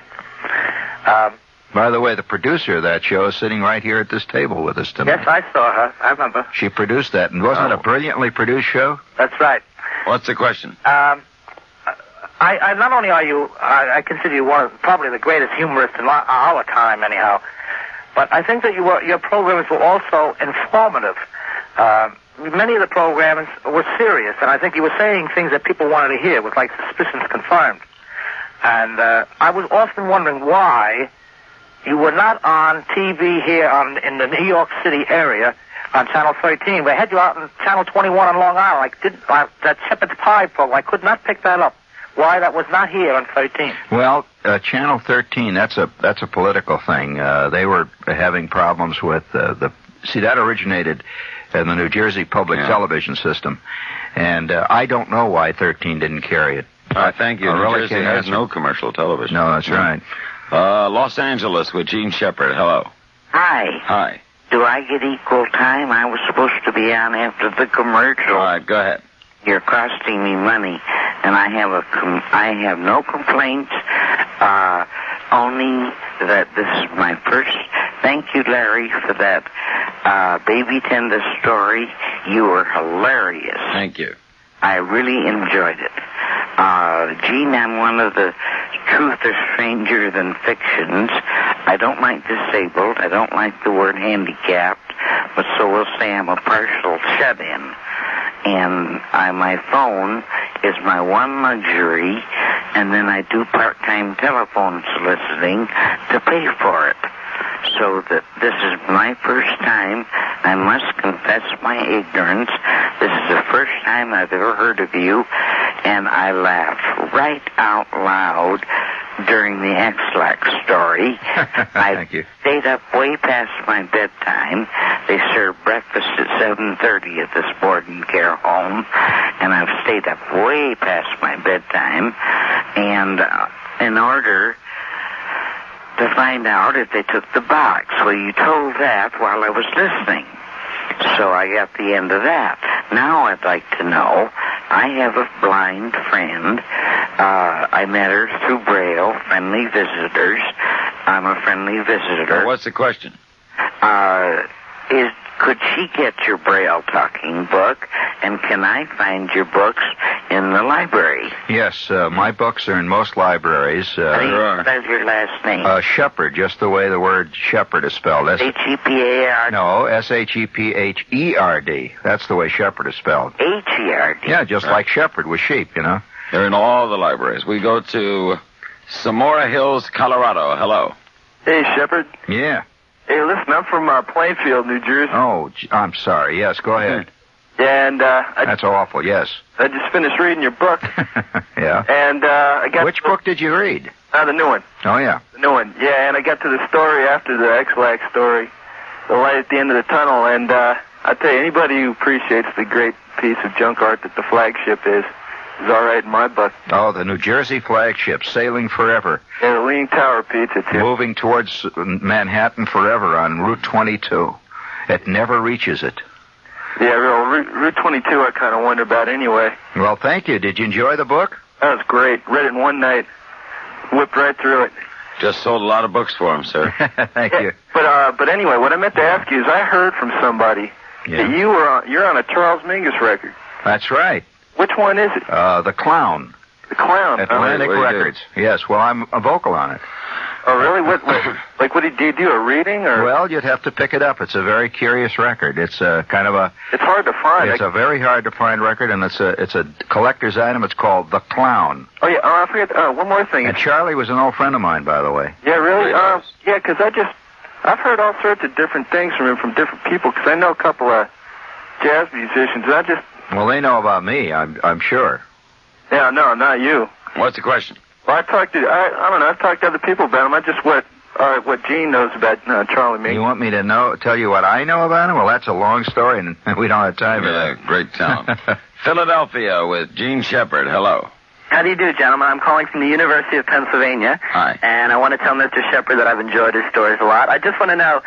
Speaker 3: By the way, the producer of that show is sitting right here at this table with us tonight.
Speaker 11: Yes, I saw her. I remember.
Speaker 3: She produced that, and wasn't it a brilliantly produced show?
Speaker 11: That's right.
Speaker 2: What's the question?
Speaker 11: I not only are you, I consider you one of probably the greatest humorists in our time, anyhow, but I think that your programs were also informative. Many of the programs were serious, and I think you were saying things that people wanted to hear, with like suspicions confirmed. And I was often wondering why you were not on TV here in the New York City area on Channel 13. We had you out on Channel 21 on Long Island. That Shepherd's Pie program, I could not pick that up. Why that was not here on 13?
Speaker 3: Well, Channel 13, that's a political thing. They were having problems with see, that originated in the New Jersey public television system. And I don't know why 13 didn't carry it.
Speaker 2: Thank you. New Jersey has no commercial television.
Speaker 3: No, that's right.
Speaker 2: Los Angeles with Gene Shepherd. Hello.
Speaker 13: Hi.
Speaker 2: Hi.
Speaker 13: Do I get equal time? I was supposed to be on after the commercial.
Speaker 2: All right, go ahead.
Speaker 13: You're costing me money, and I have no complaints. Only that this is my first. Thank you, Larry, for that Baby Tenda story. You were hilarious.
Speaker 2: Thank you.
Speaker 13: I really enjoyed it. Gene, I'm one of the truth is stranger than fictions. I don't like disabled. I don't like the word handicapped, but so we'll say I'm a partial shut-in. And my phone is my one luxury, and then I do part-time telephone soliciting to pay for it. So that this is my first time. I must confess my ignorance. This is the first time I've ever heard of you, and I laughed right out loud during the X-Lax story.
Speaker 3: Thank you.
Speaker 13: Stayed up way past my bedtime. They serve breakfast at 7:30 at this board and care home, and I've stayed up way past my bedtime, and in order to find out if they took the box. Well, you told that while I was listening. So I got the end of that. Now I'd like to know, I have a blind friend. I met her through Braille, friendly visitors. I'm a friendly visitor.
Speaker 2: Well, what's the question?
Speaker 13: Could she get your Braille talking book, and can I find your books in the library?
Speaker 3: Yes, my books are in most libraries.
Speaker 13: What is your last name?
Speaker 3: Shepherd, just the way the word shepherd is spelled.
Speaker 13: H-E-P-A-R-D?
Speaker 3: No, S-H-E-P-H-E-R-D. That's the way shepherd is spelled.
Speaker 13: H-E-R-D?
Speaker 3: Yeah, just like shepherd with sheep,
Speaker 2: They're in all the libraries. We go to Samora Hills, Colorado. Hello.
Speaker 14: Hey, Shepherd.
Speaker 3: Yeah.
Speaker 14: Hey, listen, I'm from Plainfield, New Jersey.
Speaker 3: Oh, I'm sorry. Yes, go ahead.
Speaker 14: And
Speaker 3: that's awful. Yes.
Speaker 14: I just finished reading your book.
Speaker 3: Yeah.
Speaker 14: And I got
Speaker 3: which book did you read?
Speaker 14: The new one.
Speaker 3: Oh yeah.
Speaker 14: The new one. Yeah, and I got to the story after the X-Lax story, the light at the end of the tunnel, and I tell you, anybody who appreciates the great piece of junk art that the flagship is all right in my book.
Speaker 3: Oh, the New Jersey flagship, sailing forever.
Speaker 14: Yeah, the Leaning Tower Pizza, too.
Speaker 3: Moving towards Manhattan forever on Route 22. It never reaches it.
Speaker 14: Yeah, Route 22 I kind of wonder about anyway.
Speaker 3: Well, thank you. Did you enjoy the book?
Speaker 14: That was great. Read it in one night. Whipped right through it.
Speaker 2: Just sold a lot of books for him, sir.
Speaker 3: Thank you.
Speaker 14: But anyway, what I meant to ask you is I heard from somebody that you're on a Charles Mingus record.
Speaker 3: That's right.
Speaker 14: Which one is it?
Speaker 3: The Clown.
Speaker 14: The Clown.
Speaker 3: Atlantic Records. Yes, well, I'm a vocal on it.
Speaker 14: Oh, really? What do you do? A reading or?
Speaker 3: Well, you'd have to pick it up. It's a very curious record. It's kind of a.
Speaker 14: It's hard to find.
Speaker 3: It's a very hard to find record, and it's a collector's item. It's called The Clown.
Speaker 14: Oh yeah. I forget. One more thing.
Speaker 3: And Charlie was an old friend of mine, by the way.
Speaker 14: Yeah, really? Yeah, because I've heard all sorts of different things from him from different people. Because I know a couple of jazz musicians.
Speaker 3: Well, they know about me. I'm sure.
Speaker 14: Yeah, no, not you.
Speaker 2: What's the question?
Speaker 14: Well, I don't know. I've talked to other people about him. I just what Gene knows about Charlie Mingus.
Speaker 3: You want me to tell you what I know about him? Well, that's a long story, and we don't have time for that.
Speaker 2: Great town. Philadelphia with Gene Shepard. Hello.
Speaker 15: How do you do, gentlemen? I'm calling from the University of Pennsylvania.
Speaker 2: Hi.
Speaker 15: And I want to tell Mr. Shepard that I've enjoyed his stories a lot. I just want to know,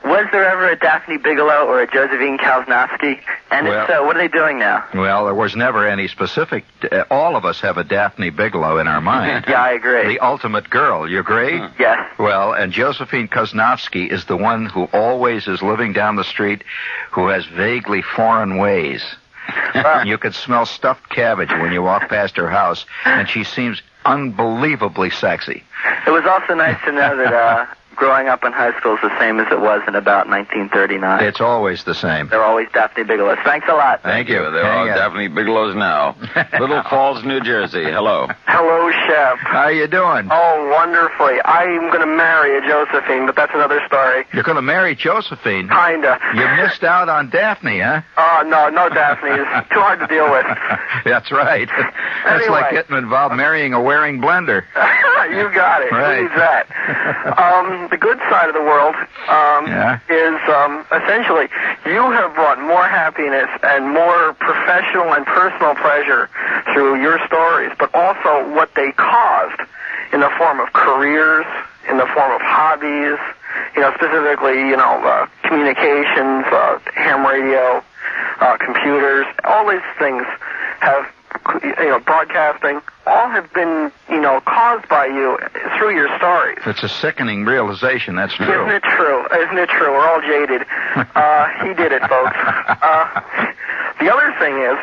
Speaker 15: was there ever a Daphne Bigelow or a Josephine Kausnowski? And if so, what are they doing now?
Speaker 3: Well, there was never any specific. All of us have a Daphne Bigelow in our mind.
Speaker 15: Yeah, I agree.
Speaker 3: The ultimate girl. You agree?
Speaker 15: Yes.
Speaker 3: Well, and Josephine Kausnowski is the one who always is living down the street, who has vaguely foreign ways. You could smell stuffed cabbage when you walk past her house, and she seems unbelievably sexy.
Speaker 15: It was also nice to know that growing up in high school is the same as it was in about 1939.
Speaker 3: It's always the same.
Speaker 15: They're always Daphne Bigelows. Thanks a lot.
Speaker 3: Thank you.
Speaker 2: They're all Daphne Bigelows now. Little Falls, New Jersey. Hello.
Speaker 16: Hello, Shep.
Speaker 3: How you doing?
Speaker 16: Oh, wonderfully. I'm going to marry a Josephine, but that's another story.
Speaker 3: You're going to marry Josephine?
Speaker 16: Kinda.
Speaker 3: You missed out on Daphne, huh?
Speaker 16: Oh, no Daphne. It's too hard to deal with.
Speaker 3: That's right. That's like getting involved marrying a wearing blender.
Speaker 16: You got it.
Speaker 3: Right.
Speaker 16: Who needs that? The good side of the world is essentially you have brought more happiness and more professional and personal pleasure through your stories, but also what they caused in the form of careers, in the form of hobbies, specifically, communications, ham radio, computers, all these things have, broadcasting, all have been, caused by you through your stories.
Speaker 3: It's a sickening realization, that's true.
Speaker 16: Isn't it true? We're all jaded. He did it, folks. The other thing is,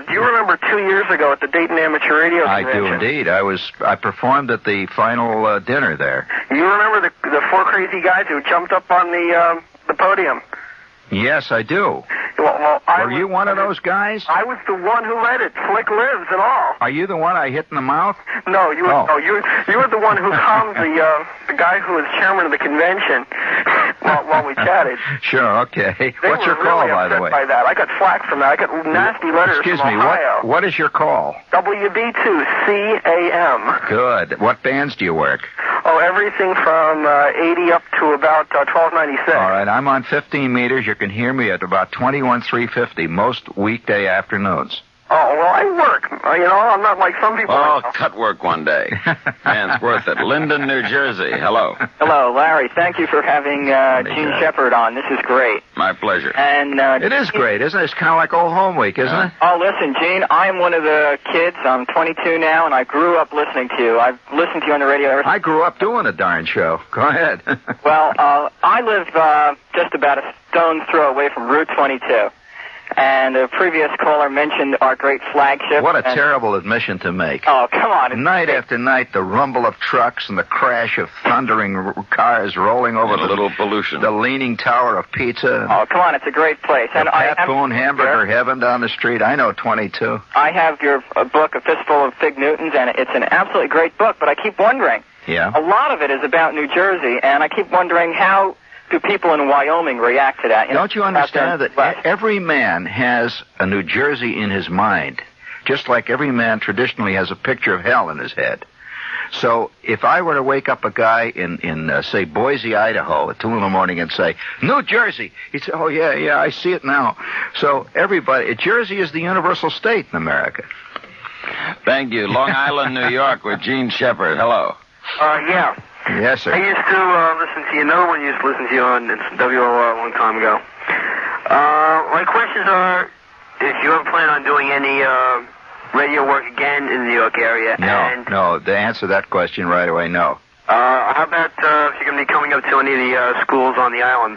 Speaker 16: do you remember 2 years ago at the Dayton Amateur Radio Convention?
Speaker 3: I do indeed. I performed at the final dinner there.
Speaker 16: You remember the four crazy guys who jumped up on the podium?
Speaker 3: Yes, I do.
Speaker 16: Well,
Speaker 3: Were you one of those guys?
Speaker 16: I was the one who led it. Flick lives and all.
Speaker 3: Are you the one I hit in the mouth?
Speaker 16: No, you were the one who calmed the guy who was chairman of the convention while we chatted.
Speaker 3: Sure, okay.
Speaker 16: They
Speaker 3: What's your
Speaker 16: were
Speaker 3: call,
Speaker 16: really
Speaker 3: by the way?
Speaker 16: By that. I got flack from that. I got nasty letters
Speaker 3: Excuse
Speaker 16: from
Speaker 3: me,
Speaker 16: Ohio.
Speaker 3: what is your call?
Speaker 16: WB2CAM.
Speaker 3: Good. What bands do you work?
Speaker 16: Oh, everything from 80 up to about 1296.
Speaker 3: All right, I'm on 15 meters. You can hear me at about 21,350 most weekday afternoons.
Speaker 16: Oh, well, I work. I'm not like some people.
Speaker 2: Oh, cut work one day. Man, it's worth it. Linden, New Jersey. Hello.
Speaker 17: Hello, Larry. Thank you for having Gene Shepard on. This is great.
Speaker 2: My pleasure.
Speaker 17: And
Speaker 3: it is great, isn't it? It's kind of like old home week, isn't it?
Speaker 17: Oh, listen, Gene, I'm one of the kids. I'm 22 now, and I grew up listening to you. I've listened to you on the radio ever since.
Speaker 3: I grew up doing a darn show. Go ahead.
Speaker 17: Well, I live just about a stone's throw away from Route 22. And the previous caller mentioned our great flagship.
Speaker 3: What a terrible admission to make.
Speaker 17: Oh, come on.
Speaker 3: Night after night, the rumble of trucks and the crash of thundering cars rolling over the
Speaker 2: little pollution.
Speaker 3: The leaning tower of pizza.
Speaker 17: Oh, come on. It's a great place.
Speaker 3: And Pat Boone Hamburger Heaven down the street. I know 22.
Speaker 17: I have your book, A Fistful of Fig Newtons, and it's an absolutely great book, but I keep wondering.
Speaker 3: Yeah?
Speaker 17: A lot of it is about New Jersey, and I keep wondering how do people in Wyoming react to that?
Speaker 3: Don't you understand that every man has a New Jersey in his mind, just like every man traditionally has a picture of hell in his head. So if I were to wake up a guy in say, Boise, Idaho at 2 in the morning and say, New Jersey, he'd say, oh, yeah, I see it now. So Jersey is the universal state in America.
Speaker 2: Thank you. Long Island, New York with Gene Shepard. Hello.
Speaker 16: Yeah.
Speaker 3: Yes, sir.
Speaker 16: I used to listen to you. Another one used to listen to you on WOR a long time ago. My questions are, if you ever plan on doing any radio work again in the New York area?
Speaker 3: No. To answer that question right away, no.
Speaker 20: How about if you're going to be coming up to any of the schools on the island,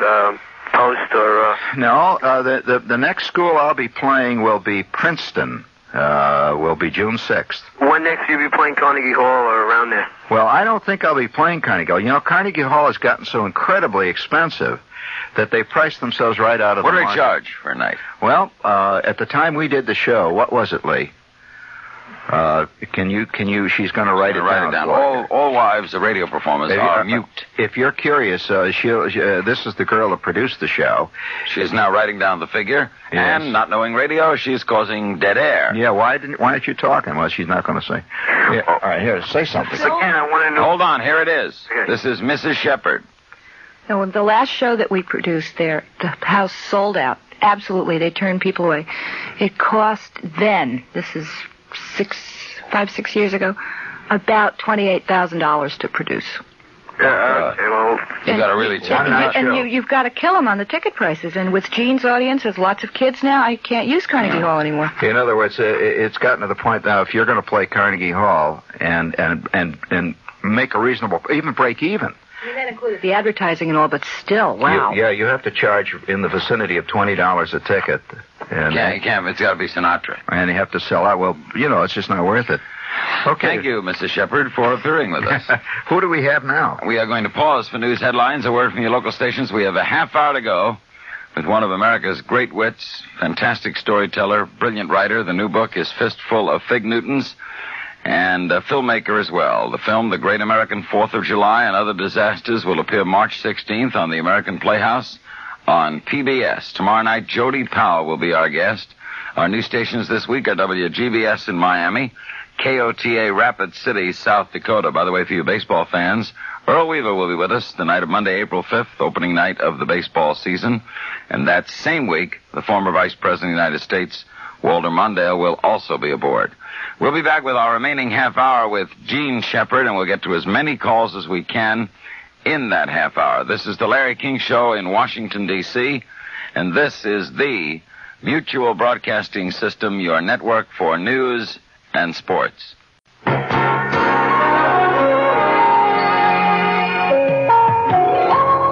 Speaker 20: Post or...
Speaker 3: No, the next school I'll be playing will be Princeton. Will be June 6th.
Speaker 20: When next will you be playing Carnegie Hall or around there?
Speaker 3: Well, I don't think I'll be playing Carnegie Hall. You know, Carnegie Hall has gotten so incredibly expensive that they priced themselves right out of
Speaker 2: what
Speaker 3: the
Speaker 2: do they
Speaker 3: market.
Speaker 2: charge for a night?
Speaker 3: Well, at the time we did the show, what was it, Lee? Can you? She's going to write it down.
Speaker 2: All wives of radio performers are mute.
Speaker 3: If you're curious, this is the girl that produced the show.
Speaker 2: She is now writing down the figure, and not knowing radio, she's causing dead air.
Speaker 3: Yeah, why aren't you talking? Well, she's not going to say. Yeah, all right, here, say something.
Speaker 20: Again, I want to know.
Speaker 2: Hold on, here it is. This is Mrs. Shepard.
Speaker 9: No, the last show that we produced there, the house sold out. Absolutely, they turned people away. It cost then, this is 5-6 years ago, about $28,000 to produce.
Speaker 20: Okay, well,
Speaker 2: you got to really check it out.
Speaker 9: And you've got to kill them on the ticket prices. And with Gene's audience, there's lots of kids now. I can't use Carnegie Hall anymore.
Speaker 3: In other words, it's gotten to the point now. If you're going to play Carnegie Hall and make a reasonable, even break even.
Speaker 9: I mean, that included the advertising and all, but still, wow.
Speaker 3: You have to charge in the vicinity of $20 a ticket. And
Speaker 2: you can't. It's got to be Sinatra.
Speaker 3: And you have to sell out. Well, it's just not worth it. Okay.
Speaker 2: Thank you, Mrs. Shepard, for appearing with us.
Speaker 3: Who do we have now?
Speaker 2: We are going to pause for news headlines. A word from your local stations. We have a half hour to go with one of America's great wits, fantastic storyteller, brilliant writer. The new book is Fistful of Fig Newtons. And a filmmaker as well. The film, The Great American 4th of July and Other Disasters, will appear March 16th on the American Playhouse on PBS. Tomorrow night, Jody Powell will be our guest. Our new stations this week are WGBS in Miami, KOTA Rapid City, South Dakota. By the way, for you baseball fans, Earl Weaver will be with us the night of Monday, April 5th, opening night of the baseball season. And that same week, the former Vice President of the United States, Walter Mondale, will also be aboard. We'll be back with our remaining half hour with Gene Shepard, and we'll get to as many calls as we can in that half hour. This is the Larry King Show in Washington, D.C., and this is the Mutual Broadcasting System, your network for news and sports.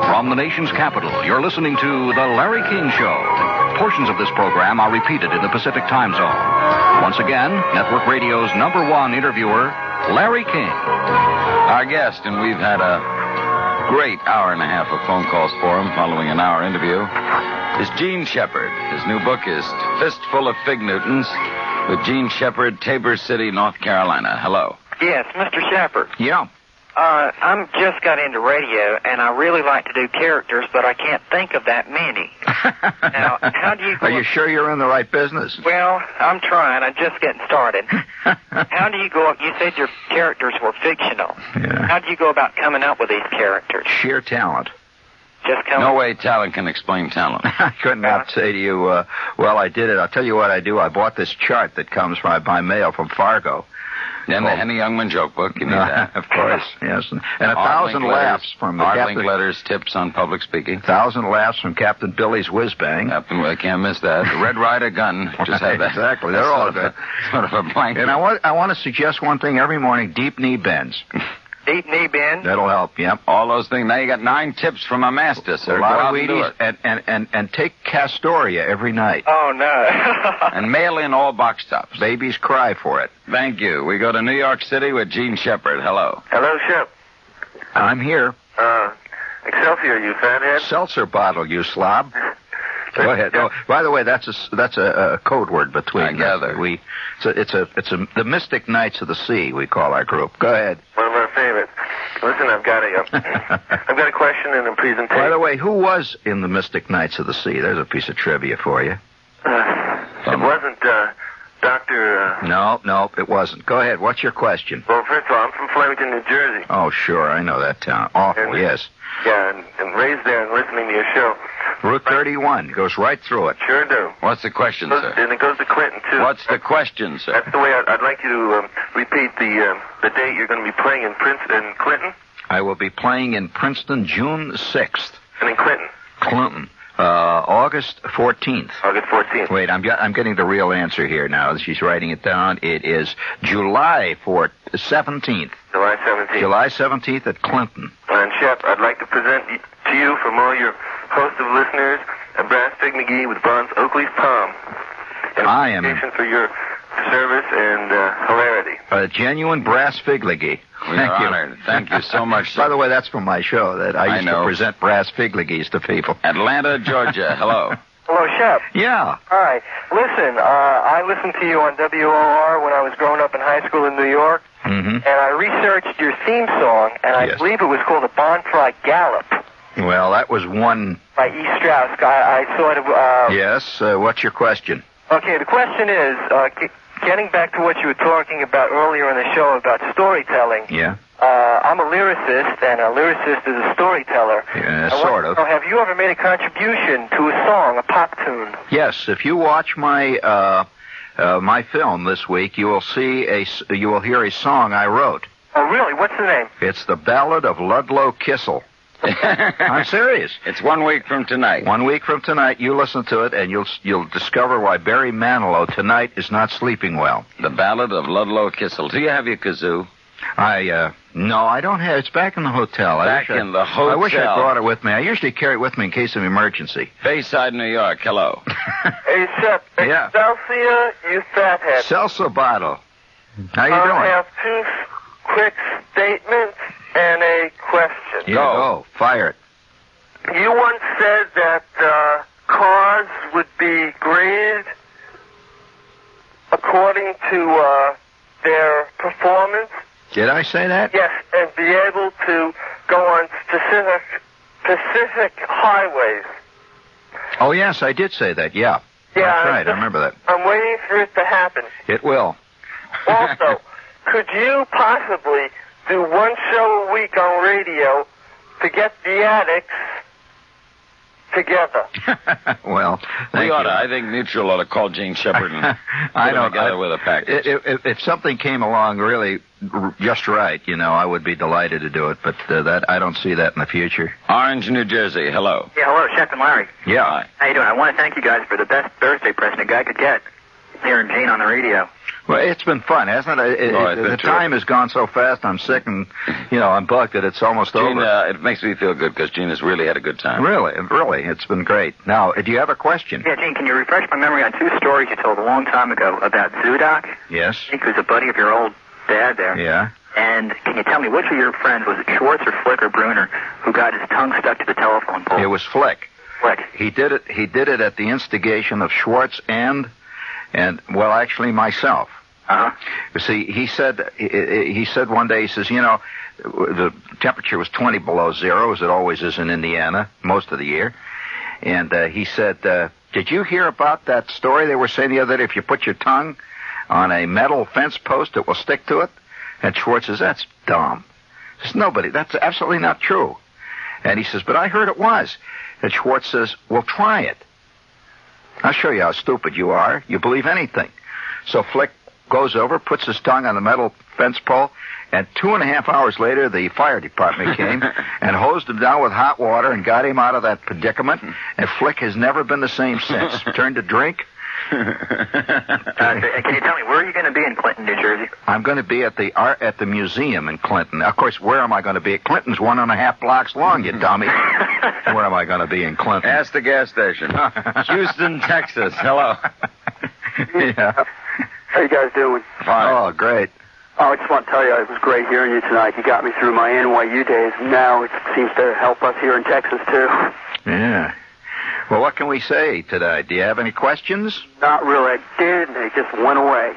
Speaker 1: From the nation's capital, you're listening to The Larry King Show. Portions of this program are repeated in the Pacific Time Zone. Once again, Network Radio's #1 interviewer, Larry King.
Speaker 2: Our guest, and we've had a great hour and a half of phone calls for him following an hour interview, is Gene Shepard. His new book is Fistful of Fig Newtons with Gene Shepard, Tabor City, North Carolina. Hello.
Speaker 18: Yes, Mr. Shepard.
Speaker 3: Yeah.
Speaker 18: I'm just got into radio, and I really like to do characters, but I can't think of that many. Now, how do you...
Speaker 3: Are you sure you're in the right business?
Speaker 18: Well, I'm trying. I'm just getting started. How do you go... You said your characters were fictional.
Speaker 3: Yeah.
Speaker 18: How do you go about coming up with these characters?
Speaker 3: Sheer talent.
Speaker 18: Just come...
Speaker 2: No way talent can explain talent.
Speaker 3: I could not say to you, well, I did it. I'll tell you what I do. I bought this chart that comes by mail from Fargo.
Speaker 2: And the Henny Youngman joke book, you need that.
Speaker 3: Of course, yes. And 1,000 laughs from the
Speaker 2: Captain... letters, tips on public speaking.
Speaker 3: 1,000 laughs from Captain Billy's whiz bang.
Speaker 2: I can't miss that. The Red Rider gun, just had that.
Speaker 3: Exactly, they're all good.
Speaker 2: Sort of a blanket.
Speaker 3: And I want to suggest one thing every morning, deep knee bends.
Speaker 18: Deep knee bend?
Speaker 3: That'll help, yep.
Speaker 2: All those things. Now you got 9 tips from a master, sir.
Speaker 3: A lot of Wheaties, and take Castoria every night.
Speaker 18: Oh, no.
Speaker 2: And mail in all box tops.
Speaker 3: Babies cry for it.
Speaker 2: Thank you. We go to New York City with Gene Shepard. Hello.
Speaker 20: Hello, Shep.
Speaker 3: I'm here.
Speaker 20: Excelsior, you fathead.
Speaker 3: Seltzer bottle, you slob. Go ahead. Oh, by the way, that's a code word between us. It's the Mystic Knights of the Sea, we call our group. Go ahead.
Speaker 20: One of our favorites. Listen, I've got a question and a presentation.
Speaker 3: By the way, who was in the Mystic Knights of the Sea? There's a piece of trivia for you.
Speaker 20: It wasn't Dr.
Speaker 3: No, it wasn't. Go ahead. What's your question?
Speaker 20: Well, first of all, I'm from Flemington, New Jersey.
Speaker 3: Oh, sure. I know that town. Awful, yes.
Speaker 20: Yeah, and raised there and listening to your show.
Speaker 3: Route 31 goes right through it.
Speaker 20: Sure do.
Speaker 2: What's the question, sir?
Speaker 20: And it goes to Clinton, too.
Speaker 2: What's the question, sir?
Speaker 20: That's the way I'd like you to repeat the date you're going to be playing in Clinton.
Speaker 3: I will be playing in Princeton June 6th.
Speaker 20: And in Clinton?
Speaker 3: Clinton. August 14th.
Speaker 23: August 14th.
Speaker 3: Wait, I'm getting the real answer here now. She's writing it down. It is July 17th.
Speaker 23: July 17th.
Speaker 3: July 17th at Clinton.
Speaker 23: And Shep, I'd like to present to you from all your host of listeners a brass Fig McGee with bronze Oakley's palm.
Speaker 3: I am
Speaker 23: for your service and hilarity.
Speaker 3: A genuine brass Fig McGee.
Speaker 2: Thank you. Honored. Thank you so much.
Speaker 3: By the way, that's from my show that I used to present brass Fig McGees to people.
Speaker 2: Atlanta, Georgia. Hello.
Speaker 8: Hello, Shep.
Speaker 3: Yeah.
Speaker 8: Hi. Listen, I listened to you on WOR when I was growing up in high school in New York, and I researched your theme song, and I believe it was called a Bonfry Gallop.
Speaker 3: Well, that was one...
Speaker 8: By E. Strauss. I sort of...
Speaker 3: Yes, what's your question?
Speaker 8: Okay, the question is, getting back to what you were talking about earlier in the show about storytelling.
Speaker 3: Yeah.
Speaker 8: I'm a lyricist, and a lyricist is a storyteller.
Speaker 3: Yeah, sort of.
Speaker 8: Have you ever made a contribution to a song, a pop tune?
Speaker 3: Yes. If you watch my my film this week, you will hear a song I wrote.
Speaker 8: Oh, really? What's the name?
Speaker 3: It's the Ballad of Ludlow Kissel. I'm serious.
Speaker 2: It's 1 week from tonight.
Speaker 3: 1 week from tonight, you listen to it, and you'll discover why Barry Manilow tonight is not sleeping well.
Speaker 2: The Ballad of Ludlow Kissel. Do you have your kazoo?
Speaker 3: No, I don't have. It's back in the hotel.
Speaker 2: In the hotel.
Speaker 3: I wish I brought it with me. I usually carry it with me in case of emergency.
Speaker 2: Bayside, New York. Hello.
Speaker 8: Hey, Shep.
Speaker 3: Yeah.
Speaker 8: Excelsior, you fathead.
Speaker 3: Salsa bottle. How you doing?
Speaker 8: I have two quick statements and a question.
Speaker 3: Go. Fire it.
Speaker 8: You once said that cars would be graded according to their performance.
Speaker 3: Did I say that?
Speaker 8: Yes, and be able to go on specific highways.
Speaker 3: Oh, yes, I did say that, yeah.
Speaker 8: Yeah,
Speaker 3: that's right, I remember that.
Speaker 8: I'm waiting for it to happen.
Speaker 3: It will.
Speaker 8: Also, could you possibly do one show a week on radio to get the addicts together?
Speaker 3: Well,
Speaker 2: I think Mutual ought to call Gene Shepard and put them together with a package.
Speaker 3: If something came along really just right, I would be delighted to do it, but that I don't see that in the future.
Speaker 2: Orange, New Jersey. Hello.
Speaker 12: Yeah, hello, Shep and Larry.
Speaker 3: Yeah.
Speaker 2: Hi.
Speaker 12: How you doing? I want to thank you guys for the best birthday present a guy could get, hearing Gene on the radio.
Speaker 3: Well, it's been fun, hasn't it? The time has gone so fast. I'm sick and, I'm bugged that it's almost over.
Speaker 2: It makes me feel good because Gene has really had a good time.
Speaker 3: Really. It's been great. Now, do you have a question?
Speaker 12: Yeah, Gene, can you refresh my memory on two stories you told a long time ago about Zudok?
Speaker 3: Yes.
Speaker 12: I think he was a buddy of your old dad there.
Speaker 3: Yeah.
Speaker 12: And can you tell me which of your friends, was it Schwartz or Flick or Bruner, who got his tongue stuck to the telephone pole?
Speaker 3: It was Flick.
Speaker 12: Flick.
Speaker 3: He did it at the instigation of Schwartz and actually myself.
Speaker 12: Uh-huh.
Speaker 3: You see, he said one day, he says, the temperature was 20 below zero, as it always is in Indiana, most of the year. And he said, did you hear about that story they were saying the other day, if you put your tongue on a metal fence post, it will stick to it? And Schwartz says, that's dumb. He says, that's absolutely not true. And he says, but I heard it was. And Schwartz says, well, try it. I'll show you how stupid you are. You believe anything. So Flick goes over, puts his tongue on the metal fence pole, and 2.5 hours later, the fire department came and hosed him down with hot water and got him out of that predicament. And Flick has never been the same since. Turned to drink.
Speaker 12: Can you tell me, where are you going to be in Clinton, New Jersey?
Speaker 3: I'm going to be at the museum in Clinton. Of course, where am I going to be? Clinton's 1.5 blocks long, you dummy. Where am I going to be in Clinton?
Speaker 2: Ask the gas station. Houston, Texas. Hello.
Speaker 3: Yeah.
Speaker 8: How you guys doing?
Speaker 3: Fine. Oh, great.
Speaker 8: Oh, I just want to tell you, it was great hearing you tonight. You got me through my NYU days. Now it seems to help us here in Texas, too.
Speaker 3: Yeah. Well, what can we say today? Do you have any questions?
Speaker 8: Not really. I did, and they just went away.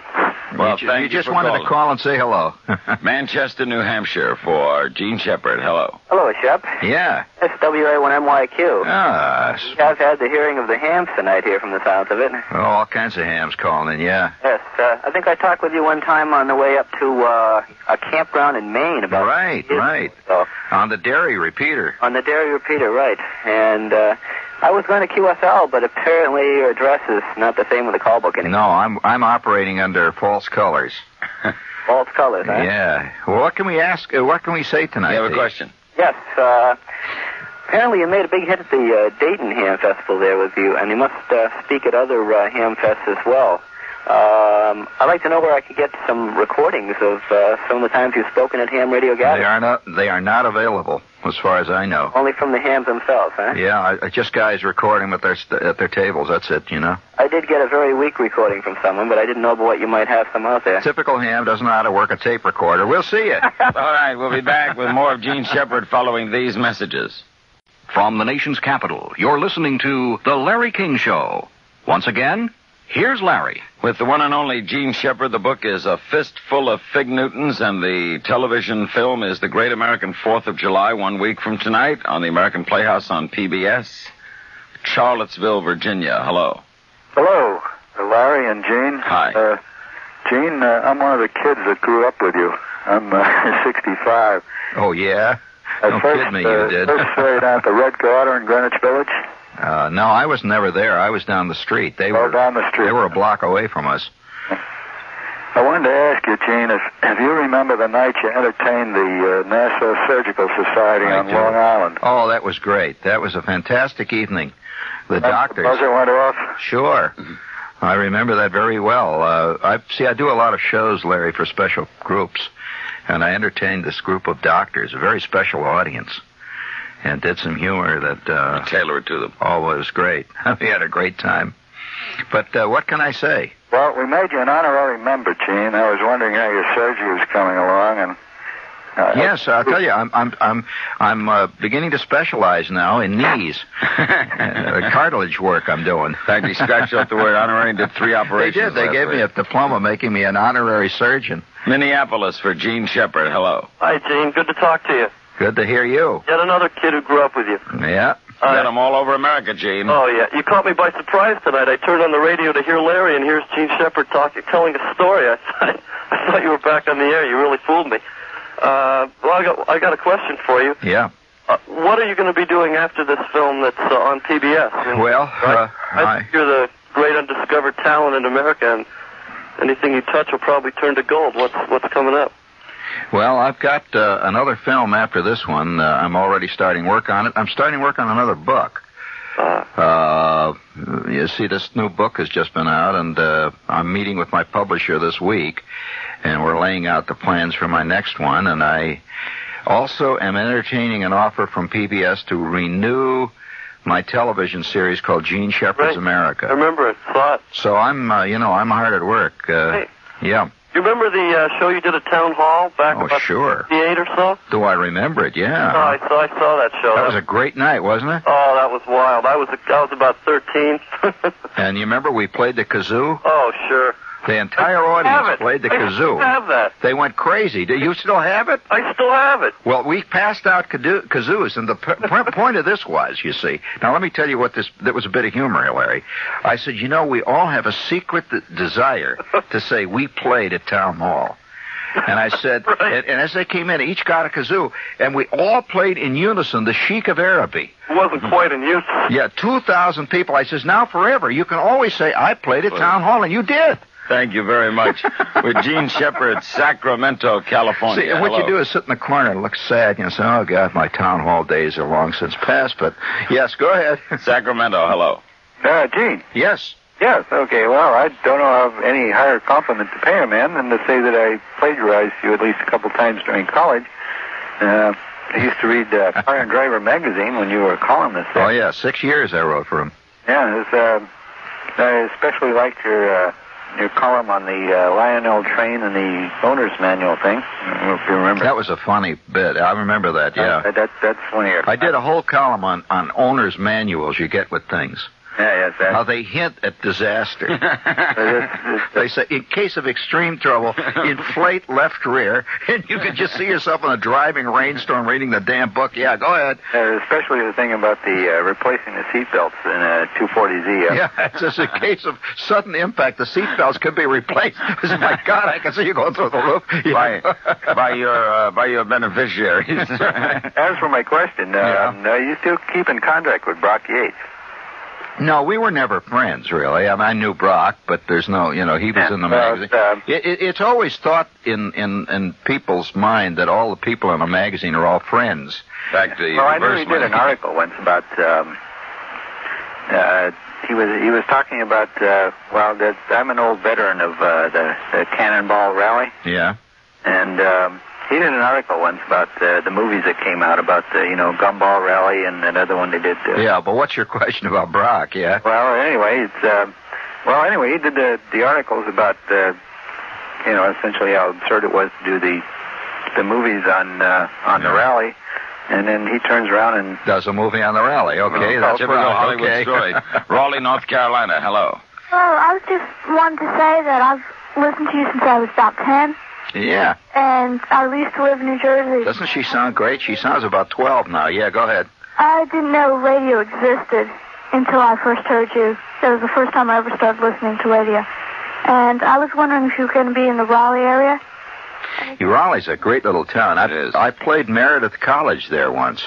Speaker 2: Well,
Speaker 3: you just wanted to call and say hello.
Speaker 2: Manchester, New Hampshire for Gene Shepard. Hello.
Speaker 12: Hello, Shep.
Speaker 3: Yeah.
Speaker 12: It's WA1MYQ.
Speaker 3: Ah.
Speaker 12: You guys had the hearing of the hams tonight here from the sounds of it.
Speaker 3: Oh, all kinds of hams calling in, yeah.
Speaker 12: Yes. I think I talked with you one time on the way up to a campground in Maine about...
Speaker 3: Right.
Speaker 12: So.
Speaker 3: On the dairy repeater.
Speaker 12: On the dairy repeater, right. And... I was going to QSL, but apparently your address is not the same with the call book anymore.
Speaker 3: No, I'm operating under false colors.
Speaker 12: False colors, huh?
Speaker 3: Yeah. Well, what can we ask? What can we say tonight?
Speaker 2: You have a question?
Speaker 12: Yes. Apparently you made a big hit at the Dayton Ham Festival there with you, and you must speak at other ham fests as well. I'd like to know where I could get some recordings of some of the times you've spoken at ham radio gatherings.
Speaker 3: They are not available, as far as I know.
Speaker 12: Only from the hams themselves, huh?
Speaker 3: Yeah, just guys recording at their tables. That's it, you know.
Speaker 12: I did get a very weak recording from someone, but I didn't know about what you might have some out there.
Speaker 3: Typical ham doesn't know how to work a tape recorder. We'll see you.
Speaker 2: All right, we'll be back with more of Gene Shepard following these messages.
Speaker 1: From the nation's capital, you're listening to The Larry King Show. Once again, here's Larry.
Speaker 2: With the one and only Gene Shepard, the book is A Fistful of Fig Newtons, and the television film is The Great American 4th of July, 1 week from tonight, on the American Playhouse on PBS. Charlottesville, Virginia. Hello.
Speaker 5: Hello, Larry and Gene.
Speaker 2: Hi.
Speaker 5: Gene, I'm one of the kids that grew up with you. I'm 65.
Speaker 3: Oh, yeah? Don't kid me, you did.
Speaker 5: First straight out the Red Garter in Greenwich Village.
Speaker 3: No, I was never there. I was down the street. They were
Speaker 5: down the street.
Speaker 3: They were a block away from us.
Speaker 5: I wanted to ask you, Gene, if you remember the night you entertained the Nassau Surgical Society on Long Island.
Speaker 3: Oh, that was great. That was a fantastic evening. The doctors.
Speaker 5: The buzzer went off?
Speaker 3: Sure. I remember that very well. I do a lot of shows, Larry, for special groups. And I entertained this group of doctors, a very special audience, and did some humor that...
Speaker 2: tailored to them.
Speaker 3: Oh, it was great. We had a great time. But what can I say?
Speaker 5: Well, we made you an honorary member, Gene. I was wondering how your surgery was coming along, and...
Speaker 3: yes, I'll tell you, I'm beginning to specialize now in knees. Cartilage work I'm doing.
Speaker 2: In fact, he scratched out the word honorary and did 3 operations.
Speaker 3: They did. They gave me a diploma making me an honorary surgeon.
Speaker 2: Minneapolis for Gene Shepard. Hello.
Speaker 19: Hi, Gene. Good to talk to you.
Speaker 3: Good to hear you.
Speaker 19: Yet another kid who grew up with you.
Speaker 3: Yeah.
Speaker 2: Got them all over America, Gene.
Speaker 19: Oh, yeah. You caught me by surprise tonight. I turned on the radio to hear Larry, and here's Gene Shepard telling a story. I thought you were back on the air. You really fooled me. Well, I got a question for you.
Speaker 3: Yeah.
Speaker 19: What are you going to be doing after this film that's on PBS? I think you're the great undiscovered talent in America, and anything you touch will probably turn to gold. What's coming up?
Speaker 3: Well, I've got another film after this one. I'm already starting work on it. I'm starting work on another book. You see, this new book has just been out, and I'm meeting with my publisher this week, and we're laying out the plans for my next one. And I also am entertaining an offer from PBS to renew my television series called Gene Shepard's America.
Speaker 19: I remember it.
Speaker 3: So I'm hard at work. Yeah.
Speaker 19: You remember the show you did at Town Hall back about
Speaker 3: sure.
Speaker 19: 58 or so?
Speaker 3: Do I remember it? Yeah.
Speaker 19: Oh, I saw that show.
Speaker 3: That was a great night, wasn't it?
Speaker 19: Oh, that was wild. I was about 13.
Speaker 3: And you remember we played the kazoo?
Speaker 19: Oh, sure.
Speaker 3: The entire audience played the kazoo.
Speaker 19: I still have that.
Speaker 3: They went crazy. Do you still have it?
Speaker 19: I still have it.
Speaker 3: Well, we passed out kazoos, and the point of this was, you see. Now, let me tell you that was a bit of humor here, Larry. I said, we all have a secret desire to say we played at Town Hall. And I said, and as they came in, each got a kazoo, and we all played in unison the Sheik of Araby.
Speaker 19: It wasn't quite in use.
Speaker 3: Yeah, 2,000 people. I says, now forever, you can always say, I played at Town Hall, and you did.
Speaker 2: Thank you very much. With Gene Shepard, Sacramento, California.
Speaker 3: See, what you do is sit in the corner and look sad, say, oh, God, my Town Hall days are long since past, but yes, go ahead.
Speaker 2: Sacramento, hello.
Speaker 5: Gene.
Speaker 3: Yes.
Speaker 5: Yes, okay, well, I don't know of any higher compliment to pay a man than to say that I plagiarized you at least a couple times during college. I used to read Car and Driver magazine when you were a columnist there.
Speaker 3: Oh, yeah, 6 years I wrote for him.
Speaker 5: Yeah, I especially liked your column on the Lionel train and the owner's manual thing. I don't know if you remember.
Speaker 3: That was a funny bit. I remember that, yeah.
Speaker 5: That's funny.
Speaker 3: I did a whole column on owner's manuals you get with things.
Speaker 5: Yeah, yes.
Speaker 3: How they hint at disaster. They say, in case of extreme trouble, inflate left rear, and you can just see yourself in a driving rainstorm reading the damn book. Yeah, go ahead.
Speaker 5: Especially the thing about the replacing the seatbelts in a 240Z.
Speaker 3: Yeah, it's just a case of sudden impact. The seatbelts could be replaced. My God, I can see you going through the roof.
Speaker 2: By your beneficiaries.
Speaker 5: As for my question, you still keep in contact with Brock Yates?
Speaker 3: No, we were never friends, really. I mean, I knew Brock, but there's no, he was in the magazine. It's always thought in people's mind that all the people in a magazine are all friends.
Speaker 2: Back to
Speaker 5: well, I knew he did an article once about. He was talking about. I'm an old veteran of the Cannonball Rally.
Speaker 3: Yeah.
Speaker 5: And he did an article once about the movies that came out about the Gumball Rally and another one they did.
Speaker 3: Yeah, but what's your question about Brock? Yeah.
Speaker 5: Well, anyway, he did the articles about essentially how absurd it was to do the movies on the rally. And then he turns around and
Speaker 3: does a movie on the rally. Okay, that's
Speaker 2: typical Hollywood story. Raleigh, North Carolina. Hello.
Speaker 4: Oh, I was just wanted to say that I've listened to you since I was about 10.
Speaker 3: Yeah.
Speaker 4: And I used to live in New Jersey.
Speaker 3: Doesn't she sound great? She sounds about 12 now. Yeah, go ahead.
Speaker 4: I didn't know radio existed until I first heard you. That was the first time I ever started listening to radio. And I was wondering if you were going to be in the Raleigh area.
Speaker 3: Raleigh's a great little town. I played Meredith College there once.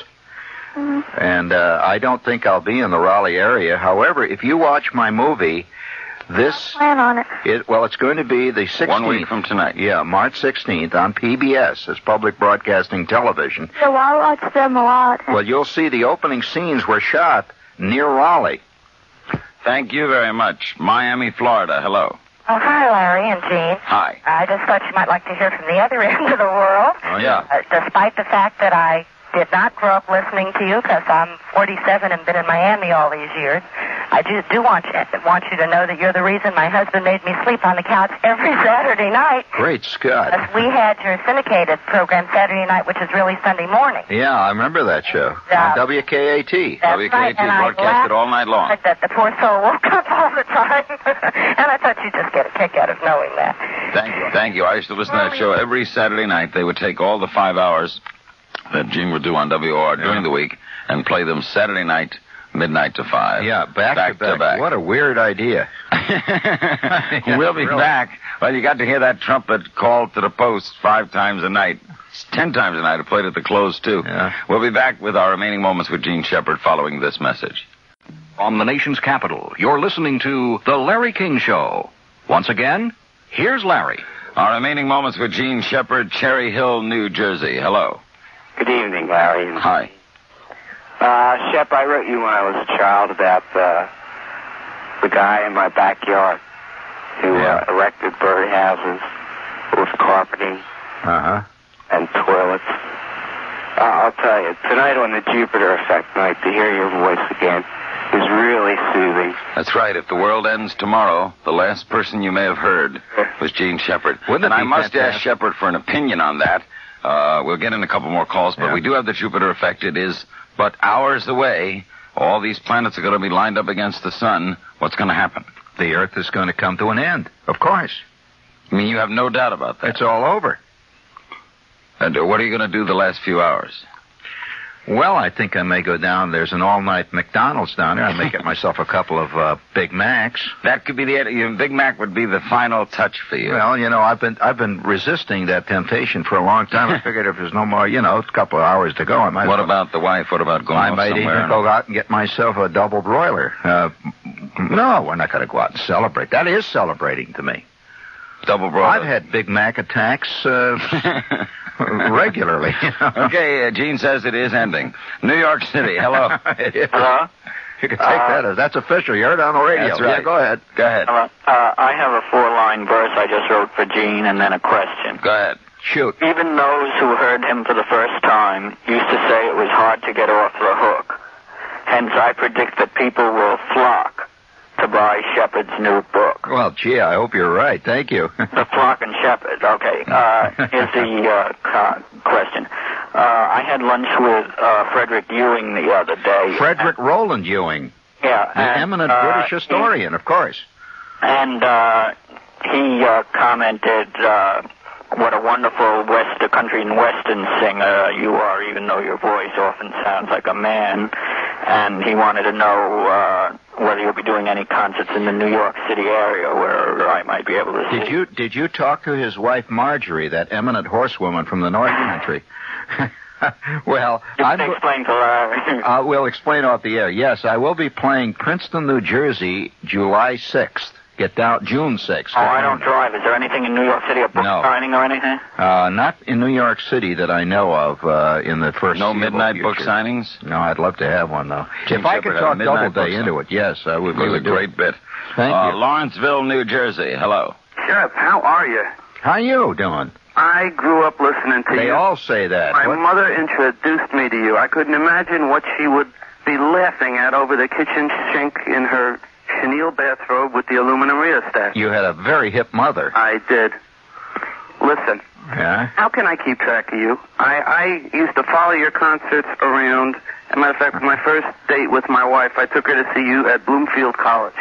Speaker 4: Mm-hmm.
Speaker 3: And I don't think I'll be in the Raleigh area. However, if you watch my movie, this...
Speaker 4: plan on it.
Speaker 3: It's going to be the 16th.
Speaker 2: 1 week from tonight.
Speaker 3: Yeah, March 16th on PBS. It's Public Broadcasting Television.
Speaker 4: Yeah, well, I watch them a lot.
Speaker 3: Well, you'll see the opening scenes were shot near Raleigh.
Speaker 2: Thank you very much. Miami, Florida. Hello.
Speaker 10: Oh, hi, Larry and Jean.
Speaker 2: Hi.
Speaker 10: I just thought you might like to hear from the other end of the world.
Speaker 2: Oh, yeah.
Speaker 10: Despite the fact that I did not grow up listening to you because I'm 47 and been in Miami all these years, I do want you to know that you're the reason my husband made me sleep on the couch every Saturday night.
Speaker 3: Great Scott.
Speaker 10: Because we had your syndicated program Saturday night, which is really Sunday morning.
Speaker 3: Yeah, I remember that show. On WKAT.
Speaker 10: That's
Speaker 2: WKAT
Speaker 10: right, and
Speaker 2: broadcasted all night long.
Speaker 10: That the poor soul woke up all the time. And I thought you'd just get a kick out of knowing that.
Speaker 2: Thank you. I used to listen to that show every Saturday night. They would take all the 5 hours that Gene would do on WOR during the week and play them Saturday night, midnight to 5.
Speaker 3: Yeah, back to back. What a weird idea.
Speaker 2: We'll be back. Well, you got to hear that trumpet call to the post 5 times a night. 10 times a night. I played at the close, too.
Speaker 3: Yeah.
Speaker 2: We'll be back with our remaining moments with Gene Shepard following this message.
Speaker 1: From the nation's capital, you're listening to The Larry King Show. Once again, here's Larry.
Speaker 2: Our remaining moments with Gene Shepard, Cherry Hill, New Jersey. Hello.
Speaker 21: Good evening, Larry.
Speaker 2: Hi.
Speaker 21: Shep, I wrote you when I was a child about the guy in my backyard who erected birdhouses with carpeting and toilets. I'll tell you, tonight on the Jupiter Effect night, to hear your voice again is really soothing.
Speaker 2: That's right. If the world ends tomorrow, the last person you may have heard was Gene Shepard. And I must ask Shepard for an opinion on that. We'll get in a couple more calls, but we do have the Jupiter Effect. It is but hours away. All these planets are going to be lined up against the sun. What's going to happen?
Speaker 3: The Earth is going to come to an end, of course.
Speaker 2: I mean, you have no doubt about that.
Speaker 3: It's all over.
Speaker 2: And what are you going to do the last few hours?
Speaker 3: Well, I think I may go down. There's an all-night McDonald's down there. I may get myself a couple of Big Macs.
Speaker 2: That could be Big Mac would be the final touch for you.
Speaker 3: Well, I've been resisting that temptation for a long time. I figured if there's no more, a couple of hours to go, I might.
Speaker 2: What about the wife? What about going
Speaker 3: off somewhere? I might even go out and get myself a double broiler. No, we're not going to go out and celebrate. That is celebrating to me.
Speaker 2: Double broiler.
Speaker 3: I've had Big Mac attacks regularly.
Speaker 2: Okay, Gene says it is ending. New York City, hello.
Speaker 21: Hello?
Speaker 3: You can take that as that's official. You heard it on the radio.
Speaker 2: That's right.
Speaker 3: Yeah, go ahead.
Speaker 2: Go ahead.
Speaker 21: I have a 4-line verse I just wrote for Gene and then a question.
Speaker 2: Go ahead.
Speaker 3: Shoot.
Speaker 21: Even those who heard him for the first time used to say it was hard to get off the hook. Hence, I predict that people will flock to buy Shepard's new book.
Speaker 3: Well, gee, I hope you're right. Thank you.
Speaker 21: The flock and Shepard. Okay. Here's the question. I had lunch with Frederick Ewing the other day.
Speaker 3: Frederick Roland Ewing.
Speaker 21: Yeah.
Speaker 3: The eminent British historian, of course.
Speaker 21: And he commented, what a wonderful country and western singer you are, even though your voice often sounds like a man. And he wanted to know whether you'll be doing any concerts in the New York City area where I might be able to see.
Speaker 3: Did you talk to his wife Marjorie, that eminent horsewoman from the North Country? Well,
Speaker 15: you can explain to Larry.
Speaker 3: We'll explain off the air. Yes, I will be playing Princeton, New Jersey, July 6th. Get down June 6th.
Speaker 15: Oh, I don't drive. Is there anything in New York City, a book signing or anything?
Speaker 3: Not in New York City that I know of in the first.
Speaker 2: No midnight
Speaker 3: future.
Speaker 2: book signings?
Speaker 3: No, I'd love to have one, though.
Speaker 2: If
Speaker 3: I could talk Doubleday into it, yes, I would.
Speaker 2: It was a great bit.
Speaker 3: Thank you.
Speaker 2: Lawrenceville, New Jersey. Hello.
Speaker 16: Shep, how are you?
Speaker 3: How you doing?
Speaker 16: I grew up listening to you.
Speaker 3: They all say that.
Speaker 16: My mother introduced me to you. I couldn't imagine what she would be laughing at over the kitchen sink in her chenille bathrobe with the aluminum rheostat.
Speaker 3: You had a very hip mother.
Speaker 16: I did. Listen.
Speaker 3: Yeah?
Speaker 16: How can I keep track of you? I used to follow your concerts around. As a matter of fact, with my first date with my wife, I took her to see you at Bloomfield College.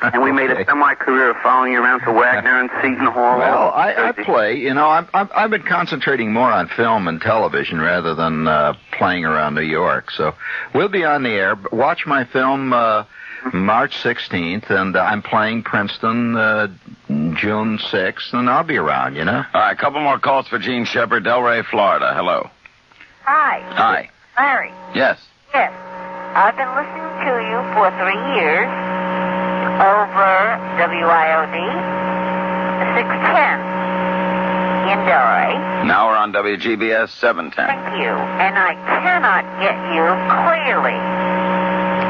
Speaker 16: And we made a semi-career of following you around to Wagner and Seton Hall.
Speaker 3: Well, I play. You know, I've been concentrating more on film and television rather than playing around New York. So we'll be on the air. Watch my film March 16th, and I'm playing Princeton June 6th, and I'll be around, you know.
Speaker 2: All right, a couple more calls for Gene Shepard, Delray, Florida. Hello.
Speaker 10: Hi.
Speaker 2: Hi.
Speaker 10: Larry.
Speaker 2: Yes.
Speaker 10: Yes. I've been listening to you for 3 years over WIOD 610 in Delray.
Speaker 2: Now we're on WGBS 710.
Speaker 10: Thank you. And I cannot get you clearly.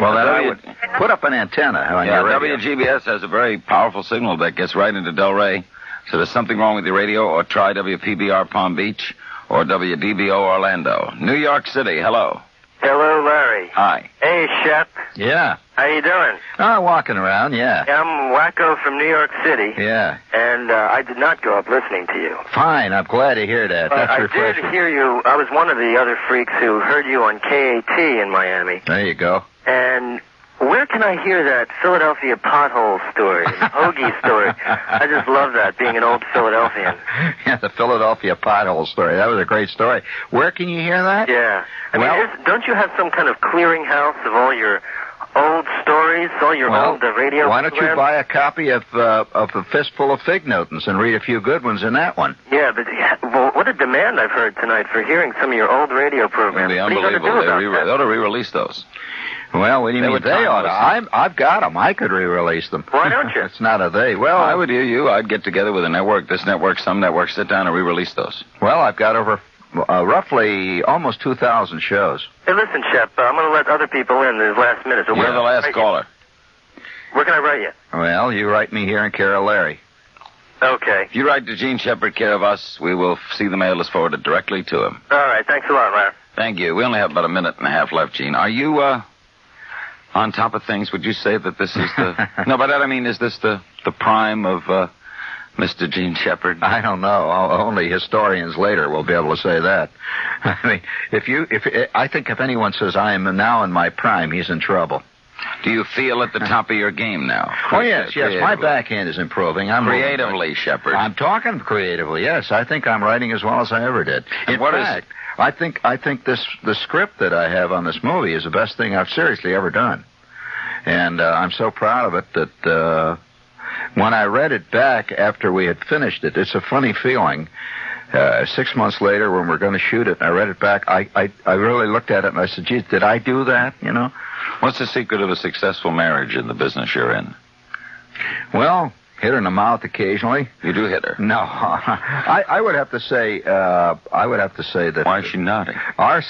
Speaker 3: Well, then I would put up an antenna on your radio.
Speaker 2: WGBS has a very powerful signal that gets right into Delray. So there's something wrong with your radio, or try WPBR Palm Beach or WDBO Orlando. New York City, hello.
Speaker 21: Hello, Larry.
Speaker 2: Hi.
Speaker 21: Hey, Shep.
Speaker 3: Yeah.
Speaker 21: How you doing?
Speaker 3: Walking around, yeah.
Speaker 21: I'm Wacko from New York City.
Speaker 3: Yeah.
Speaker 21: And I did not grow up listening to you.
Speaker 3: Fine, I'm glad to hear that. That's refreshing.
Speaker 21: I did hear you. I was one of the other freaks who heard you on KAT in Miami.
Speaker 3: There you go.
Speaker 21: And where can I hear that Philadelphia pothole story, hoagie story? I just love that, being an old Philadelphian.
Speaker 3: Yeah, the Philadelphia pothole story. That was a great story. Where can you hear that?
Speaker 21: Yeah. I mean, don't you have some kind of clearinghouse of all your old stories, all your old radio
Speaker 3: why don't you buy a copy of A Fistful of Fig Newtons and read a few good ones in that one?
Speaker 21: Yeah, but well, what a demand I've heard tonight for hearing some of your old radio programs.
Speaker 2: It'll be unbelievable. They ought to re-release those.
Speaker 3: Well, what do you mean they ought to? I've got them. I could re-release them.
Speaker 21: Why don't you?
Speaker 3: It's not a they. Well,
Speaker 2: I would hear you. I'd get together with a network, this network, some network, sit down and re-release those.
Speaker 3: Well, I've got over roughly almost 2,000 shows.
Speaker 21: Hey, listen, Shep, I'm going to let other people in this last minute. So
Speaker 2: you're the last caller.
Speaker 21: Where can I write you?
Speaker 3: Well, you write me here in care of Larry.
Speaker 21: Okay.
Speaker 2: If you write to Gene Shepard, care of us, we will see the mail is forwarded directly to him.
Speaker 21: All right. Thanks a lot, Larry.
Speaker 2: Thank you. We only have about a minute and a half left, Gene. Are you on top of things? Would you say that this is the... No, by that I mean, is this the prime of Mr. Gene Shepard?
Speaker 3: I don't know. Only historians later will be able to say that. I mean, I think if anyone says I am now in my prime, he's in trouble.
Speaker 2: Do you feel at the top of your game now?
Speaker 3: Oh, yes. My backhand is improving. I'm
Speaker 2: creatively, Shepard.
Speaker 3: I'm talking creatively, yes. I think I'm writing as well as I ever did. In fact, I think the script that I have on this movie is the best thing I've seriously ever done. And I'm so proud of it that when I read it back after we had finished it, it's a funny feeling. 6 months later, when we're going to shoot it, and I read it back, I really looked at it and I said, geez, did I do that, you know?
Speaker 2: What's the secret of a successful marriage in the business you're in?
Speaker 3: Well, hit her in the mouth occasionally.
Speaker 2: You do hit her?
Speaker 3: No. I would have to say that...
Speaker 2: Why is she nodding?
Speaker 3: Our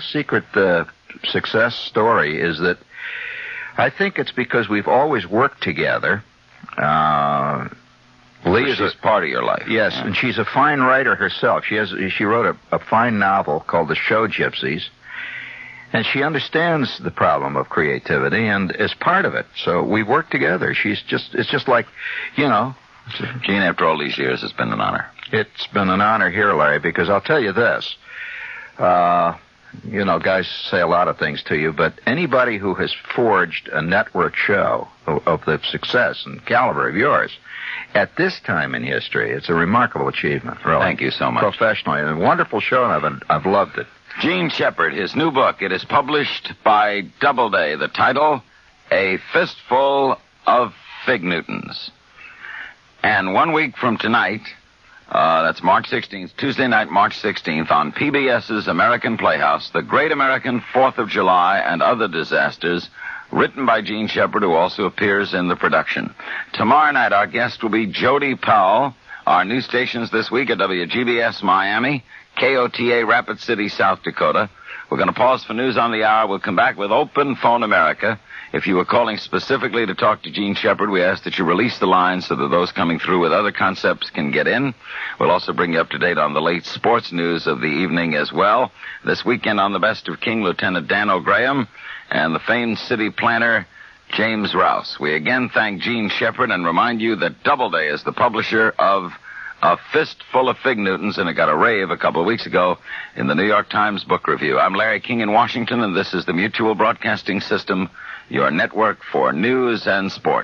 Speaker 3: secret success story is that I think it's because we've always worked together.
Speaker 2: She's part of your life.
Speaker 3: Yes, and she's a fine writer herself. She wrote a fine novel called The Show Gypsies, and she understands the problem of creativity and is part of it. So we work together. It's just like, you know.
Speaker 2: Gene, after all these years, it's been an honor.
Speaker 3: It's been an honor here, Larry, because I'll tell you this. You know, guys say a lot of things to you, but anybody who has forged a network show of the success and caliber of yours, at this time in history, it's a remarkable achievement, really.
Speaker 2: Thank you so much.
Speaker 3: Professionally. A wonderful show, and I've loved it.
Speaker 2: Gene Shepard, his new book. It is published by Doubleday. The title, A Fistful of Fig Newtons. And 1 week from tonight, That's March 16th, Tuesday night, March 16th, on PBS's American Playhouse, The Great American 4th of July and Other Disasters, written by Gene Shepard, who also appears in the production. Tomorrow night, our guest will be Jody Powell. Our new stations this week are WGBS Miami, KOTA Rapid City, South Dakota. We're going to pause for news on the hour. We'll come back with Open Phone America. If you were calling specifically to talk to Gene Shepard, we ask that you release the line so that those coming through with other concepts can get in. We'll also bring you up to date on the late sports news of the evening as well. This weekend on the Best of King, Lieutenant Dan O'Graham and the famed city planner, James Rouse. We again thank Gene Shepard and remind you that Doubleday is the publisher of A Fistful of Fig Newtons, and it got a rave a couple of weeks ago in the New York Times Book Review. I'm Larry King in Washington, and this is the Mutual Broadcasting System, your network for news and sport.